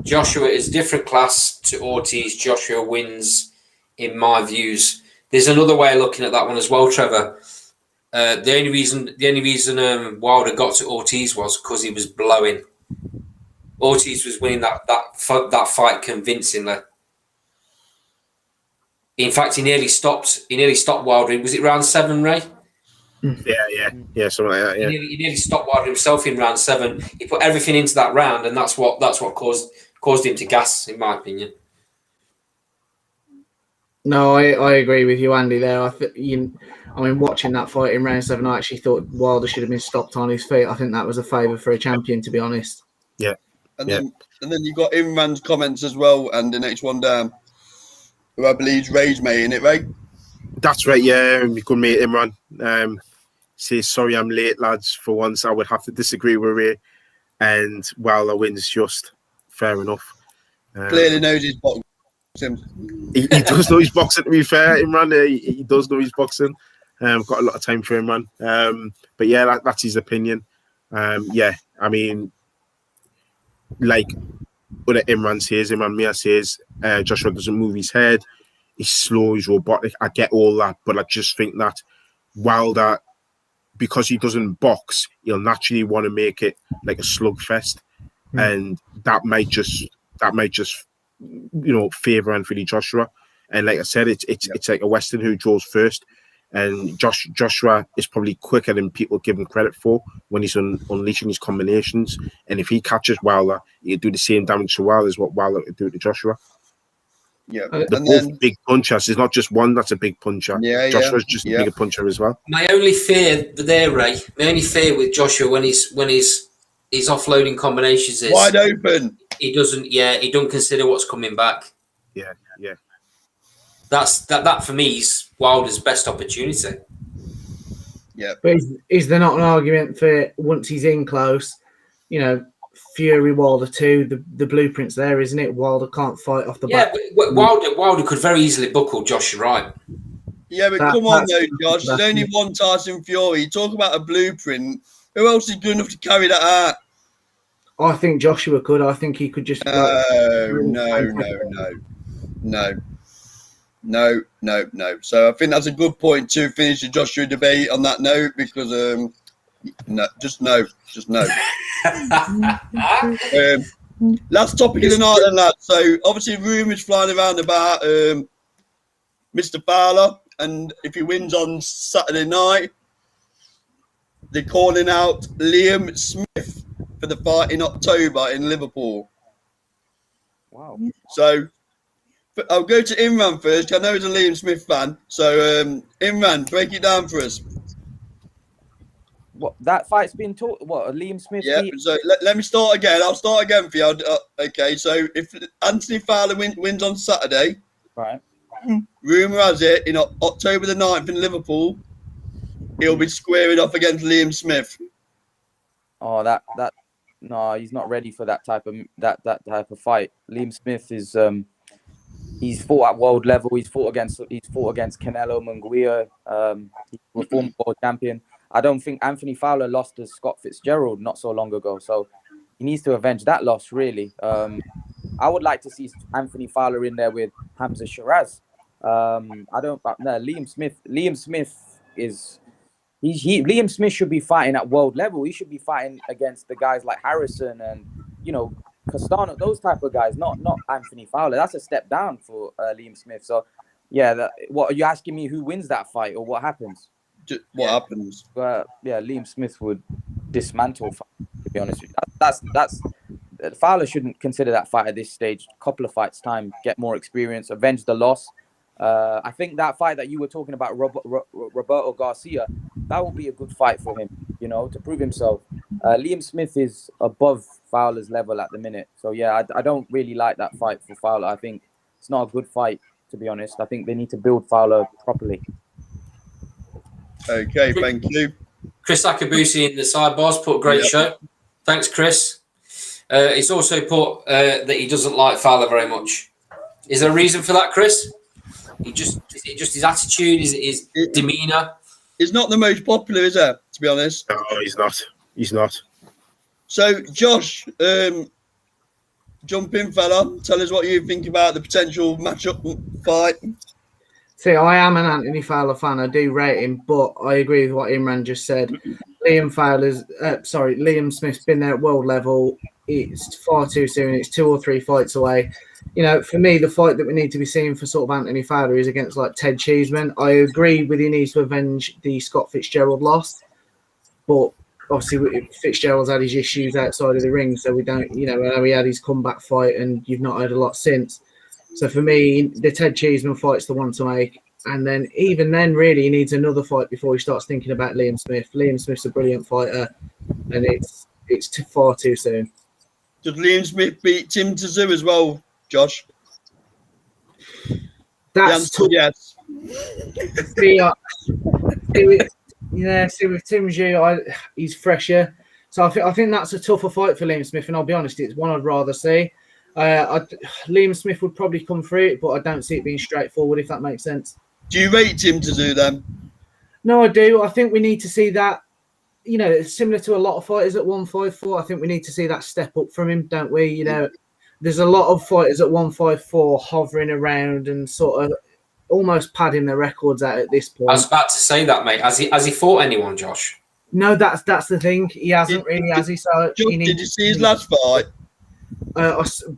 Joshua is different class to Ortiz. Joshua wins, in my views. There's another way of looking at that one as well, Trevor. The only reason Wilder got to Ortiz was because he was blowing. Ortiz was winning that fight convincingly. In fact, he nearly stopped Wilder. Was it round 7, Ray? Yeah, something like that. Yeah, He nearly stopped Wilder himself in round 7. He put everything into that round, and that's what caused him to gas, in my opinion. No, I agree with you, Andy. There, watching that fight in round 7, I actually thought Wilder should have been stopped on his feet. I think that was a favour for a champion, to be honest. Yeah. And then you got Imran's comments as well, and the next one down, who I believe is Ray's mate, isn't it, Ray? That's right. Yeah, we could meet Imran. Says sorry, I'm late, lads. For once, I would have to disagree with Ray, and Wilder wins just fair enough. Clearly knows his boxing. He does know his boxing. To be fair, Imran, he does know his boxing. Got a lot of time for Imran. But yeah, that's his opinion. Yeah, I mean, like what Imran says, Imran Mia says, Joshua doesn't move his head. He's slow, he's robotic. I get all that, but I just think that Wilder, because he doesn't box, he'll naturally want to make it like a slugfest, and that might just favour Anthony Joshua. And like I said, it's like a Western who draws first, and Joshua is probably quicker than people give him credit for when he's unleashing his combinations. And if he catches Wilder, he'll do the same damage to Wilder as what Wilder would do to Joshua. Yeah, they're both big punchers. There's not just one that's a big puncher. Yeah, Joshua's just a bigger puncher as well. My only fear there, Ray. My only fear with Joshua when he's offloading combinations is wide open. He doesn't consider what's coming back. Yeah. That for me is Wilder's best opportunity. Yeah, but is there not an argument for once he's in close, Fury Wilder 2, the blueprint's there, isn't it? Wilder can't fight off the Yeah, back. but Wilder could very easily buckle Josh. You're right. Yeah, but come on though, Josh. There's only one Tyson Fury. Talk about a blueprint. Who else is good enough to carry that out? I think Joshua could. I think he could just. No. So I think that's a good point to finish the Joshua debate on that note because no. Last topic of the night then, lads. So obviously rumours flying around about Mr. Fowler, and if he wins on Saturday night, they're calling out Liam Smith for the fight in October in Liverpool. Wow. So I'll go to Imran first. I know he's a Liam Smith fan. So Imran, break it down for us. What, that fight's been taught? What, a Liam Smith? Yeah. So let me start again. I'll start again for you. Okay. So if Anthony Fowler wins on Saturday, Right. rumour has it in October the 9th in Liverpool, he'll be squaring off against Liam Smith. Oh, no, he's not ready for that type of fight. Liam Smith is he's fought at world level. He's fought against Canelo Munguia. He's a former world champion. I don't think Anthony Fowler lost to Scott Fitzgerald not so long ago, so he needs to avenge that loss. Really, I would like to see Anthony Fowler in there with Hamza Shiraz. Liam Smith is. Liam Smith should be fighting at world level. He should be fighting against the guys like Harrison and Castano, those type of guys, not Anthony Fowler. That's a step down for Liam Smith. So, yeah, what are you asking me? Who wins that fight or what happens? What happens? Liam Smith would dismantle. To be honest with you, that's Fowler shouldn't consider that fight at this stage. Couple of fights time, get more experience, avenge the loss. I think that fight that you were talking about, Roberto Garcia, that will be a good fight for him, to prove himself. Liam Smith is above Fowler's level at the minute. So, yeah, I don't really like that fight for Fowler. I think it's not a good fight, to be honest. I think they need to build Fowler properly. Okay, thank you. Chris Akabusi in the sidebars put a great show. Thanks, Chris. He's also put that he doesn't like Fowler very much. Is there a reason for that, Chris? Is it just his attitude, his demeanour? He's not the most popular, is there, to be honest? No, he's not. So, Josh, jump in, fella. Tell us what you think about the potential matchup fight. See, I am an Anthony Fowler fan. I do rate him, but I agree with what Imran just said. Liam Smith's been there at world level. It's far too soon. It's 2 or 3 fights away. For me, the fight that we need to be seeing for sort of Anthony Fowler is against like Ted Cheeseman. I agree with he needs to avenge the Scott Fitzgerald loss, but obviously Fitzgerald's had his issues outside of the ring, so we don't, I know he had his comeback fight, and you've not heard a lot since. So for me, the Ted Cheeseman fight's the one to make, and then even then, really, he needs another fight before he starts thinking about Liam Smith. Liam Smith's a brilliant fighter, and it's far too soon. Does Liam Smith beat Tim Tszyu as well, Josh? That's tough. Yes. See, with Tim Tszyu, he's fresher, so I think that's a tougher fight for Liam Smith. And I'll be honest, it's one I'd rather see. Liam Smith would probably come through it, but I don't see it being straightforward, if that makes sense. Do you rate Tim Tszyu then? No, I do. I think we need to see that. Similar to a lot of fighters at 154, I think we need to see that step up from him, don't we? There's a lot of fighters at 154 hovering around and sort of almost padding their records out at this point. I was about to say that, mate. Has he fought anyone, Josh? No, that's the thing. He hasn't really, has he? So Josh, did you see his last fight?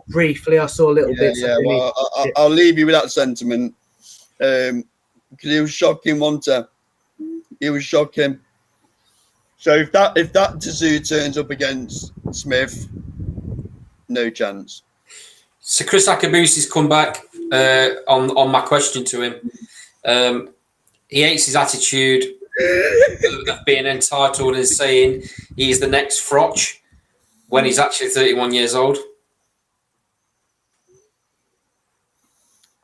Briefly, I saw a little bit. Yeah, well, I'll leave you with that sentiment because he was shocking, wasn't he? He was shocking. So if that Tszyu turns up against Smith, no chance. So Chris Akabusi's come back on my question to him. He hates his attitude of being entitled and saying he's the next Froch when he's actually 31 years old.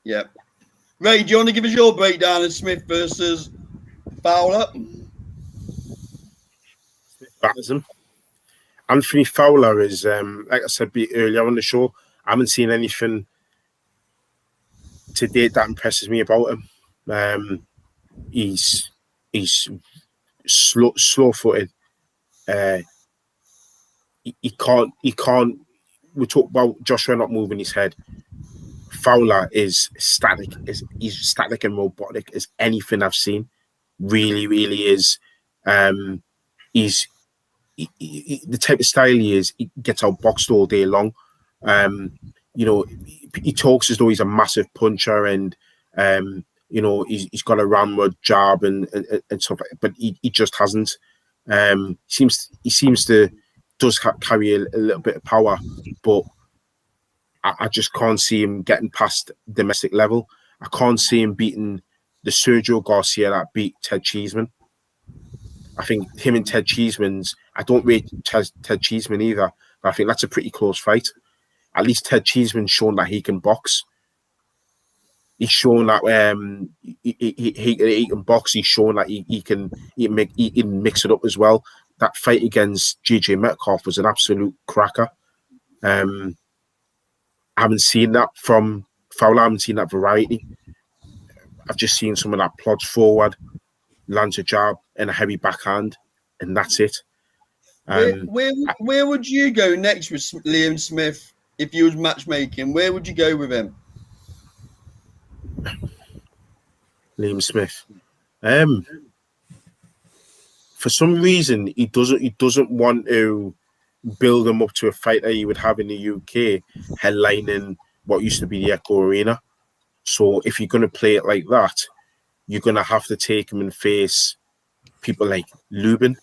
Yeah. Ray, do you want to give us your breakdown of Smith versus Fowler? Batters him. Anthony Fowler is, like I said earlier on the show, I haven't seen anything to date that impresses me about him. He's slow-footed. He can't. We talk about Joshua not moving his head. Fowler is static. He's static and robotic as anything I've seen. Really, really is. He's the type of style he is. He gets outboxed all day long. He talks as though he's a massive puncher, and he's got a ramrod jab and stuff, but he just hasn't. He seems to carry a little bit of power, but I just can't see him getting past domestic level. I can't see him beating the Sergio Garcia that beat Ted Cheeseman. I think him and Ted Cheeseman's, I don't rate Ted Cheeseman either, but I think that's a pretty close fight. At least Ted Cheeseman's shown that he can box. He's shown that he can box. He's shown that he can mix it up as well. That fight against GJ Metcalf was an absolute cracker. I haven't seen that from Fowler. I haven't seen that variety. I've just seen some of that plods forward, lands a jab and a heavy backhand, and that's it. Where would you go next with Liam Smith if you was matchmaking? Where would you go with him? Liam Smith. For some reason, he doesn't want to build him up to a fight that he would have in the UK, headlining what used to be the Echo Arena. So if you're going to play it like that, you're going to have to take him and face people like Lubin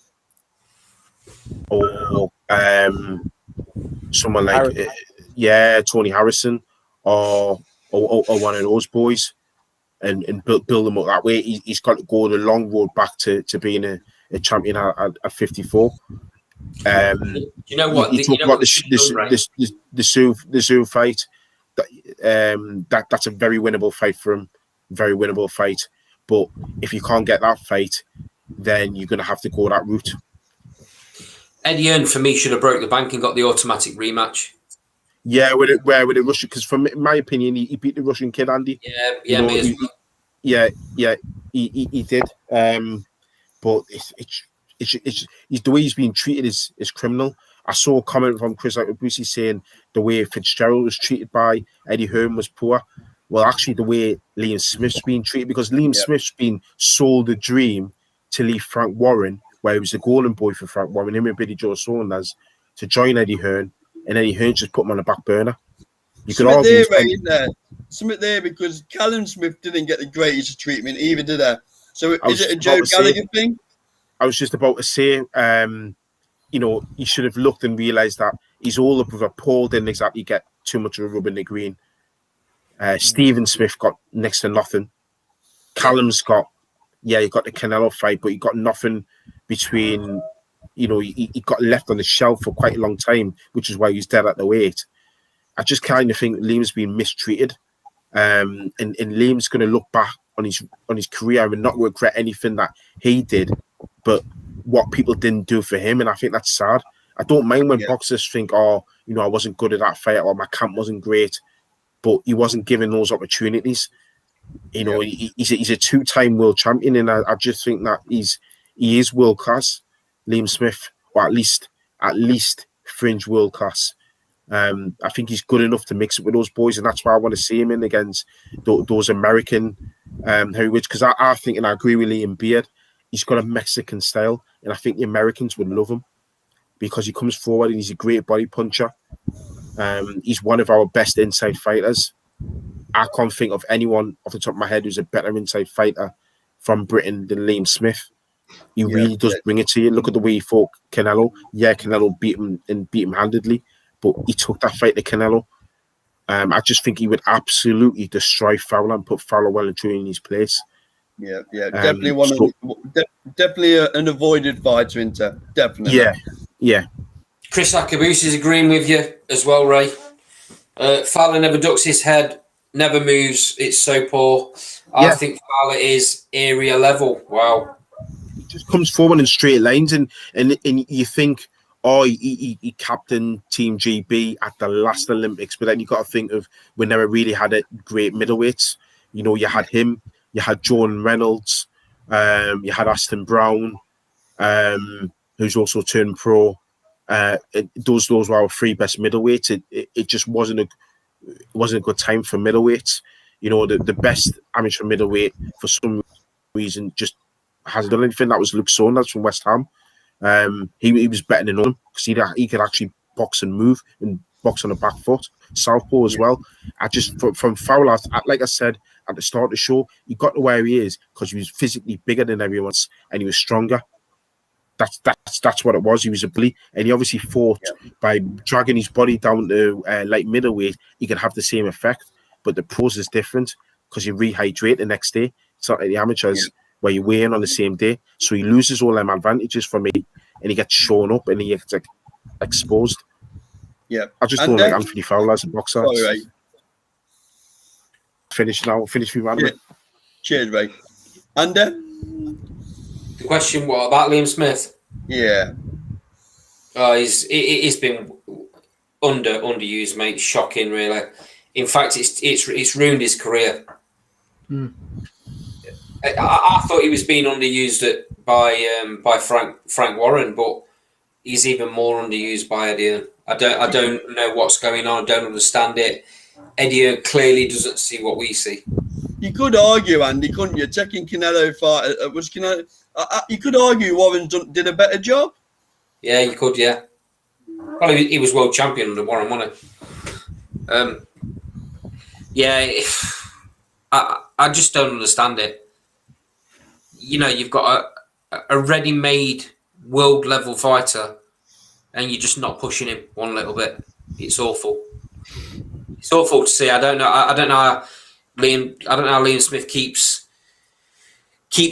or someone like Tony Harrison or one of those boys, and build them up that way. He's got to go the long road back to being a champion at 54. You know what? You talk about the Zoo fight. That's a very winnable fight for him. Very winnable fight. But if you can't get that fight, then you're going to have to go that route. Eddie Hearn, for me, should have broke the bank and got the automatic rematch. Yeah, with it Russian, because from my opinion, he beat the Russian kid, Andy. He did. But it's the way he's being treated is criminal. I saw a comment from Chris Brucey saying the way Fitzgerald was treated by Eddie Hearn was poor. Well, actually, the way Liam Smith's being treated, because Liam Smith's been sold a dream to leave Frank Warren, where he was the golden boy for Frank Warren, him and Billy Joe Saunders, to join Eddie Hearn, and Eddie Hearn just put him on the back burner. You could argue something there because Callum Smith didn't get the greatest treatment either, did he? So is it a Joe Gallagher thing? I was just about to say, he should have looked and realised that he's all up with a Paul didn't exactly get too much of a rub in the green. Stephen Smith got next to nothing. Callum's got, he got the Canelo fight, but he got nothing between, he got left on the shelf for quite a long time, which is why he's dead at the weight. I just kind of think Liam's been mistreated. And Liam's going to look back on his career and not regret anything that he did, but what people didn't do for him. And I think that's sad. I don't mind when boxers think, I wasn't good at that fight or my camp wasn't great, but he wasn't given those opportunities. He's a two-time world champion, and I just think that he is world class, Liam Smith, or at least fringe world class. I think he's good enough to mix it with those boys, and that's why I want to see him in against those American heavyweights. Because I think, and I agree with Liam Beard, he's got a Mexican style, and I think the Americans would love him because he comes forward and he's a great body puncher. He's one of our best inside fighters. I can't think of anyone off the top of my head who's a better inside fighter from Britain than Liam Smith. He really does bring it to you. Look at the way he fought Canelo. Yeah, Canelo beat him handedly, but he took that fight to Canelo. I just think he would absolutely destroy Fowler and put Fowler well and truly in his place. Definitely an avoided fighter, Inter. Definitely. Yeah. Chris Akabusi is agreeing with you as well, Ray. Fowler never ducks his head, never moves. It's so poor. I think Fowler is area level. Wow. He just comes forward in straight lines, and you think, Oh, he captained Team GB at the last Olympics, but then you got to think of we never really had a great middleweights. You know, you had him, you had Jordan Reynolds, you had Aston Brown, who's also turned pro. Those were our three best middleweights. It just wasn't a good time for middleweights. You know, the best amateur middleweight for some reason just hasn't done anything. That was Luke Saunders from West Ham. He was better than him because he could actually box and move and box on the back foot, southpaw as well. I just from Fowler, like I said at the start of the show, he got to where he is because he was physically bigger than everyone else and he was stronger. That's what it was. He was a bully, and he obviously thought by dragging his body down to like middleweight, he could have the same effect. But the pros is different because you rehydrate the next day. It's not like the amateurs where you weigh in on the same day, so he loses all them advantages for me, and he gets shown up and he gets exposed. Yeah, I just don't like Anthony Fowler as a boxer. Sorry, Ray. Finish now. Finish me, man. Yeah. Cheers, Ray. And The question, what about Liam Smith? yeah, He's been underused, mate. Shocking, really. In fact, it's ruined his career. I thought he was being underused by Frank Warren, but he's even more underused by Eddie. I don't know what's going on. I don't understand it. Eddie clearly doesn't see what we see. you could argue, Andy, couldn't you? Taking Canelo fight was Canelo. You could argue Warren did a better job. Yeah, you could. Yeah. Well, he was world champion under Warren, wasn't he? Yeah. I just don't understand it. You know, you've got a ready-made world-level fighter, and you're just not pushing him one little bit. It's awful. It's awful to see. I don't know how Liam Smith keeps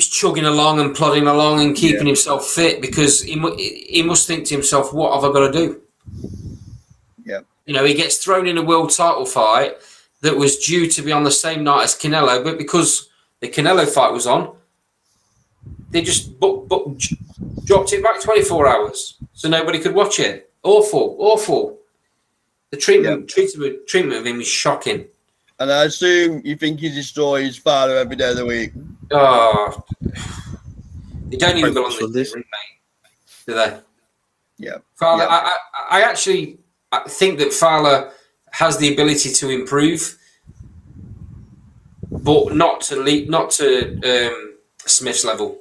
chugging along and plodding along and keeping himself fit, because he must think to himself, what have I got to do? Yeah. You know, he gets thrown in a world title fight that was due to be on the same night as Canelo, but because the Canelo fight was on, they just dropped it back 24 hours so nobody could watch it. Awful. The treatment of him is shocking. And I assume you think he destroys Fowler every day of the week. Oh, they don't even belong in this ring, mate, do they? Yeah. Fowler, I actually think that Fowler has the ability to improve, but not to Smith's level.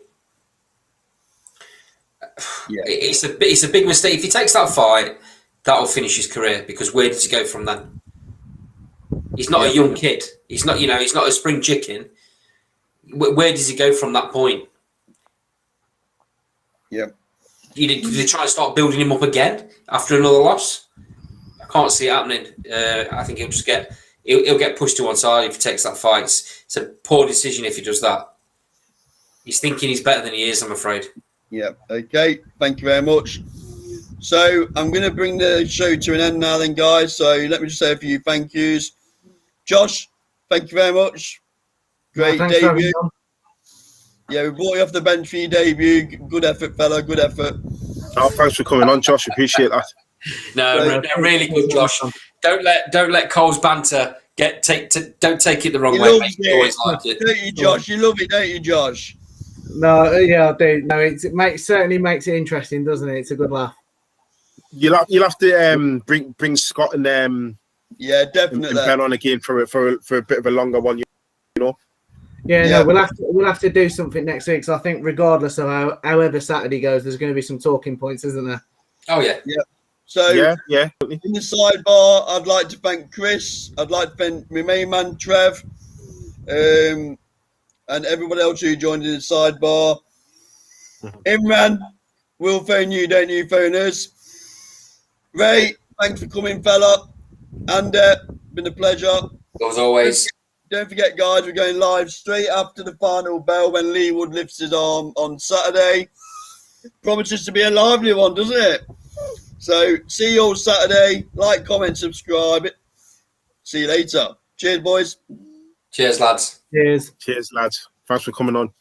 Yeah. It's a big mistake. If he takes that fight, that'll finish his career, because where does he go from then? He's not a young kid. He's not a spring chicken. Where does he go from that point? Yeah. Do they try and start building him up again after another loss? I can't see it happening. I think he'll get pushed to one side if he takes that fight. It's a poor decision if he does that. He's thinking he's better than he is, I'm afraid. Yeah. Okay. Thank you very much. So I'm going to bring the show to an end now then, guys. So let me just say a few thank yous. Josh, thank you very much. Great debut. Yeah, we brought you off the bench for your debut. Good effort, fella. Good effort. Oh, thanks for coming on, Josh. Appreciate that. No, really good, Josh. Don't let Cole's banter don't take it the wrong way. Mate. You always like it. Don't you, Josh? You love it, don't you, Josh? No, yeah, I do. No, it certainly makes it interesting, doesn't it? It's a good laugh. You'll have to bring Scott and yeah, definitely. And Ben on again for a bit of a longer one, you know. Yeah, no, we'll have to do something next week. So I think regardless of however Saturday goes, there's going to be some talking points, isn't there? Oh yeah. So yeah. In the sidebar, I'd like to thank Chris. I'd like to thank my main man Trev, and everybody else who joined in the sidebar. Imran, we'll phone you, don't you phone us. Ray, thanks for coming, fella. And been a pleasure. As always. Don't forget, guys, we're going live straight after the final bell when Lee Wood lifts his arm on Saturday. Promises to be a lively one, doesn't it? So, see you all Saturday. Like, comment, subscribe. See you later. Cheers, boys. Cheers, lads. Cheers. Cheers, lads. Thanks for coming on.